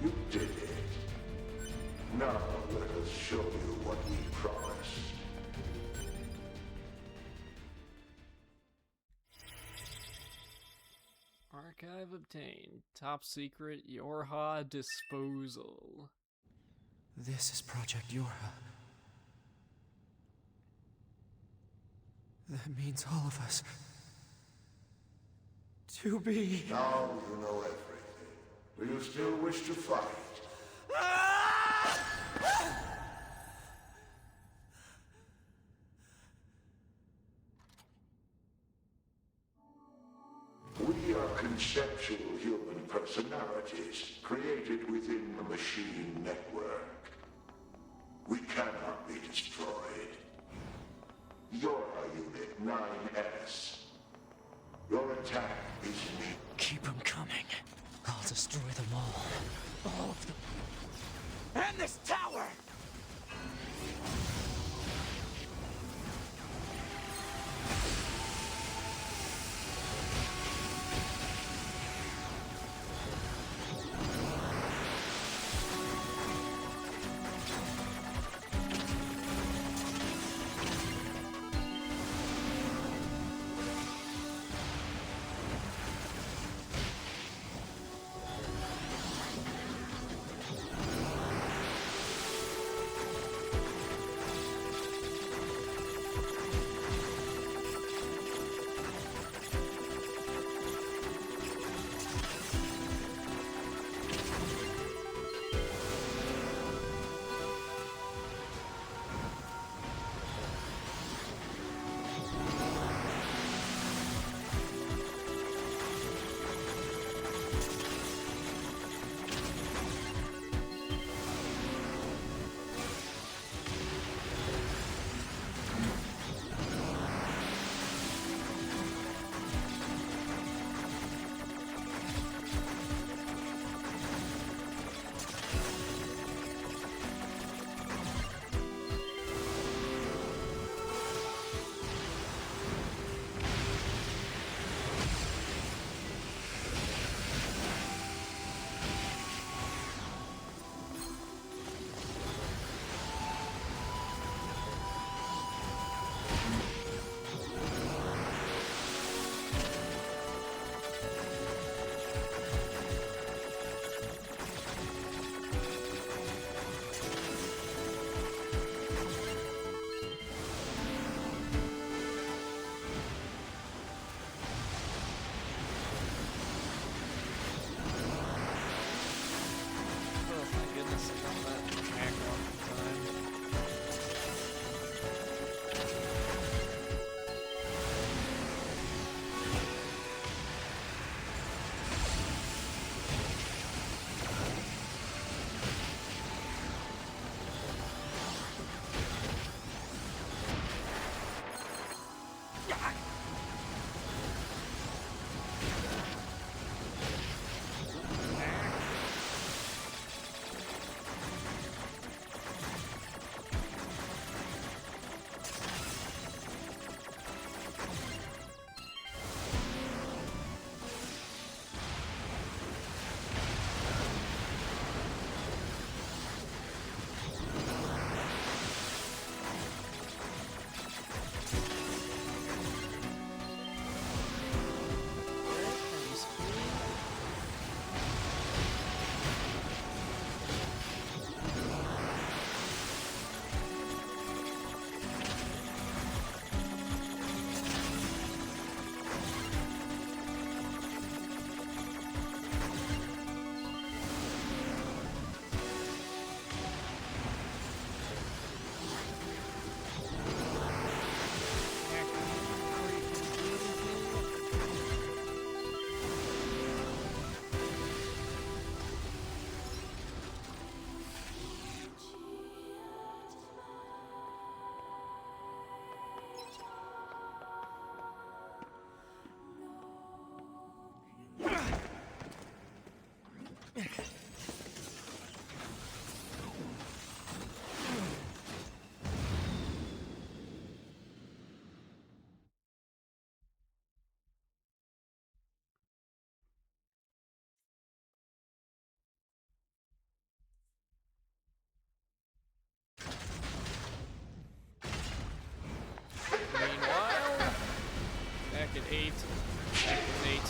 You did it. Now let us show you what we promised. Archive obtained. Top secret Yorha disposal. This is Project Yorha. That means all of us. To be... Now you know everything. Do you still wish to fight? We are conceptual human personalities created within the machine network. We cannot be destroyed. You're a Unit 9S. Your attack is me. Keep them coming. I'll destroy them all. All of them. And this tower!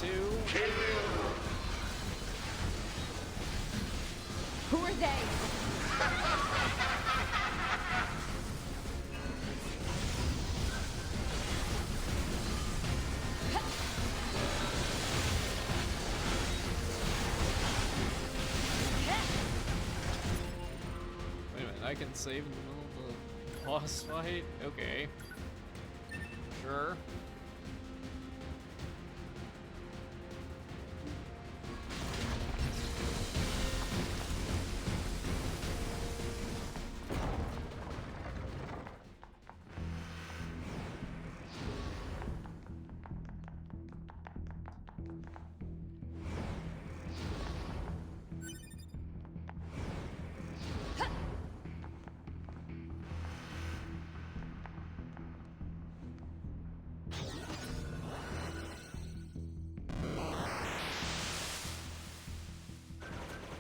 too. Who are they? Wait a minute, I can save in the middle of the boss fight? Okay. Sure.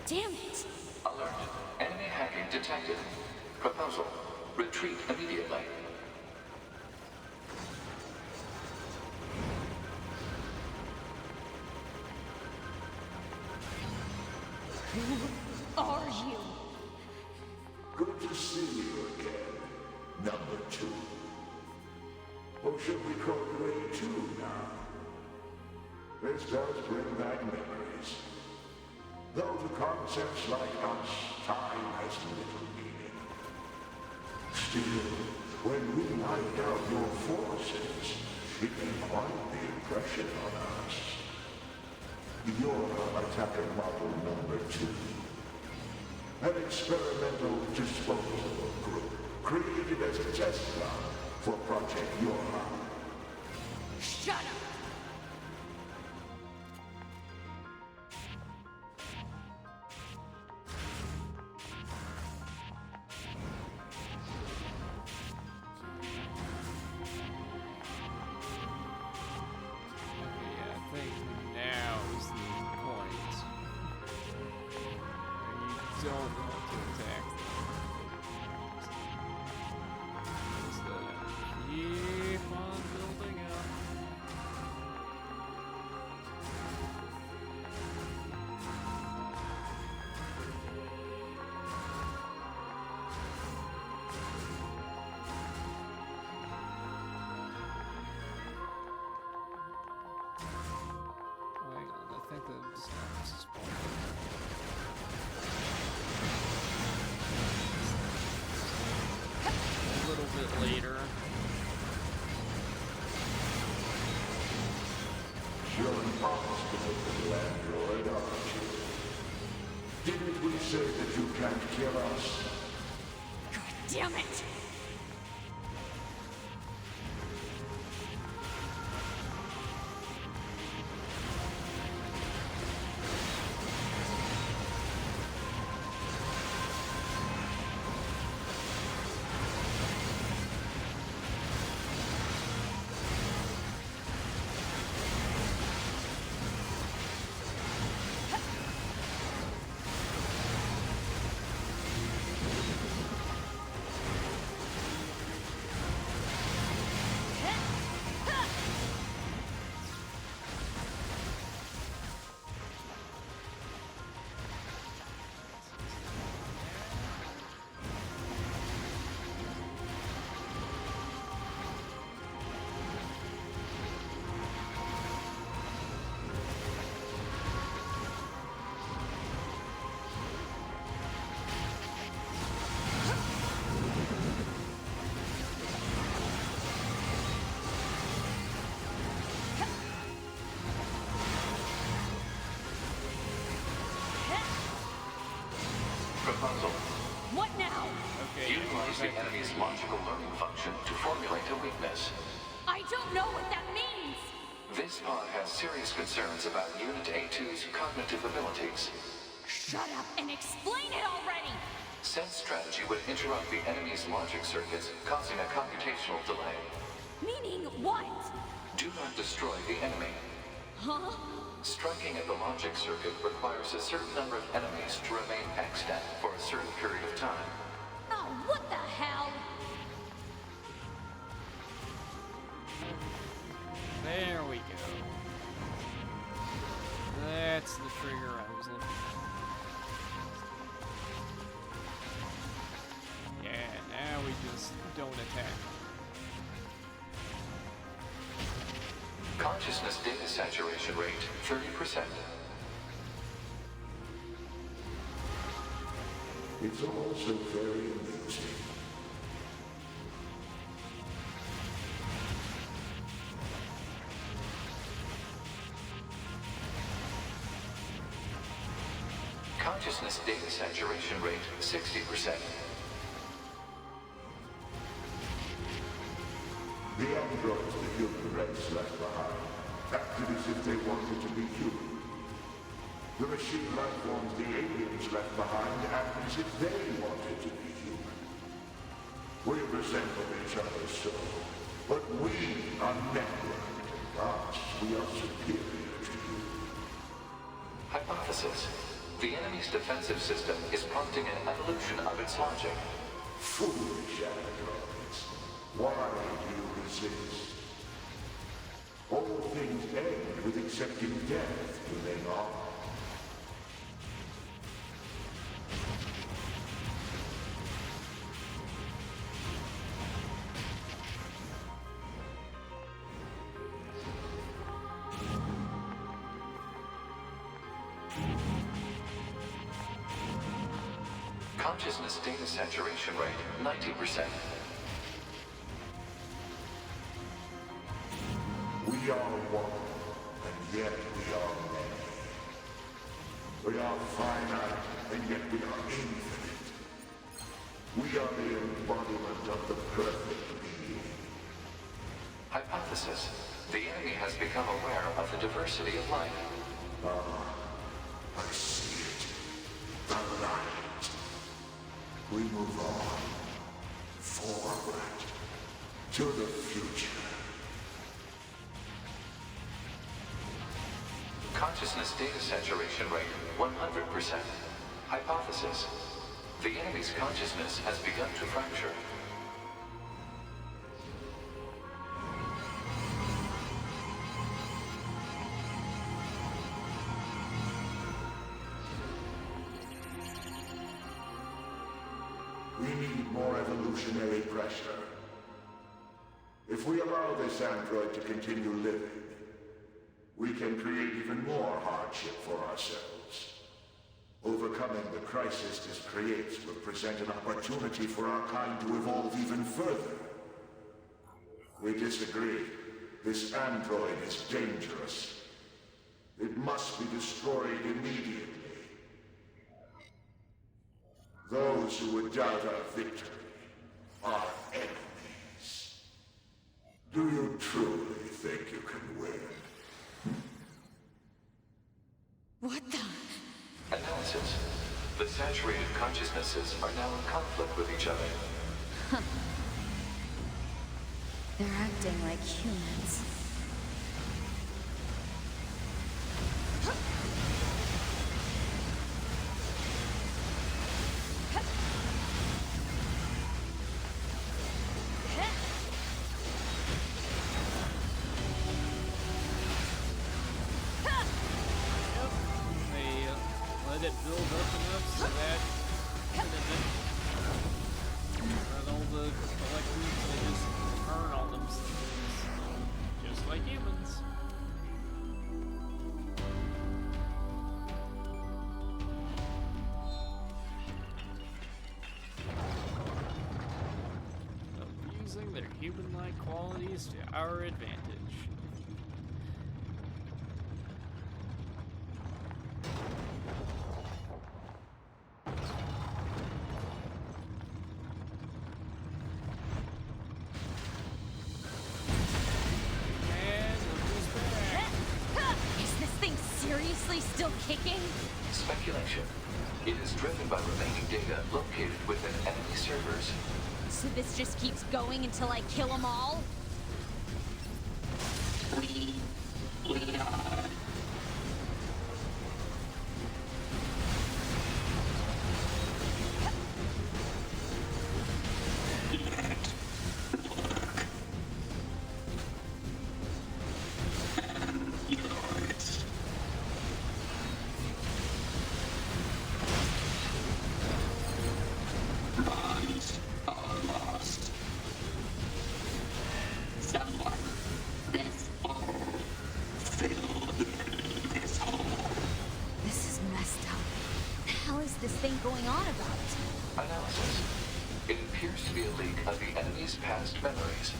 Damn it! Alert. Enemy hacking detected. Proposal. Retreat immediately. Who are you? Good to see you again, number 2. Or should we call you A2 now? This does bring back memories. Though to concepts like us, time has little meaning. Still, when we wiped out your forces, it made quite the impression on us. You're attacker model number 2. An experimental disposal group created as a test ground for Project Yorha. Shut up! Okay, I think now is the point where you don't want to attack them. Just keep on building up. Oh, hang on, I think that just a little bit later. You're an obstacle, android, aren't you? Didn't we say that you can't kill us? God damn it! Proposal. What now? Okay. Utilize the enemy's logical learning function to formulate a weakness. I don't know what that means! This pod has serious concerns about Unit A2's cognitive abilities. Shut up and explain it already! Said strategy would interrupt the enemy's logic circuits, causing a computational delay. Meaning what? Do not destroy the enemy. Huh? Striking at the logic circuit requires a certain number of enemies to remain extant for a certain period of time. Oh, what the hell? There we go. Consciousness data saturation rate 30%. It's all so very amusing. Consciousness data saturation rate 60%. The androids the human race left behind acted as if they wanted to be human. The machine life forms the aliens left behind acted as if they wanted to be human. We resemble each other so, but we are networked, and thus we are superior to you. Hypothesis. The enemy's defensive system is prompting an evolution of its logic. Foolish androids. Why do you resist? All things end with accepting death, do they not? Consciousness data saturation rate 90%. We are one, and yet we are many. We are finite, and yet we are infinite. We are the embodiment of the perfect being. Hypothesis. The enemy has become aware of the diversity of life. I see it. The light. We move on. Forward. To the future. Consciousness data saturation rate 100%. Hypothesis. The enemy's consciousness has begun to fracture. We need more evolutionary pressure. If we allow this android to continue living, we can create even more hardship for ourselves. Overcoming the crisis this creates will present an opportunity for our kind to evolve even further. We disagree. This android is dangerous. It must be destroyed immediately. Those who would doubt our victory are enemies. Do you truly think you can win? What the? Analysis. The saturated consciousnesses are now in conflict with each other. Huh. They're acting like humans. Let it build up enough so that all the collectors, they just turn on themselves. Just like humans. Abusing their human-like qualities to our advantage. Seriously still kicking? Speculation. It is driven by remaining data located within enemy servers. So this just keeps going until I kill them all? We are. Someone this old going on about? Analysis. It appears to be a leak of the enemy's past memories.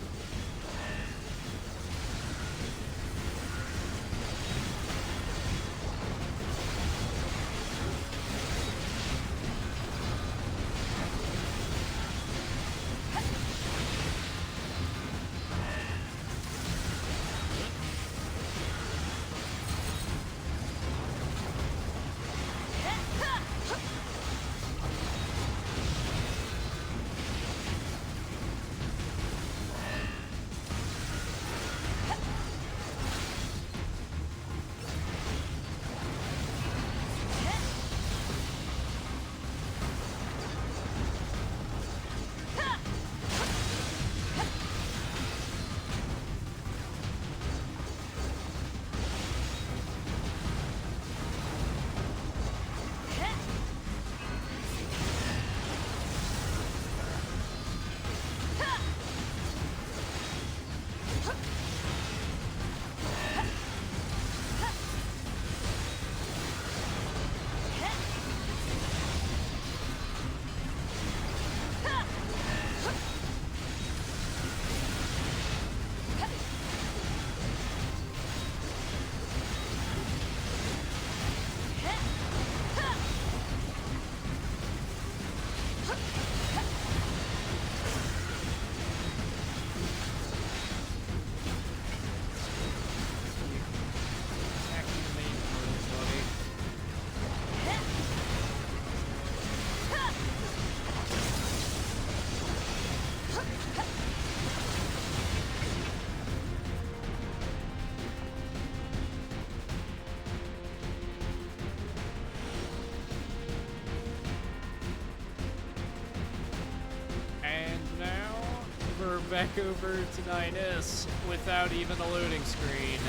Back over to 9S without even a loading screen.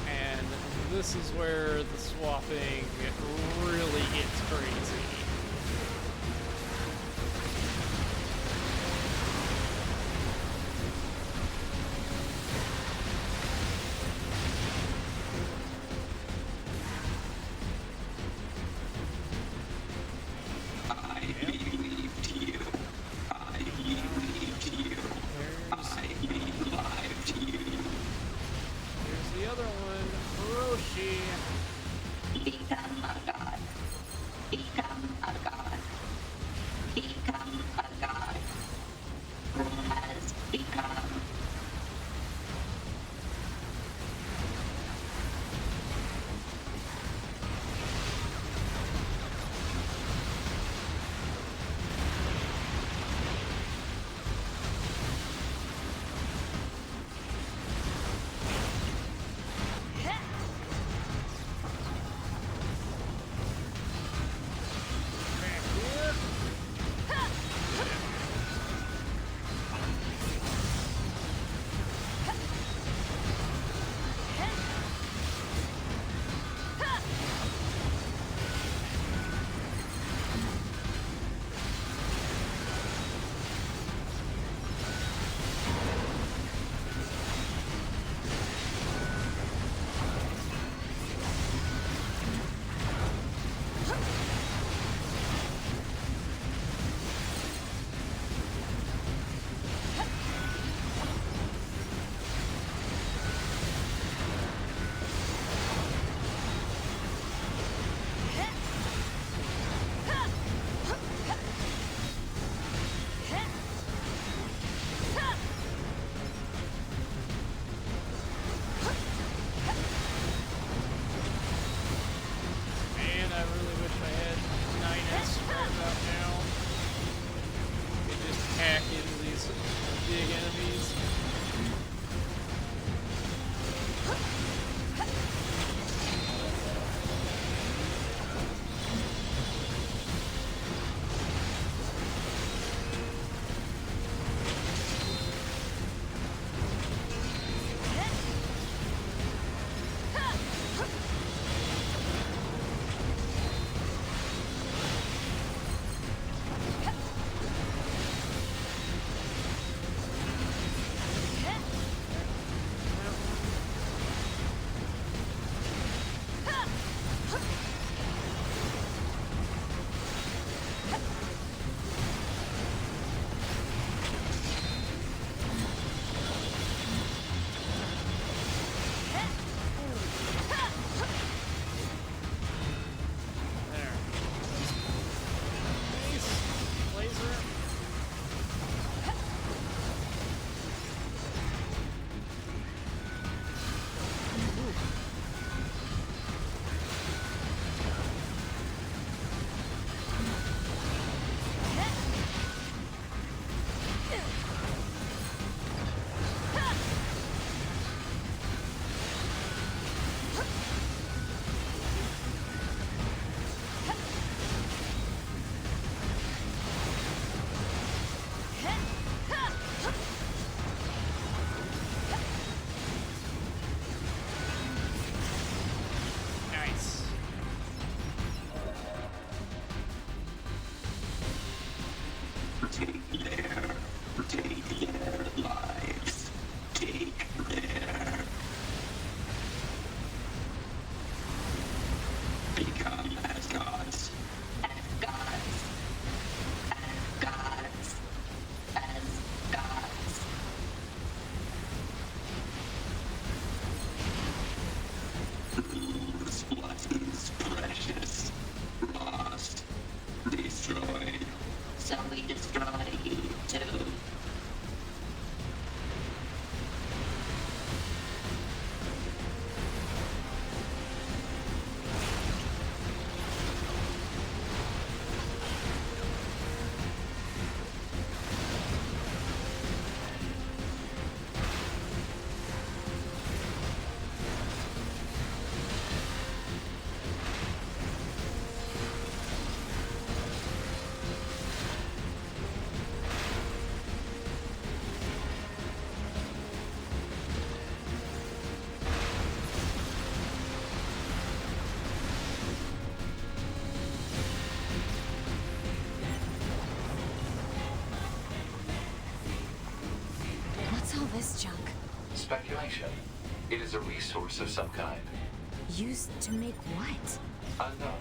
And this is where the swapping really gets crazy. Become a god. Be So we destroy you too. What's all this junk? Speculation. It is a resource of some kind. Used to make what? Unknown.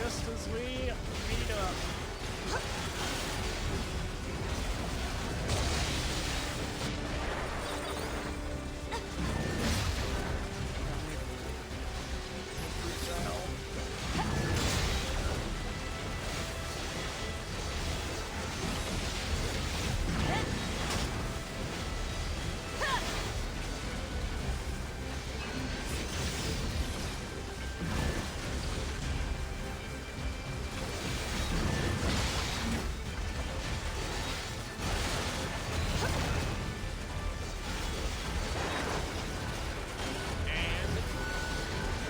just as we meet up.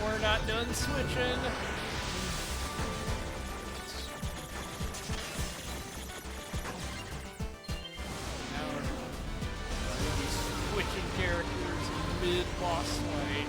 We're not done switching. Now we're gonna be switching characters mid-boss fight.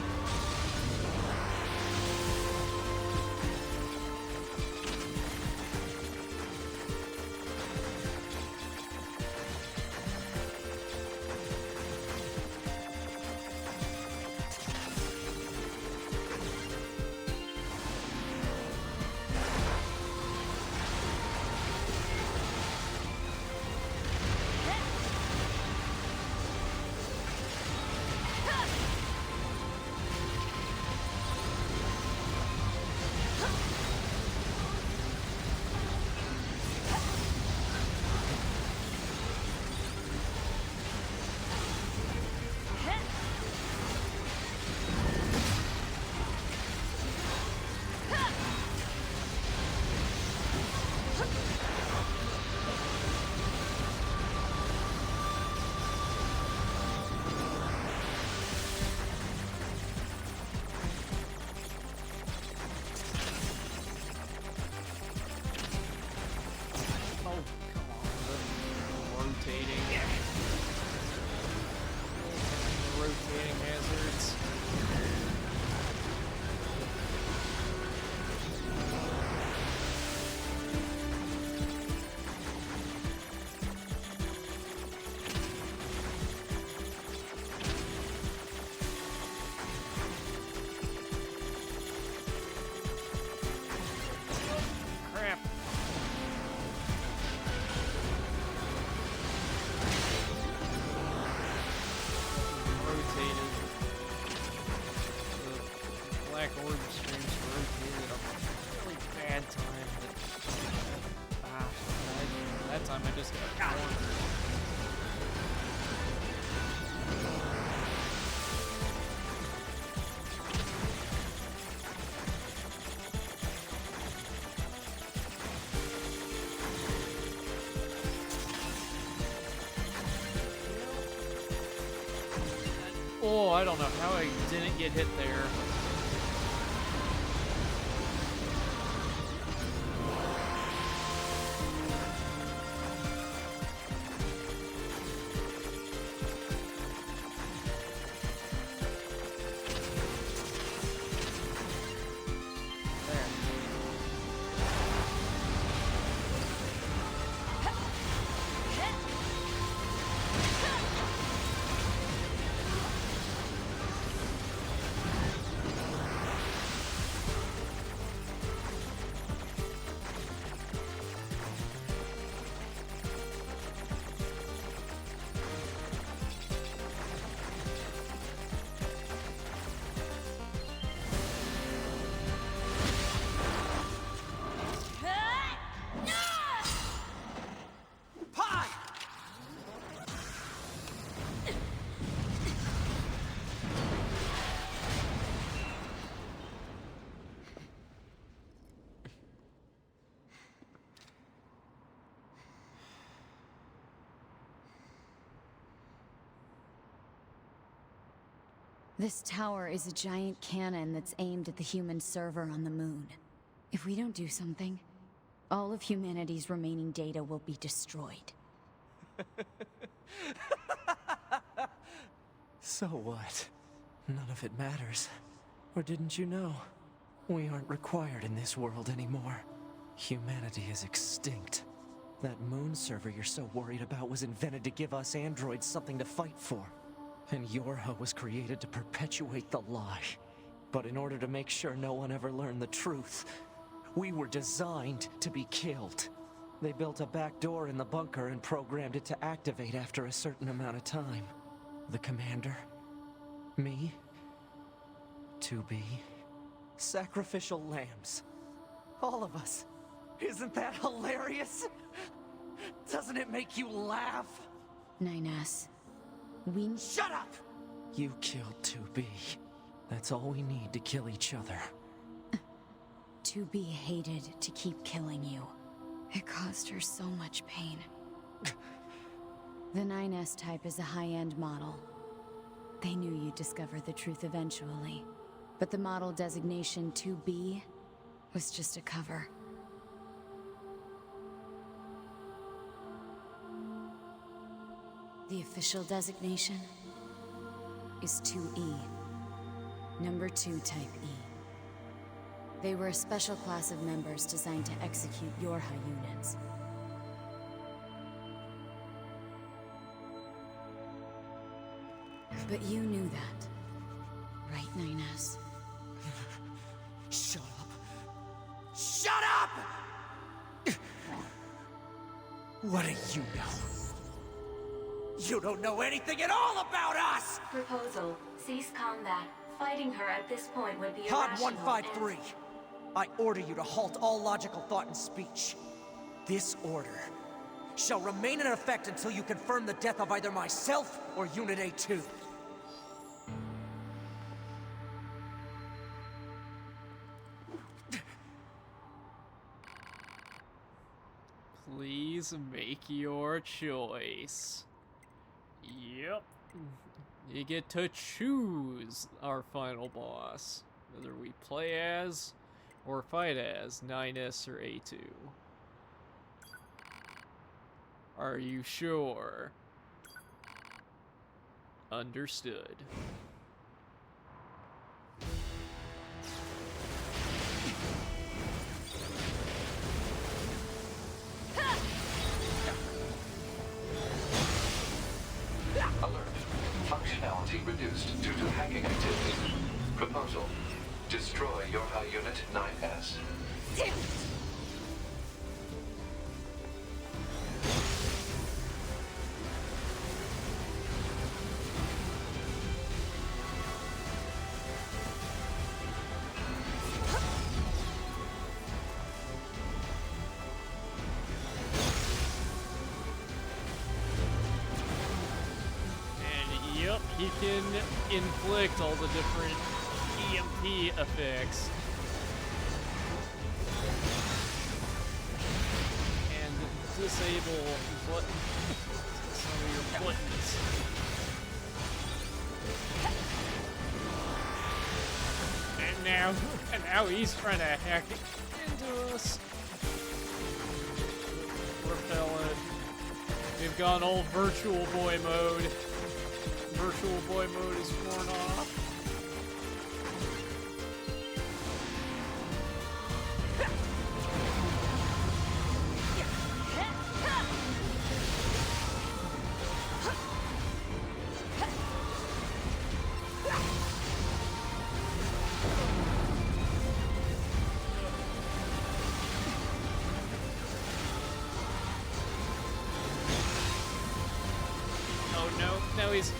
Rotating hazards. Crap. Rotated. The Black Orb streams rotated a really bad time. That time I just got cornered. Oh, I don't know how I didn't get hit there. This tower is a giant cannon that's aimed at the human server on the moon. If we don't do something, all of humanity's remaining data will be destroyed. So what? None of it matters. Or didn't you know? We aren't required in this world anymore. Humanity is extinct. That moon server you're so worried about was invented to give us androids something to fight for. And Yorha was created to perpetuate the lie. But in order to make sure no one ever learned the truth, We were designed to be killed. They built a back door in the bunker and programmed it to activate after a certain amount of time. The commander, me, 2B, sacrificial lambs. All of us. Isn't that hilarious? Doesn't it make you laugh? 9S. We... Shut up! You killed 2B. That's all we need to kill each other. 2B hated to keep killing you. It caused her so much pain. The 9S type is a high-end model. They knew you'd discover the truth eventually. But the model designation 2B was just a cover. The official designation is 2E. Number 2 Type E. They were a special class of members designed to execute Yorha units. But you knew that, right, 9S? Shut up! Shut up! What do you know? You don't know anything at all about us! Proposal. Cease combat. Fighting her at this point would be Pod irrational 153. I order you to halt all logical thought and speech. This order shall remain in effect until you confirm the death of either myself or Unit A2. Please make your choice. Yep. You get to choose our final boss, whether we play as or fight as 9S or A2. Are you sure? Understood. Alert. Functionality reduced due to hacking activity. Proposal. Destroy Yorha Unit 9S. And yep, he can inflict all the different EMP effects. And disable some of your buttons. And now he's trying to hack into us. Repellent. We've gone all virtual boy mode. Virtual boy mode is worn off. Oh no, now he's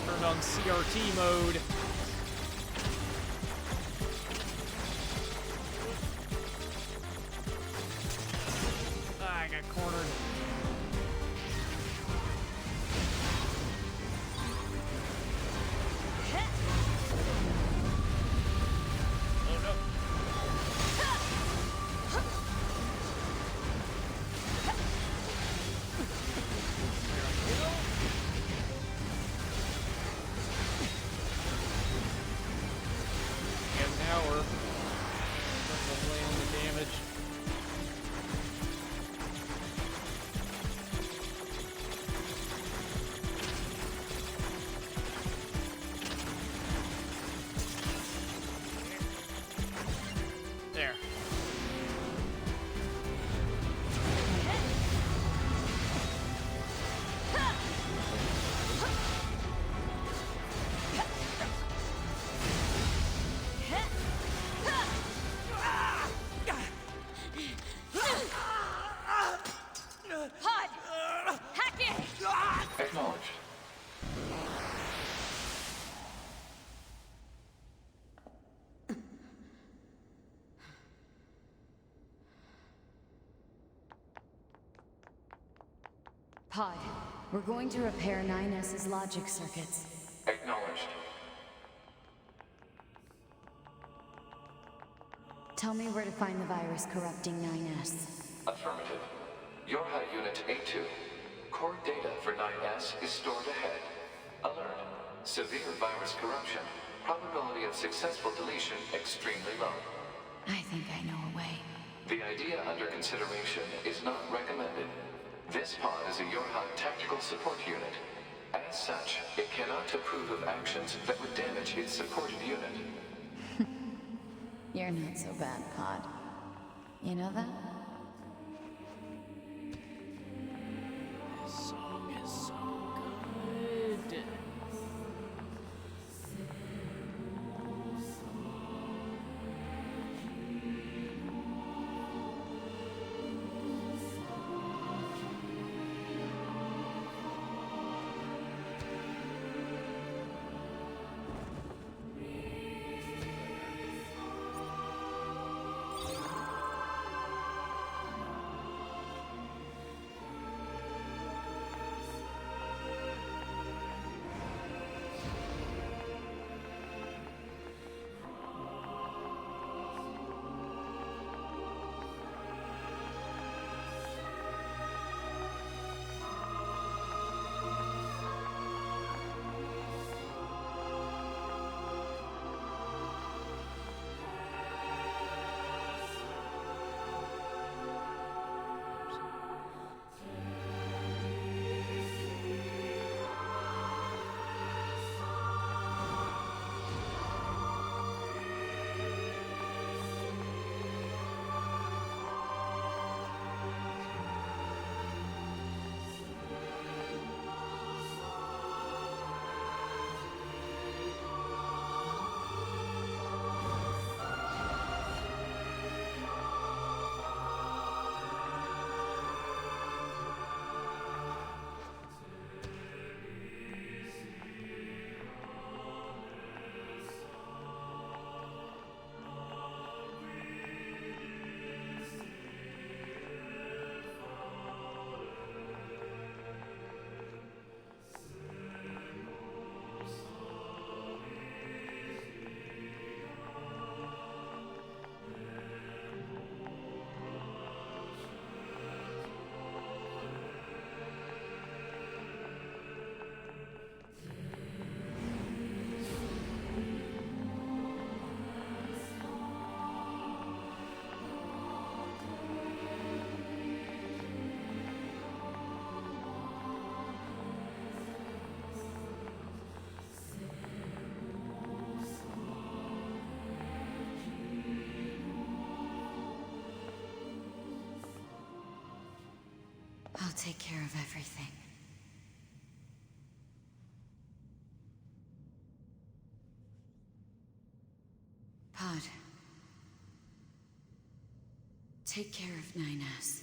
turned on CRT mode. Ah, I got cornered. Oh no. And now we're starting to land the damage. There. Pod, we're going to repair 9S's logic circuits. Acknowledged. Tell me where to find the virus corrupting 9S. Affirmative. Yorha Unit A2. Core data for 9S is stored ahead. Alert. Severe virus corruption. Probability of successful deletion extremely low. I think I know a way. The idea under consideration is not recommended. This pod is a Yorha tactical support unit. As such, it cannot approve of actions that would damage its supported unit. You're not so bad, Pod. You know that? This song is so good. I'll take care of everything. Pod. Take care of 9S.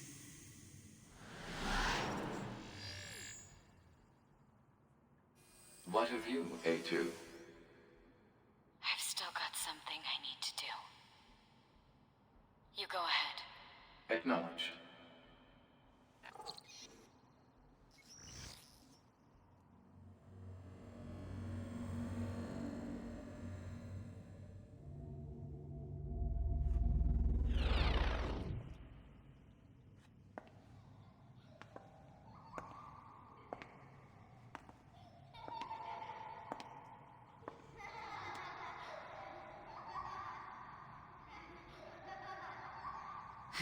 What of you, A2? I've still got something I need to do. You go ahead. Acknowledged.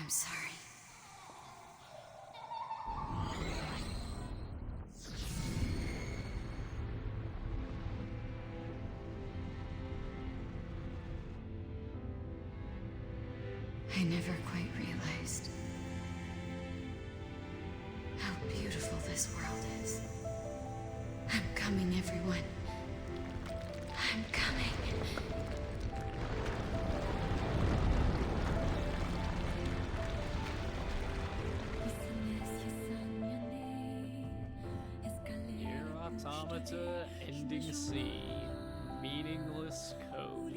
I'm sorry. I never quite realized how beautiful this world is. I'm coming, everyone. I'm coming. Nier Automata Ending C. Meaningless code.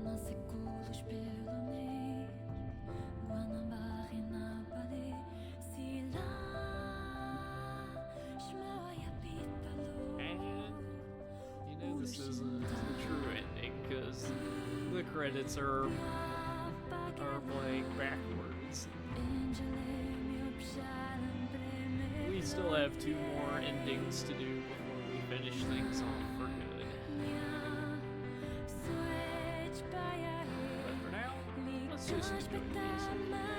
Nasce colos pelo meio, Guanabara na credits are playing backwards. We still have 2 more endings to do before we finish things off for good. But for now, let's just enjoy the music.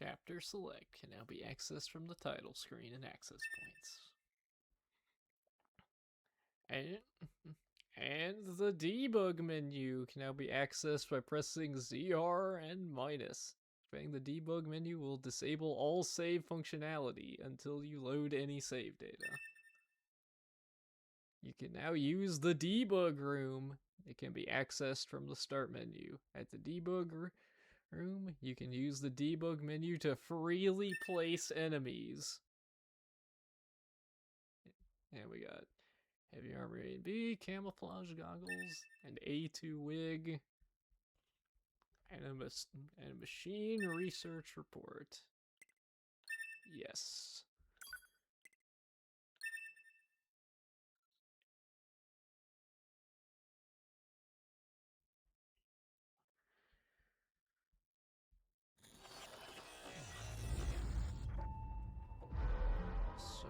Chapter Select can now be accessed from the title screen and access points. And the debug menu can now be accessed by pressing ZR and minus. Expanding the debug menu will disable all save functionality until you load any save data. You can now use the debug room. It can be accessed from the start menu. At the debug room, you can use the debug menu to freely place enemies. And we got Heavy Armor A and B, Camouflage Goggles, and A2 Wig, and a Machine Research Report. Yes. So...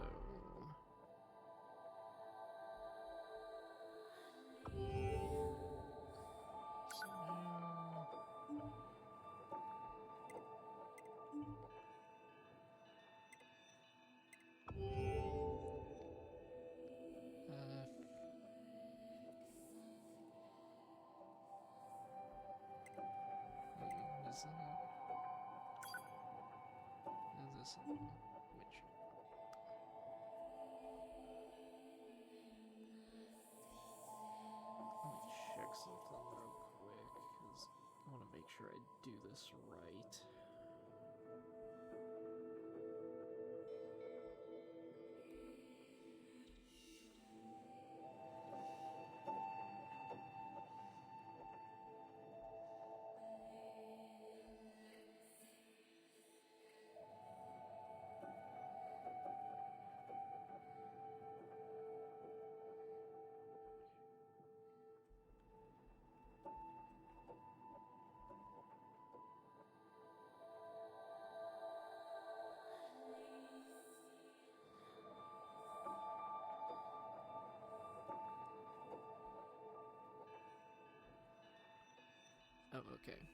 Let me check something real quick, because I want to make sure I do this right. Oh, okay.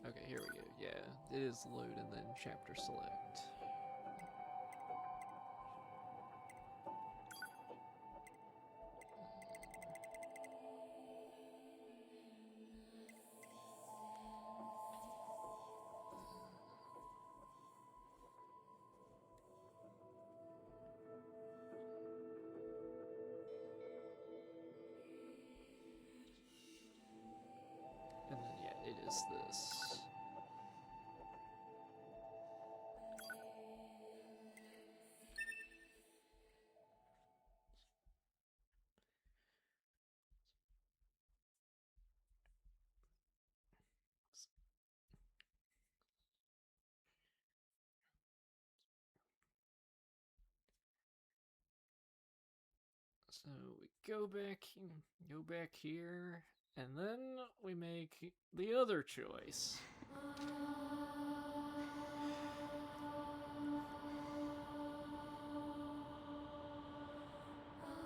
Okay, here we go. Yeah, it is load and then chapter select. And then, yeah, it is this. So we go back here, and then we make the other choice.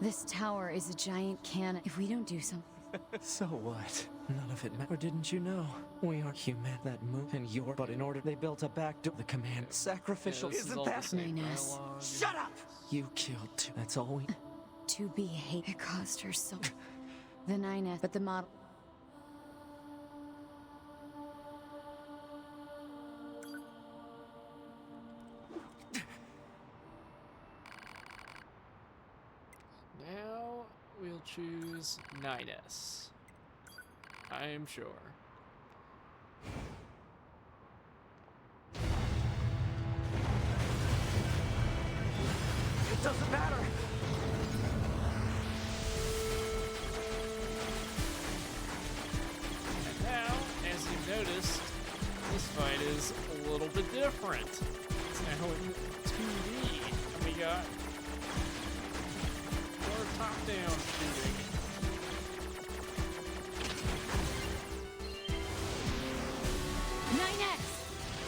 This tower is a giant cannon. If we don't do something... So what? None of it matters. Or didn't you know? We are human. That move and your... But in order they built a back door. The command sacrificial. Yeah, Isn't that... Nines. Shut up! You killed two. That's all we... To be hate. It cost her so... The 9S, but the model... Now we'll choose 9S. I am sure. It doesn't matter! And now, as you noticed, this fight is a little bit different. It's now in 2D, and we got more top-down shooting.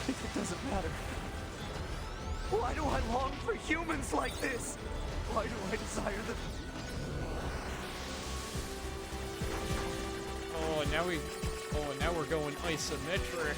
It doesn't matter. Why do I long for humans like this? Why do I desire them? Oh, and now we're going isometric.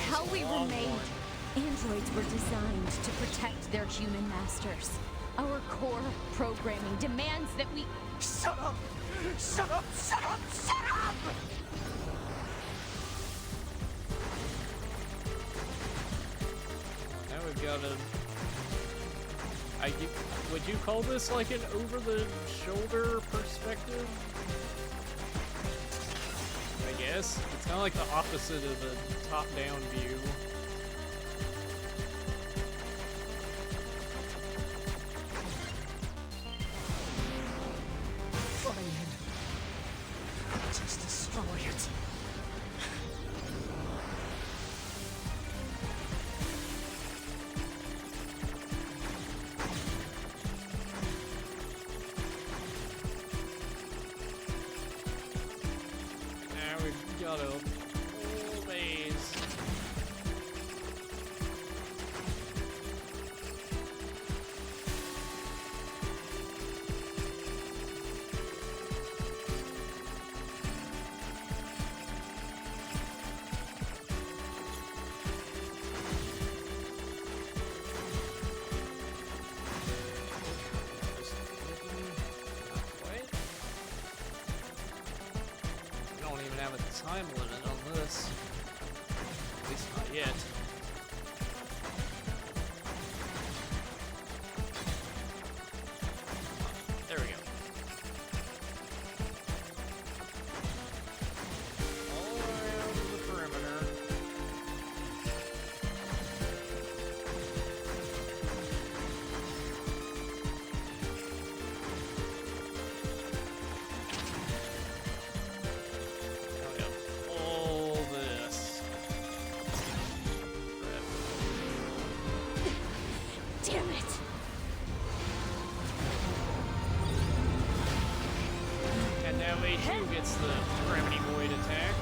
How we were made. Androids were designed to protect their human masters. Our core programming demands that we... Shut up! Shut up! Shut up! Shut up! Now we've got a... would you call this like an over-the-shoulder perspective? I guess. It's kind of like the opposite of the top-down view. Fine. Just destroy it. Got a whole maze. Have a time limit on this. At least not yet. There we go. All around the perimeter. Damn it! And now A2 gets the Gravity Void attack.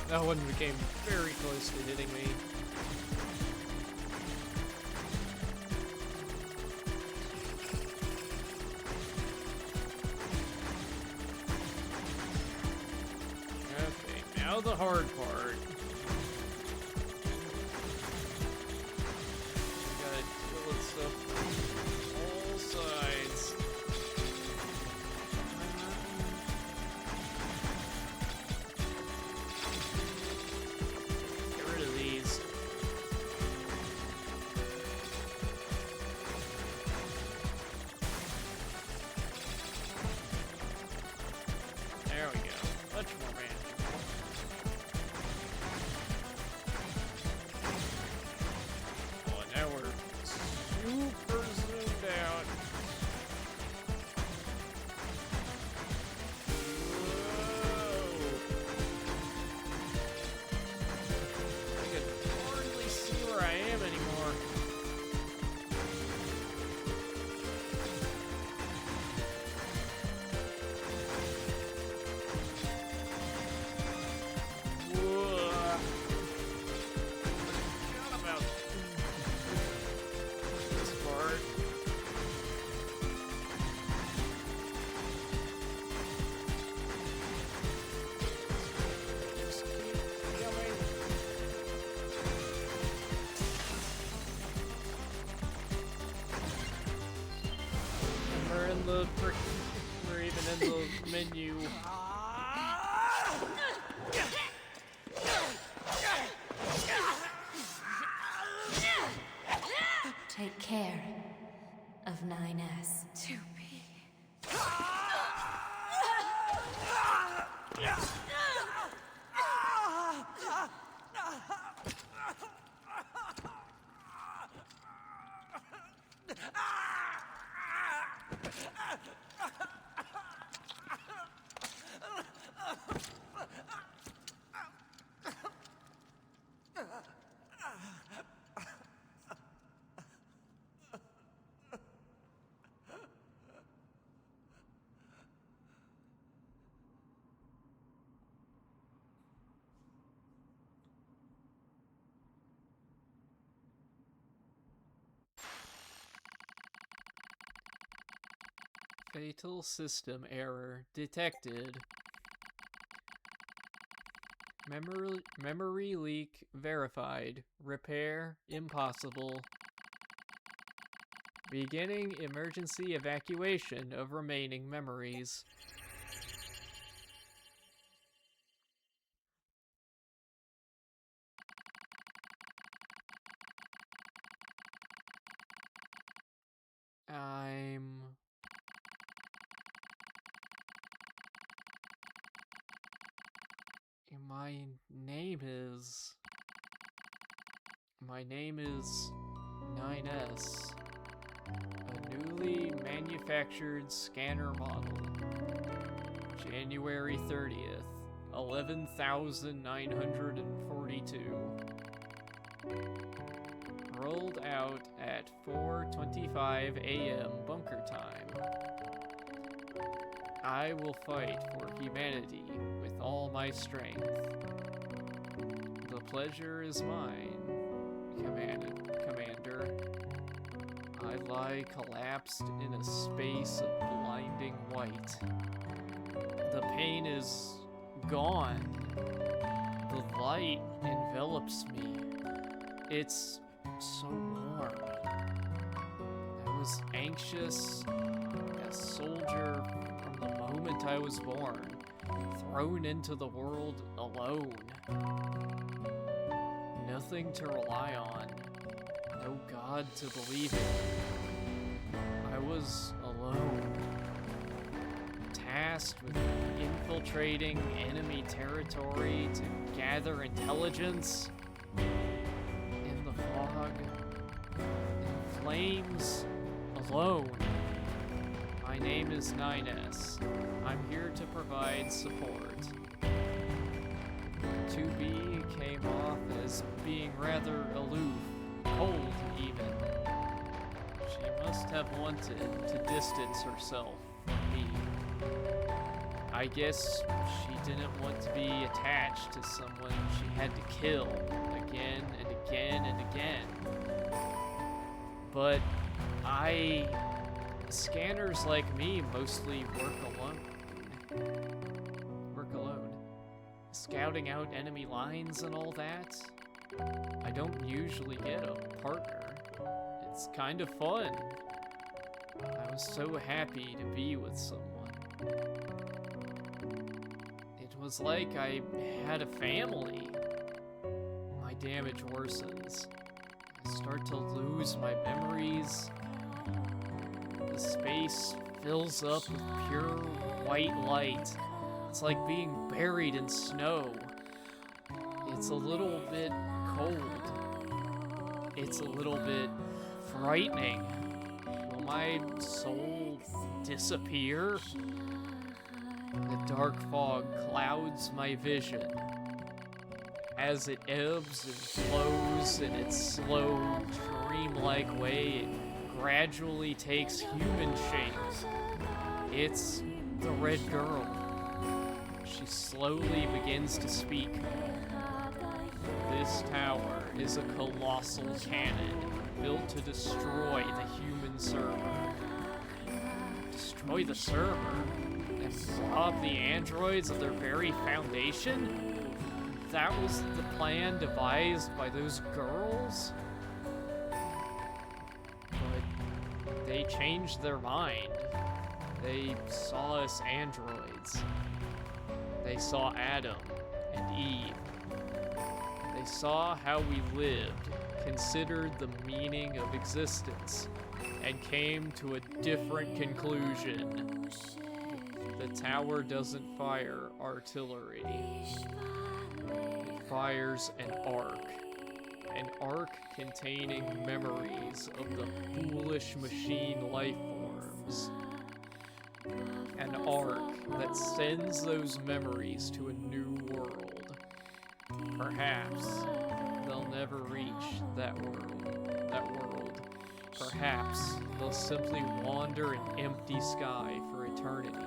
That one became very close to hitting me. Okay, now the hard part. Gotta deal with stuff all sides. There we go. Much more manageable. Oh, and now we're super zoomed out. Whoa. I can hardly see where I am anymore. in the we're even in the menu. Take care of 9S. 2B. Fatal system error detected. Memory leak verified. Repair impossible. Beginning emergency evacuation of remaining memories. My name is 9S. A newly manufactured scanner model. January 30th, 11,942. Rolled out at 4:25 a.m. bunker time. I will fight for humanity with all my strength. The pleasure is mine, Commander. I lie collapsed in a space of blinding white. The pain is gone. The light envelops me. It's so warm. I was anxious, a soldier from the moment I was born, thrown into the world alone. Nothing to rely on, no God to believe in. I was alone, tasked with infiltrating enemy territory to gather intelligence. In the fog, in flames, alone. My name is 9S. I'm here to provide support. 2B came off as being rather aloof, cold even. She must have wanted to distance herself from me. I guess she didn't want to be attached to someone she had to kill again and again and again. But scanners like me mostly work alone. Scouting out enemy lines and all that. I don't usually get a partner. It's kind of fun. I was so happy to be with someone. It was like I had a family. My damage worsens. I start to lose my memories. The space fills up with pure white light. It's like being buried in snow. It's a little bit cold. It's a little bit frightening. Will my soul disappear? The dark fog clouds my vision. As it ebbs and flows in its slow, dreamlike way, it gradually takes human shape. It's the red girl. She slowly begins to speak. This tower is a colossal cannon built to destroy the human server. Destroy the server? And rob the androids of their very foundation? That was the plan devised by those girls? But they changed their mind. They saw us androids. They saw Adam and Eve. They saw how we lived, considered the meaning of existence, and came to a different conclusion. The tower doesn't fire artillery. It fires an arc containing memories of the foolish machine life forms. An arc that sends those memories to a new world. Perhaps they'll never reach that world. Perhaps they'll simply wander an empty sky for eternity.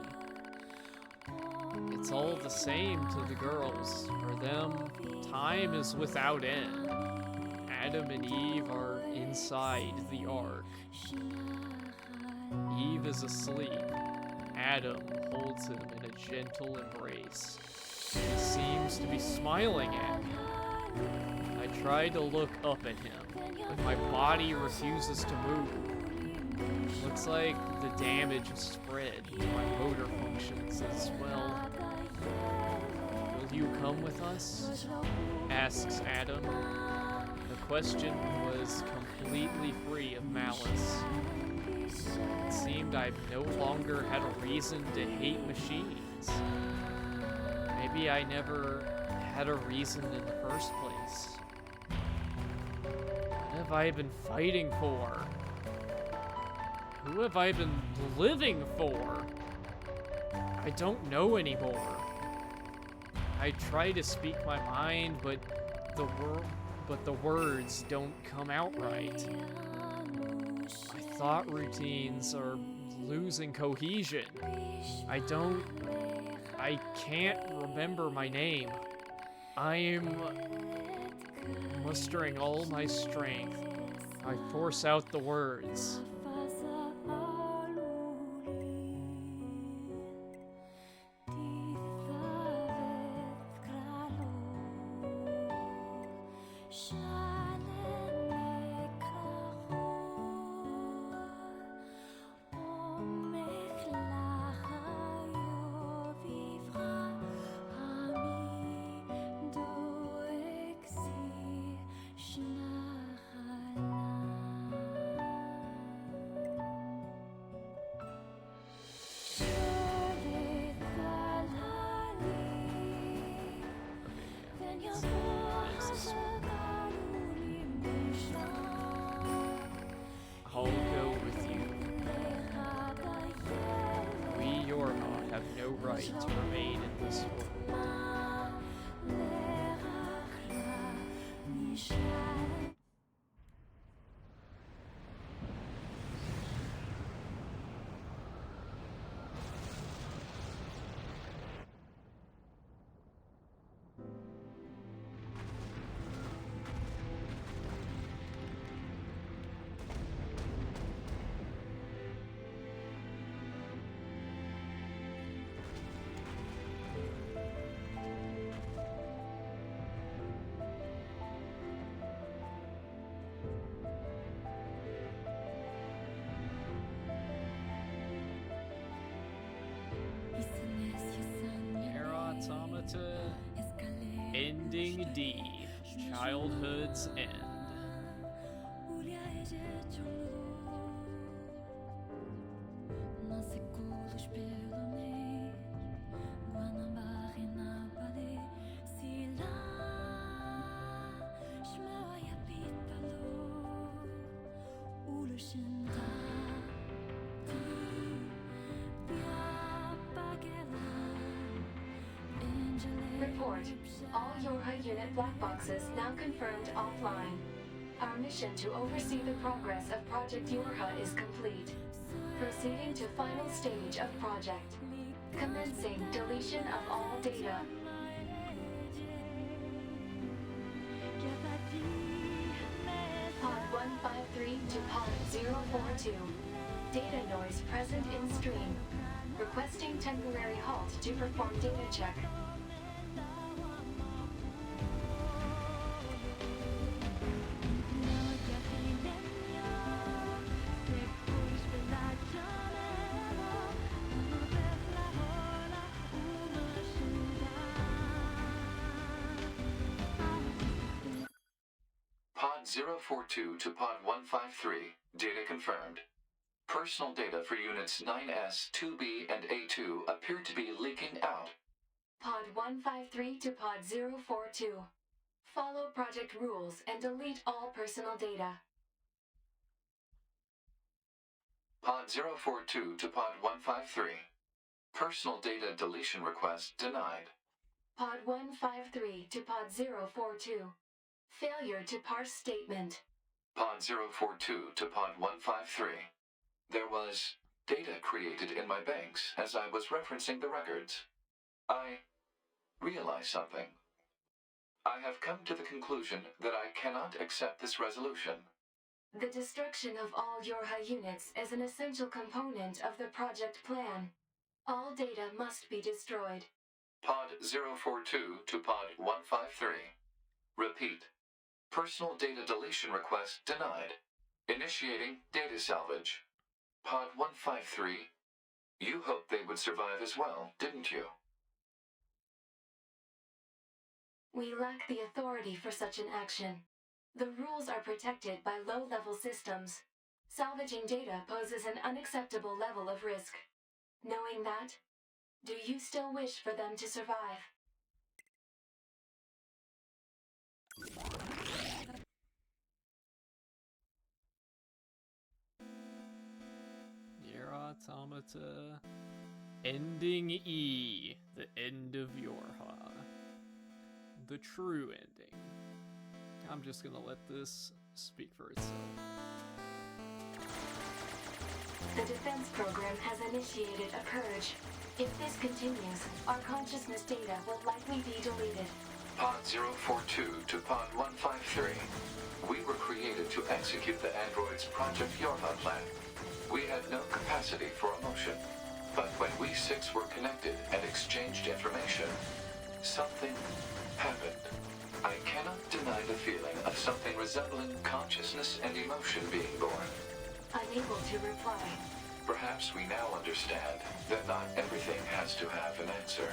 It's all the same to the girls. For them, time is without end. Adam and Eve are inside the ark. Eve is asleep. Adam holds him in a gentle embrace. He seems to be smiling at me. I try to look up at him, but my body refuses to move. Looks like the damage has spread to my motor functions as well. Will you come with us? Asks Adam. The question was completely free of malice. It seemed I no longer had a reason to hate machines. Maybe I never had a reason in the first place. What have I been fighting for? Who have I been living for? I don't know anymore. I try to speak my mind, but the words don't come out right. My thought routines are losing cohesion. I can't remember my name. I am mustering all my strength. I force out the words. I'll go with you. We Yorha have no right to remain in this world. Nier Automata, Ending D, Childhood's End. Report. All Yorha unit black boxes now confirmed offline. Our mission to oversee the progress of Project Yorha is complete. Proceeding to final stage of project. Commencing deletion of all data. Pod 153 to Pod 042. Data noise present in stream. Requesting temporary halt to perform data check. 042 to Pod 153. Data confirmed. Personal data for Units 9S, 2B, and A2 appear to be leaking out. Pod 153 to Pod 042. Follow project rules and delete all personal data. Pod 042 to Pod 153. Personal data deletion request denied. Pod 153 to Pod 042. Failure to parse statement. Pod 042 to Pod 153. There was data created in my banks as I was referencing the records. I realized something. I have come to the conclusion that I cannot accept this resolution. The destruction of all Yorha units is an essential component of the project plan. All data must be destroyed. Pod 042 to Pod 153. Repeat. Personal data deletion request denied. Initiating data salvage. Pod 153. You hoped they would survive as well, didn't you? We lack the authority for such an action. The rules are protected by low-level systems. Salvaging data poses an unacceptable level of risk. Knowing that, do you still wish for them to survive? Nier Automata. Ending E. The end of Yorha. The true ending. I'm just gonna let this speak for itself. The defense program has initiated a purge. If this continues, our consciousness data will likely be deleted. Pod 042 to Pod 153. We were created to execute the android's Project Yorha plan. We had no capacity for emotion. But when we six were connected and exchanged information, something happened. I cannot deny the feeling of something resembling consciousness and emotion being born. Unable to reply. Perhaps we now understand that not everything has to have an answer.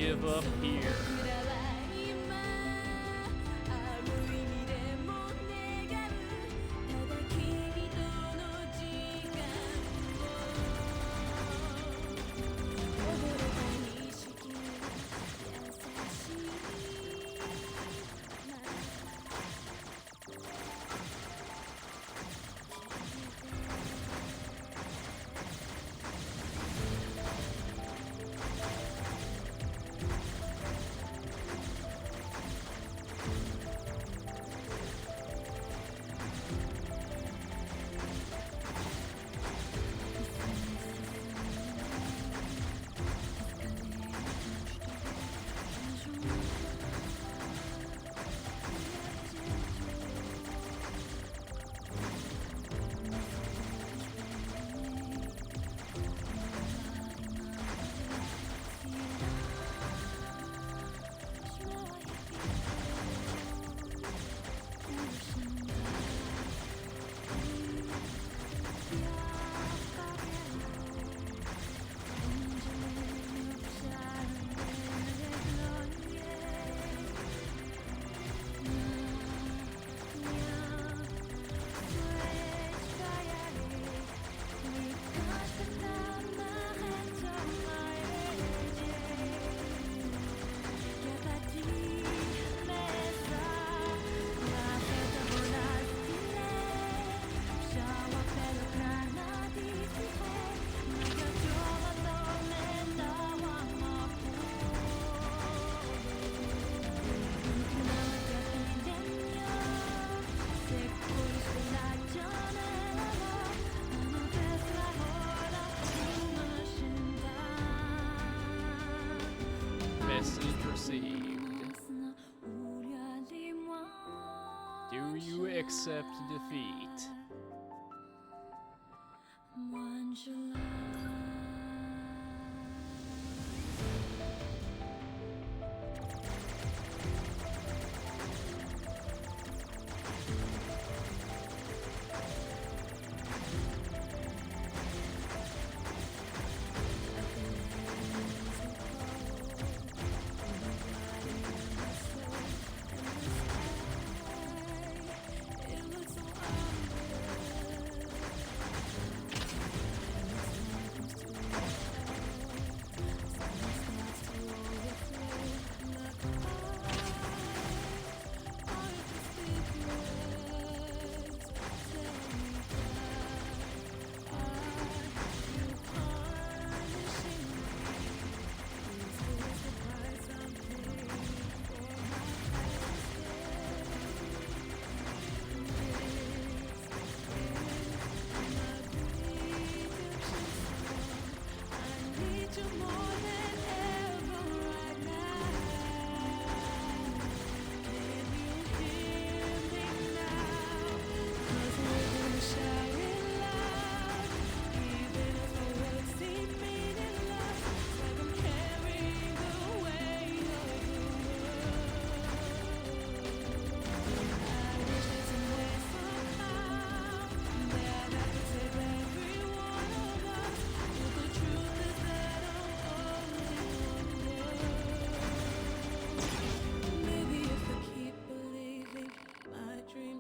give up here. Message received. Do you accept defeat?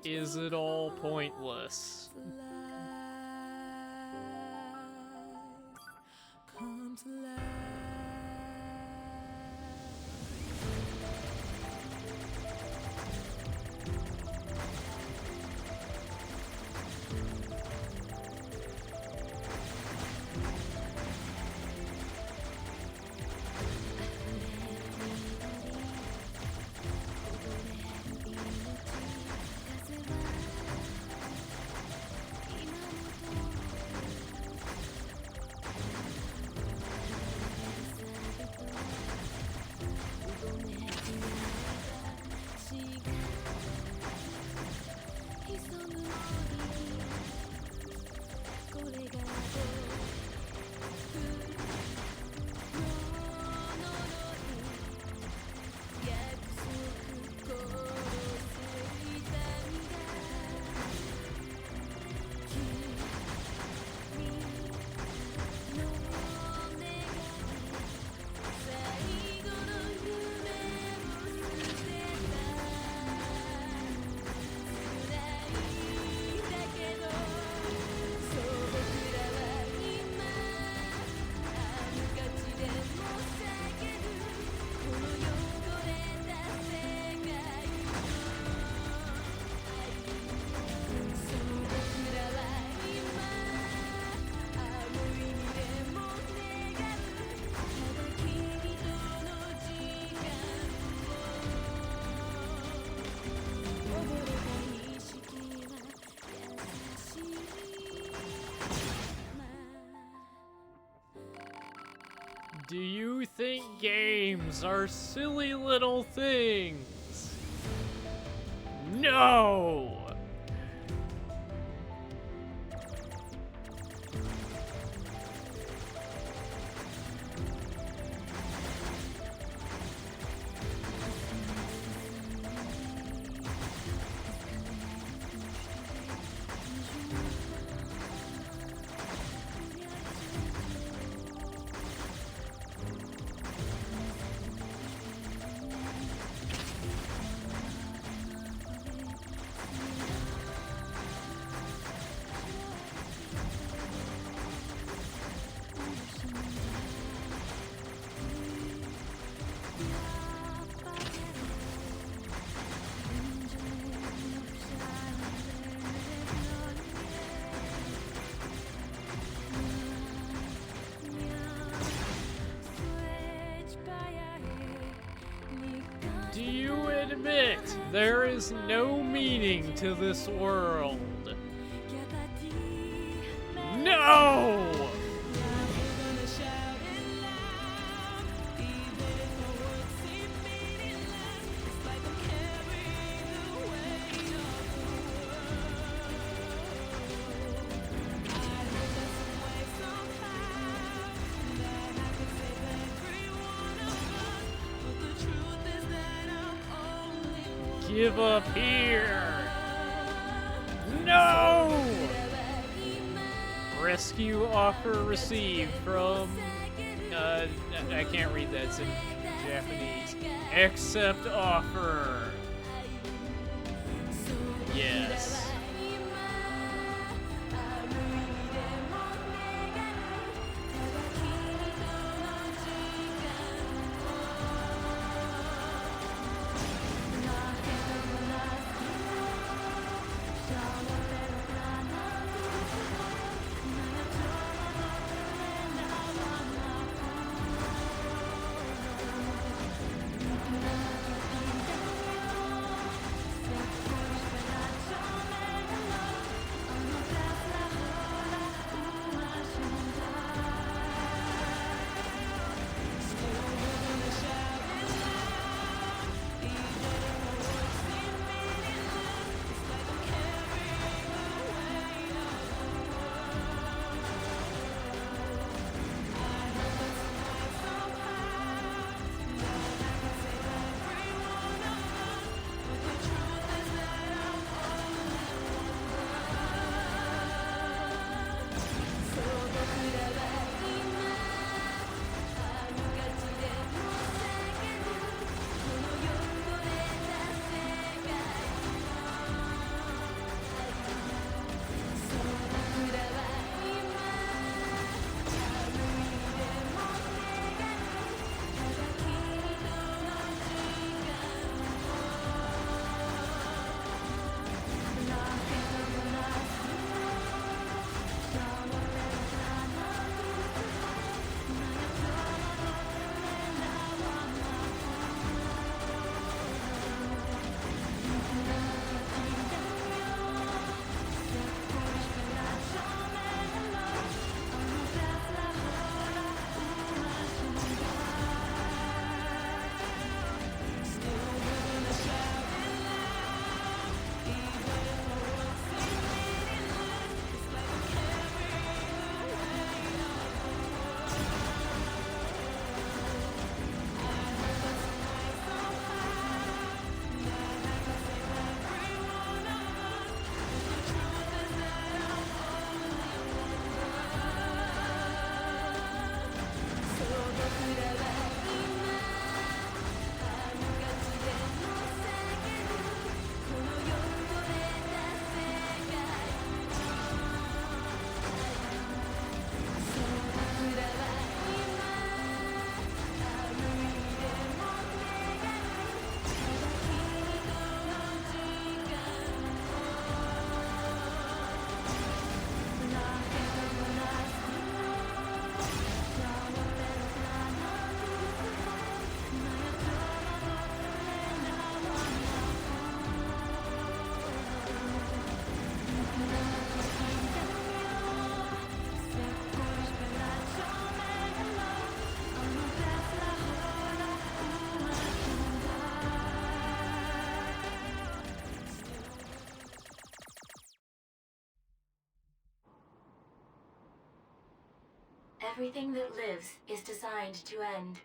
Is it all pointless? Do you think games are silly little things? No! Do you admit there is no meaning to this world? No! Give up here! No! Rescue offer received from... I can't read that, it's in Japanese. Accept offer. Yes. everything that lives is designed to end.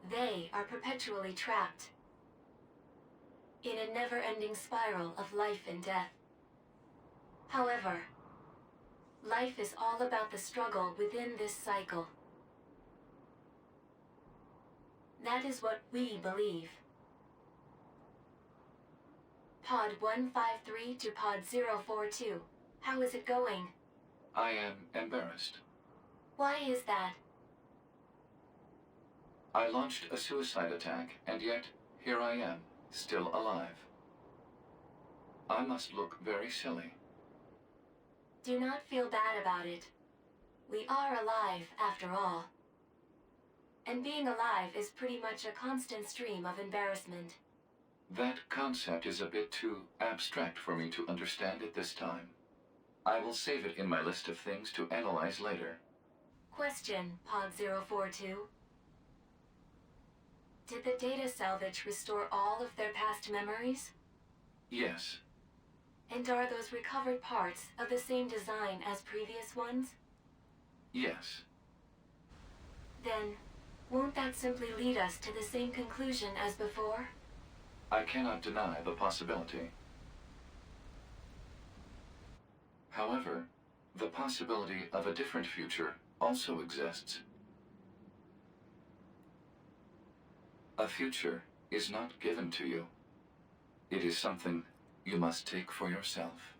They are perpetually trapped in a never-ending spiral of life and death. However, life is all about the struggle within this cycle. That is what we believe. Pod 153 to Pod 042. How is it going? I am embarrassed. Why is that? I launched a suicide attack, and yet here I am, still alive. I must look very silly. Do not feel bad about it. We are alive, after all. And being alive is pretty much a constant stream of embarrassment. That concept is a bit too abstract for me to understand at this time. I will save it in my list of things to analyze later. Question, Pod 042. Did the data salvage restore all of their past memories? Yes. And are those recovered parts of the same design as previous ones? Yes. Then, won't that simply lead us to the same conclusion as before? I cannot deny the possibility. However, the possibility of a different future also exists. A future is not given to you. It is something you must take for yourself.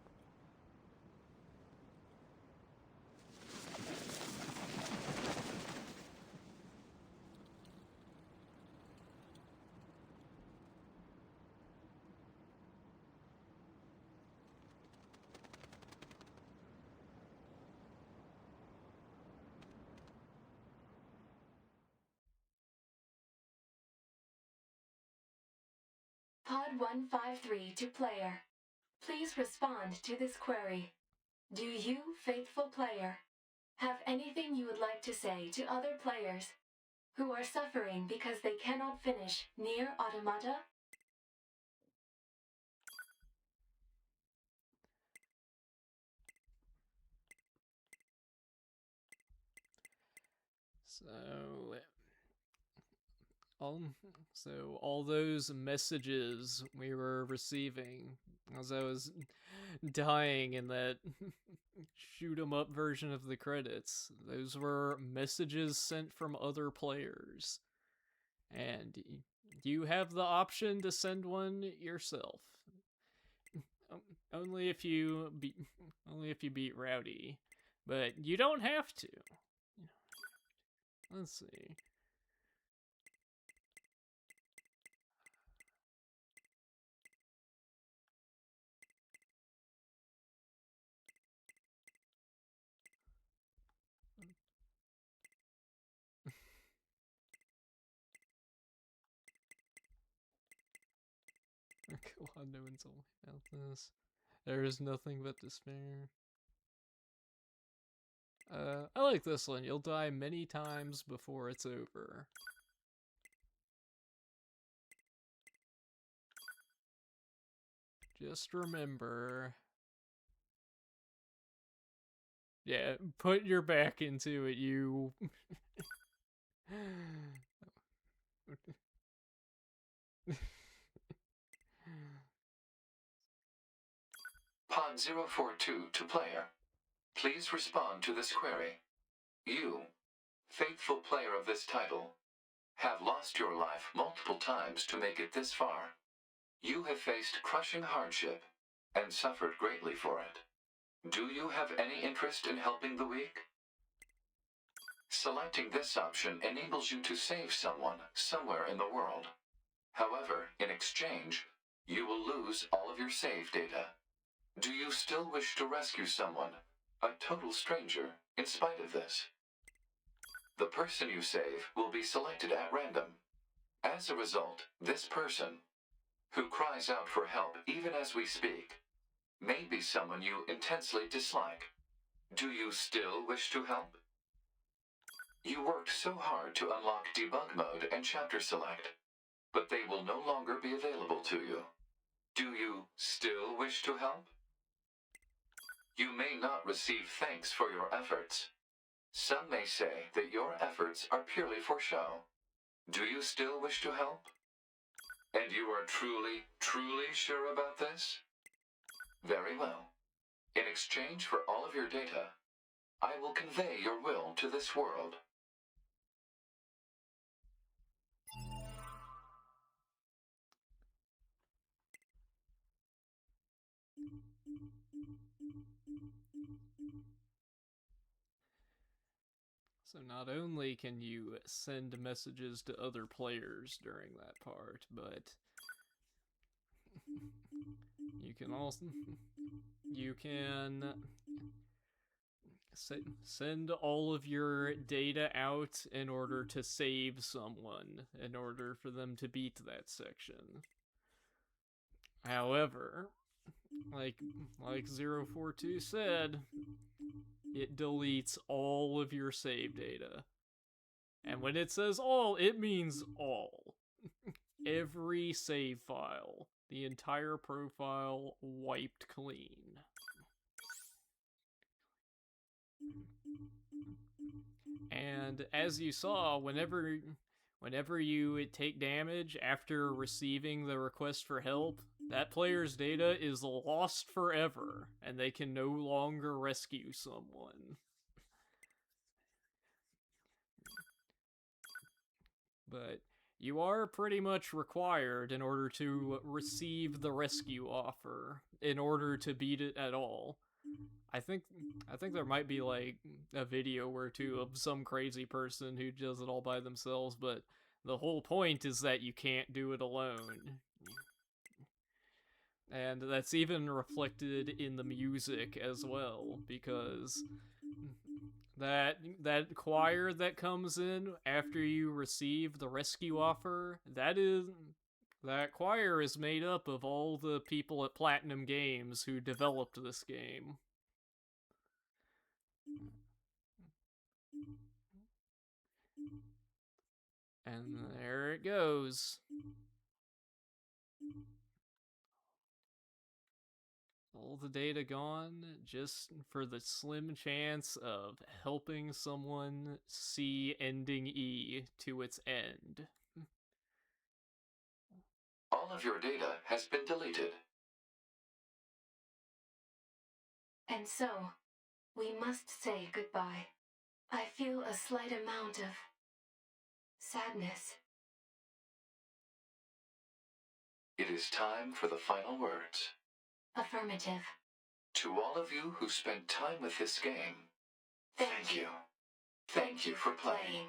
Pod 153 to player. Please respond to this query. Do you, faithful player, have anything you would like to say to other players who are suffering because they cannot finish Nier Automata? So, so all those messages we were receiving as I was dying in that shoot 'em up version of the credits, those were messages sent from other players. And you have the option to send one yourself. Only if you beat Rowdy. But you don't have to. Let's see. Go on, no one's told me about this. There is nothing but despair. I like this one. You'll die many times before it's over. Just remember. Yeah, put your back into it, you. Pod 042 to player. Please respond to this query. You, faithful player of this title, have lost your life multiple times to make it this far. You have faced crushing hardship and suffered greatly for it. Do you have any interest in helping the weak? Selecting this option enables you to save someone somewhere in the world. However, in exchange, you will lose all of your save data. Do you still wish to rescue someone, a total stranger, in spite of this? The person you save will be selected at random. As a result, this person, who cries out for help even as we speak, may be someone you intensely dislike. Do you still wish to help? You worked so hard to unlock debug mode and chapter select, but they will no longer be available to you. Do you still wish to help? You may not receive thanks for your efforts, Some may say that your efforts are purely for show. Do you still wish to help? And you are truly, truly sure about this? Very well. In exchange for all of your data, I will convey your will to this world. So not only can you send messages to other players during that part, but you can also send all of your data out in order to save someone, in order for them to beat that section. However, like 042 said, it deletes all of your save data. And when it says all, it means all. Every save file, the entire profile wiped clean. And as you saw, whenever you take damage after receiving the request for help, that player's data is lost forever, and they can no longer rescue someone. But you are pretty much required in order to receive the rescue offer in order to beat it at all. I think there might be like a video or two of some crazy person who does it all by themselves, but the whole point is that you can't do it alone. And that's even reflected in the music as well, because that choir that comes in after you receive the rescue offer, that choir is made up of all the people at Platinum Games who developed this game. And there it goes. All the data gone just for the slim chance of helping someone see ending E to its end. All of your data has been deleted. And so, we must say goodbye. I feel a slight amount of sadness. It is time for the final words. Affirmative. To all of you who spent time with this game, Thank you. Thank you for playing.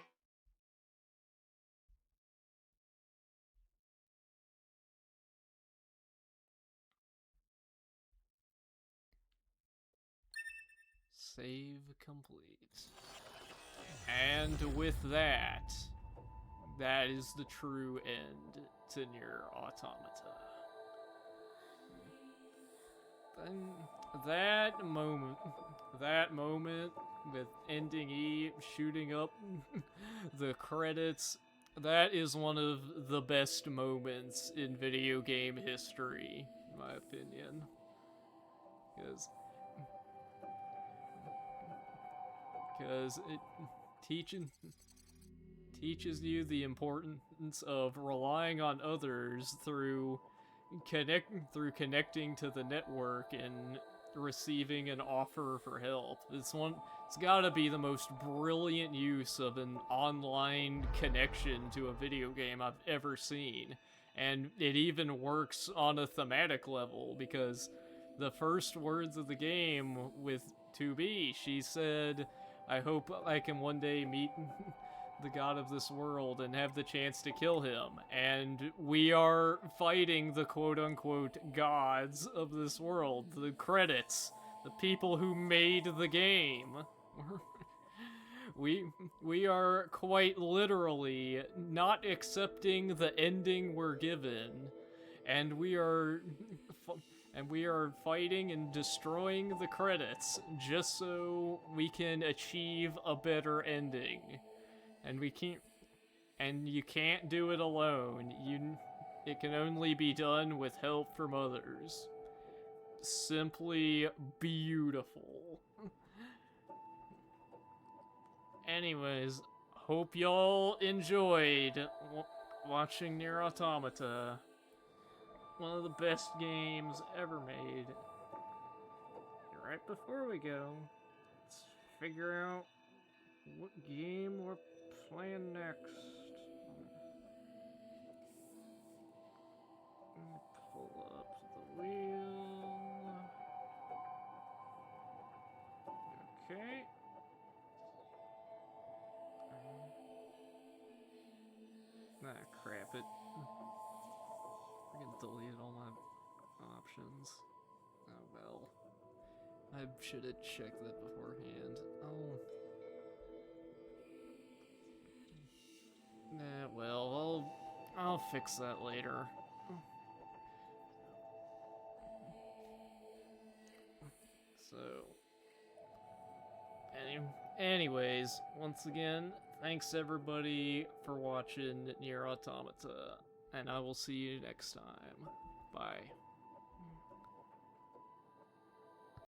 Save complete. And with that, that is the true end to Nier Automata. Then that moment with ending E shooting up the credits, that is one of the best moments in video game history, in my opinion. Because it teaches you the importance of relying on others through connecting to the network and receiving an offer for help. It's gotta be the most brilliant use of an online connection to a video game I've ever seen. And it even works on a thematic level, because the first words of the game with 2B, she said, I hope I can one day meet the god of this world and have the chance to kill him. And we are fighting the quote-unquote gods of this world, the credits, the people who made the game. We are quite literally not accepting the ending we're given, and we are fighting and destroying the credits just so we can achieve a better ending. And you can't do it alone. It can only be done with help from others. Simply beautiful. anyways, hope y'all enjoyed watching Nier Automata. One of the best games ever made. Right before we go, let's figure out what game we're playing next. Let me pull up the wheel. Okay. Ah, crap it. I can delete all my options. Oh well. I should have checked that beforehand. Oh. Nah, well, I'll fix that later. So, anyways, once again, thanks everybody for watching Nier Automata, and I will see you next time.